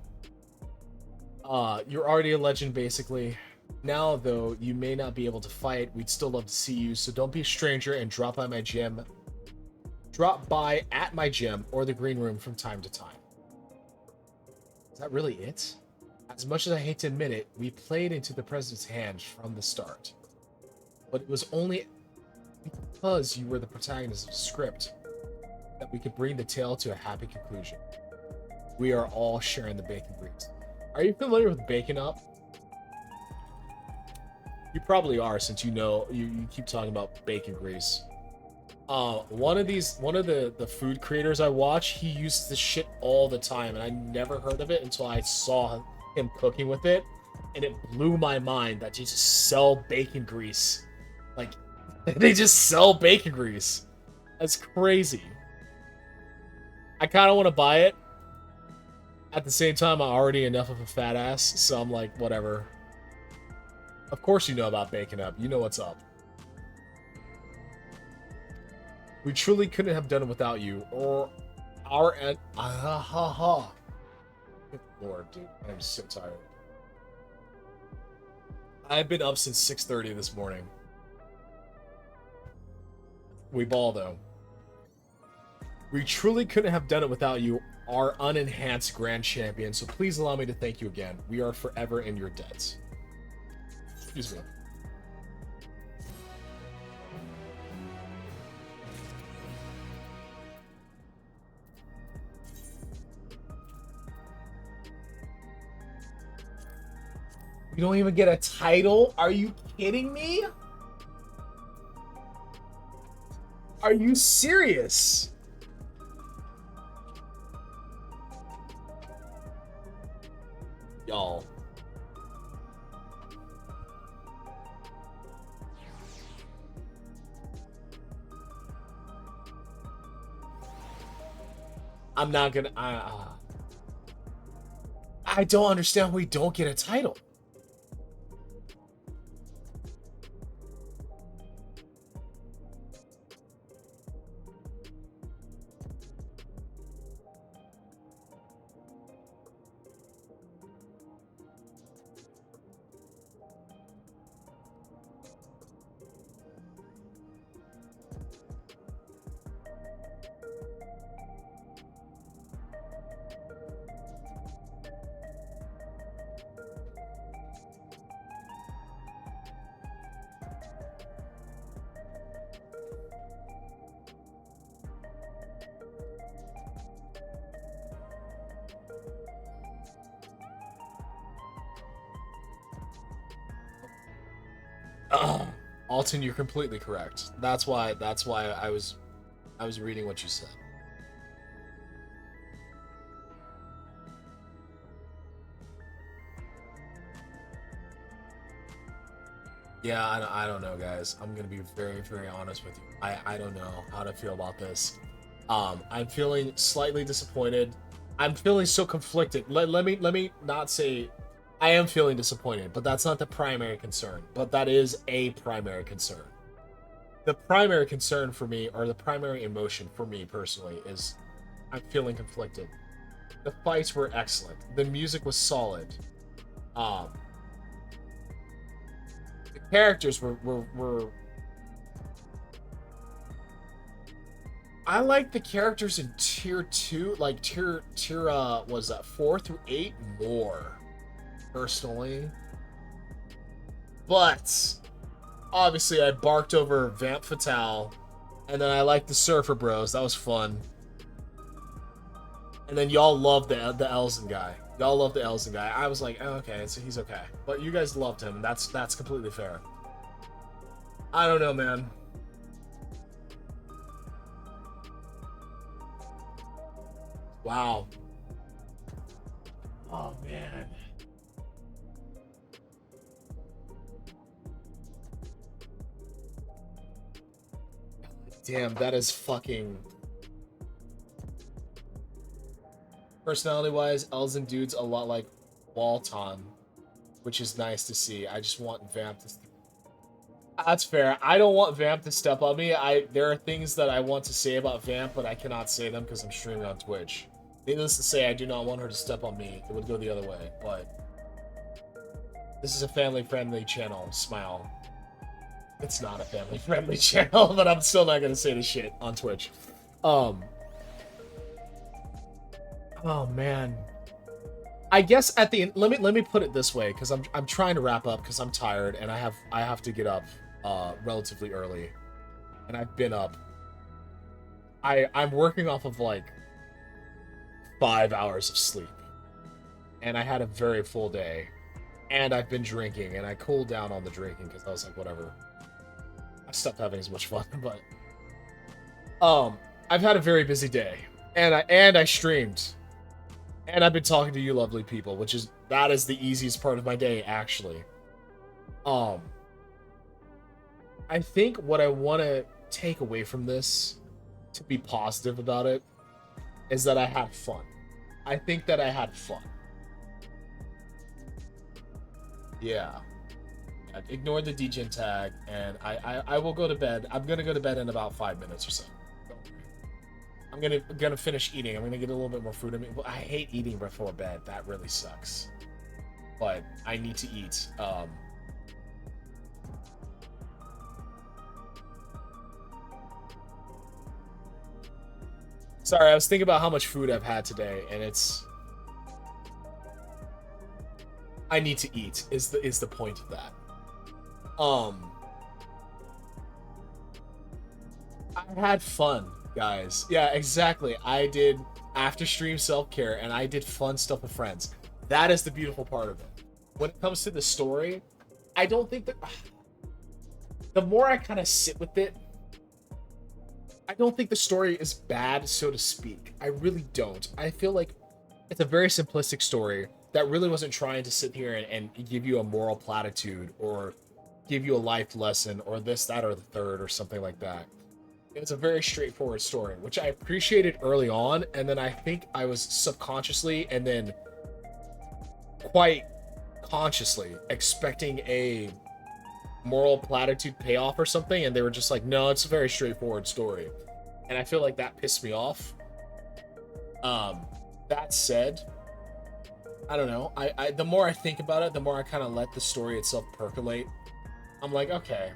You're already a legend basically. Now, though, you may not be able to fight. We'd still love to see you, so don't be a stranger and drop by my gym. Drop by at my gym or the green room from time to time. Is that really it? As much as I hate to admit it, we played into the president's hand from the start. But it was only because you were the protagonist of the script that we could bring the tale to a happy conclusion. We are all sharing the bacon grease. Are you familiar with Bacon Up? You probably are, since you know you keep talking about bacon grease. One of the food creators I watch, he uses this shit all the time, and I never heard of it until I saw him cooking with it, and it blew my mind that you just sell bacon grease. Like, they just sell bacon grease. That's crazy. I kind of want to buy it. At the same time, I'm already enough of a fat ass, so I'm like, whatever. Of course you know about Bacon Up. You know what's up. We truly couldn't have done it without you, or our end. Good Lord, dude, I'm so tired. I've been up since 6:30 this morning. We ball though. We truly couldn't have done it without you, our unenhanced grand champion. So please allow me to thank you again. We are forever in your debt. Excuse me. You don't even get a title? Are you kidding me? Are you serious? Y'all. I'm not gonna. I don't understand why we don't get a title. Alton, you're completely correct. That's why I was reading what you said. Yeah, I don't know, guys. I'm gonna be very, very honest with you. I don't know how to feel about this. I'm feeling slightly disappointed. I'm feeling so conflicted. Let me not say I am feeling disappointed, but that's not the primary concern. But that is a primary concern. The primary concern for me, or the primary emotion for me personally, is I'm feeling conflicted. The fights were excellent. The music was solid. The characters were I like the characters in tier 2, like tier was that 4 through 8 more. Personally, but obviously I barked over Vamp Fatale, and then I liked the Surfer Bros. That was fun. And then y'all loved the Elzen guy. Y'all loved the Elzen guy. I was like, oh, okay, so he's okay. But you guys loved him. That's completely fair. I don't know, man. Wow. Oh, man. Damn, that is fucking... Personality-wise, Elves and Dude's a lot like Walton, which is nice to see. I just want Vamp to... That's fair. I don't want Vamp to step on me. There are things that I want to say about Vamp, but I cannot say them because I'm streaming on Twitch. Needless to say, I do not want her to step on me. It would go the other way, but... This is a family-friendly channel. Smile. It's not a family-friendly channel, but I'm still not gonna say this shit on Twitch. Oh man. I guess at the end, let me put it this way, because I'm trying to wrap up because I'm tired and I have to get up relatively early, and I've been up. I'm working off of like 5 hours of sleep, and I had a very full day, and I've been drinking, and I cooled down on the drinking because I was like, whatever. I stopped having as much fun, but I've had a very busy day, and I streamed, and I've been talking to you lovely people, that is the easiest part of my day, actually. I think what I want to take away from this, to be positive about it, is that I had fun. I think that I had fun. Yeah. Ignore the degen tag, and I will go to bed. I'm gonna go to bed in about 5 minutes or so. I'm gonna finish eating. I'm gonna get a little bit more food in me. I hate eating before bed. That really sucks. But I need to eat. Sorry, I was thinking about how much food I've had today, and it's... I need to eat, is the point of that. I had fun, guys. Yeah, exactly. I did after stream self-care, and I did fun stuff with friends. That is the beautiful part of it. When it comes to the story, I don't think that... The more I kind of sit with it, I don't think the story is bad, so to speak. I really don't. I feel like it's a very simplistic story that really wasn't trying to sit here and give you a moral platitude or give you a life lesson or this, that, or the third or something like that. It's a very straightforward story, which I appreciated early on, and then I think I was subconsciously and then quite consciously expecting a moral platitude payoff or something, and they were just like, no, it's a very straightforward story. And I feel like that pissed me off. That said, I don't know. I the more I think about it, the more I kind of let the story itself percolate. I'm like, okay.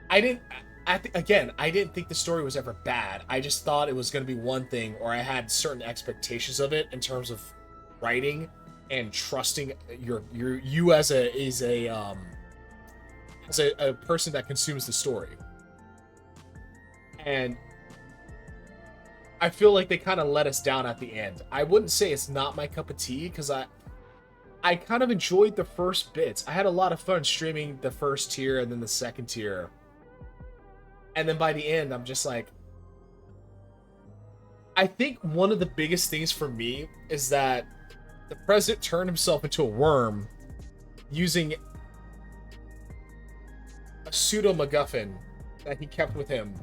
I didn't think the story was ever bad. I just thought it was going to be one thing, or I had certain expectations of it in terms of writing and trusting you as a person that consumes the story. And I feel like they kind of let us down at the end. I wouldn't say it's not my cup of tea, because I kind of enjoyed the first bits. I had a lot of fun streaming the first tier and then the second tier. And then by the end, I'm just like... I think one of the biggest things for me is that the president turned himself into a worm using a pseudo MacGuffin that he kept with him.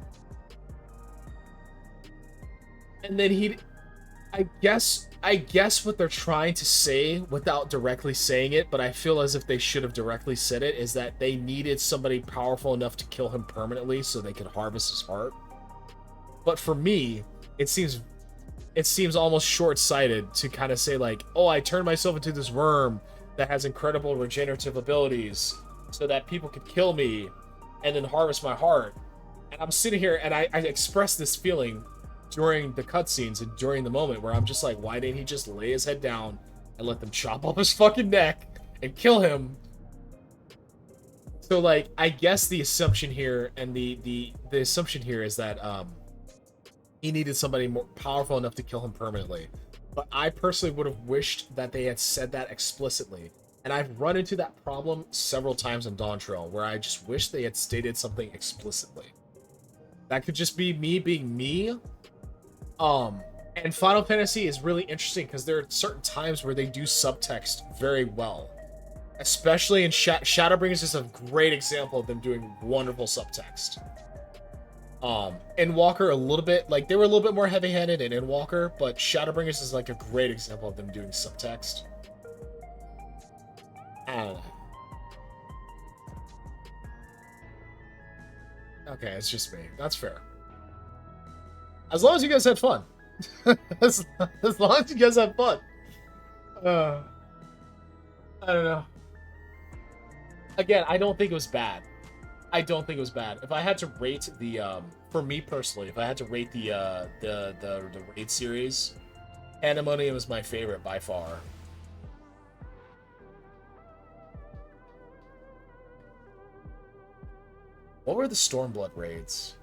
And then I guess what they're trying to say without directly saying it, but I feel as if they should have directly said it, is that they needed somebody powerful enough to kill him permanently so they could harvest his heart. But for me, it seems almost short-sighted to kind of say like, oh, I turned myself into this worm that has incredible regenerative abilities so that people could kill me and then harvest my heart. And I'm sitting here and I express this feeling during the cutscenes and during the moment where I'm just like, why didn't he just lay his head down and let them chop off his fucking neck and kill him? So like, I guess the assumption here and the assumption here is that he needed somebody more powerful enough to kill him permanently. But I personally would have wished that they had said that explicitly. And I've run into that problem several times on Dawn Trail, where I just wish they had stated something explicitly. That could just be me being me. And Final Fantasy is really interesting because there are certain times where they do subtext very well. Especially in Shadowbringers is a great example of them doing wonderful subtext. In Walker a little bit, like they were a little bit more heavy-handed in Walker, but Shadowbringers is like a great example of them doing subtext. I don't know. Okay, it's just me. That's fair. As long as you guys had fun. as long as you guys had fun. I don't know. Again, I don't think it was bad. I don't think it was bad. If I had to rate the, for me personally, if I had to rate the raid series, Pandemonium is my favorite by far. What were the Stormblood raids?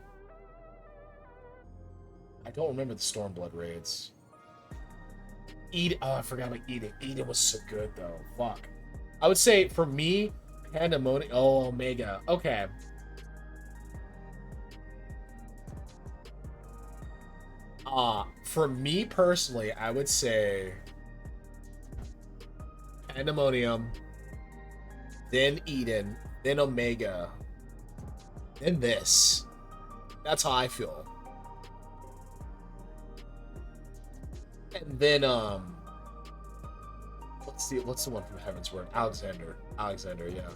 I don't remember the Stormblood raids. Eden. Oh, I forgot about Eden. Eden was so good though. Fuck. I would say for me, Pandemonium. Oh, Omega. Okay. For me personally, I would say Pandemonium, then Eden, then Omega, then this. That's how I feel. And then what's the one from Heaven's Word? Alexander, yeah.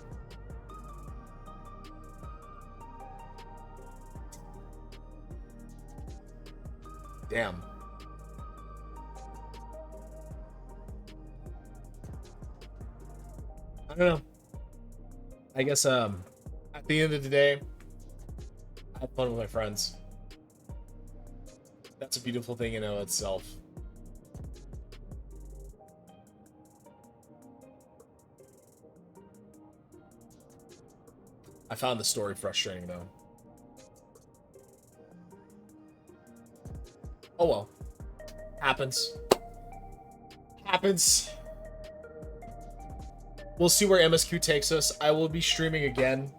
Damn. I don't know. I guess at the end of the day, I had fun with my friends. That's a beautiful thing in and of itself. I found the story frustrating though. Oh well. Happens. Happens. We'll see where MSQ takes us. I will be streaming again.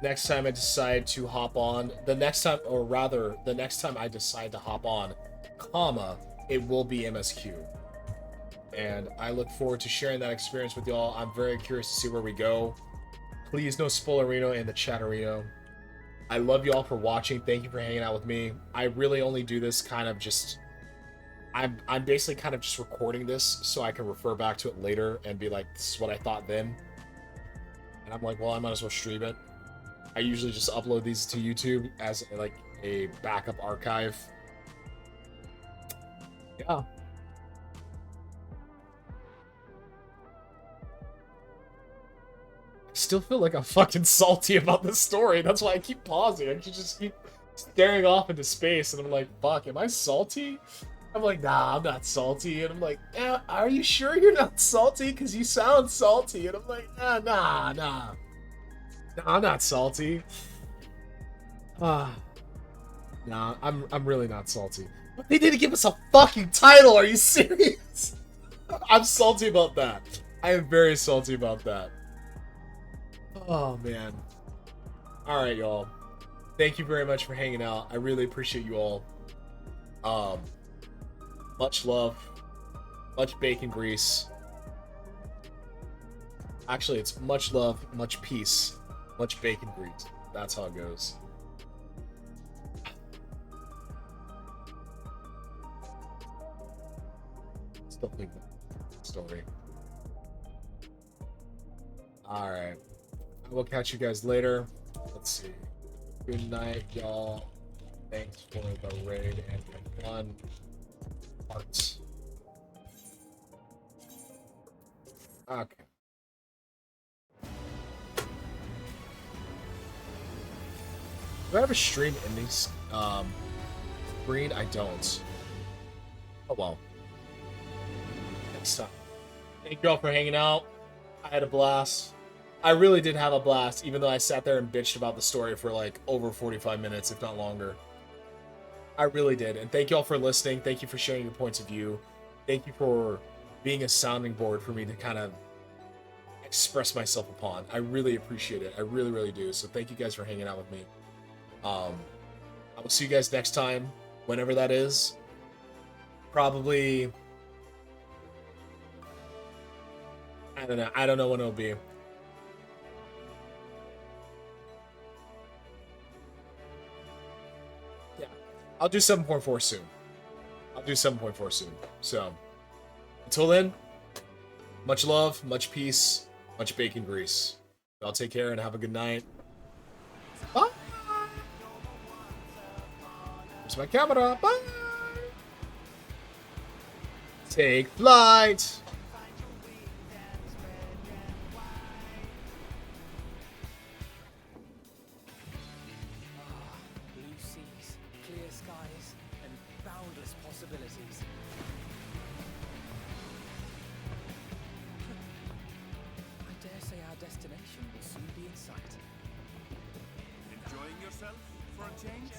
Next time I decide to hop on. The next time I decide to hop on, it will be MSQ. And I look forward to sharing that experience with y'all. I'm very curious to see where we go. Please no spoilerino in the chatterino. I love y'all for watching. Thank you for hanging out with me. I really only do this kind of just... I'm basically kind of just recording this so I can refer back to it later and be like, this is what I thought then. And I'm like, well, I might as well stream it. I usually just upload these to YouTube as like a backup archive. Yeah. I still feel like I'm fucking salty about this story. That's why I keep pausing. I just keep staring off into space, and I'm like, fuck, am I salty? I'm like, nah, I'm not salty. And I'm like, are you sure you're not salty? Because you sound salty. And I'm like, nah. Nah, I'm not salty. Nah, I'm really not salty. But they didn't give us a fucking title. Are you serious? I'm salty about that. I am very salty about that. Oh, man. Alright, y'all. Thank you very much for hanging out. I really appreciate you all. Much love. Much bacon grease. Actually, it's much love, much peace, much bacon grease. That's how it goes. Still think that story. Alright. I will catch you guys later. Let's see. Good night, y'all. Thanks for the raid and the fun parts. Okay. Do I have a stream ending screen? I don't. Oh well. Next time. Thank you all for hanging out. I had a blast. I really did have a blast, even though I sat there and bitched about the story for like over 45 minutes, if not longer. I really did. And thank you all for listening. Thank you for sharing your points of view. Thank you for being a sounding board for me to kind of express myself upon. I really appreciate it. I really, really do. So thank you guys for hanging out with me. I will see you guys next time. whenever that is. Probably, I don't know. I don't know when it'll be. Yeah, I'll do 7.4 soon. I'll do 7.4 soon. So, until then, much love, much peace, much bacon grease. Y'all take care and have a good night. Bye. Here's my camera. Bye. Take flight. Blue seas, clear skies, and boundless possibilities. I dare say our destination will soon be in sight. Enjoying yourself for a change?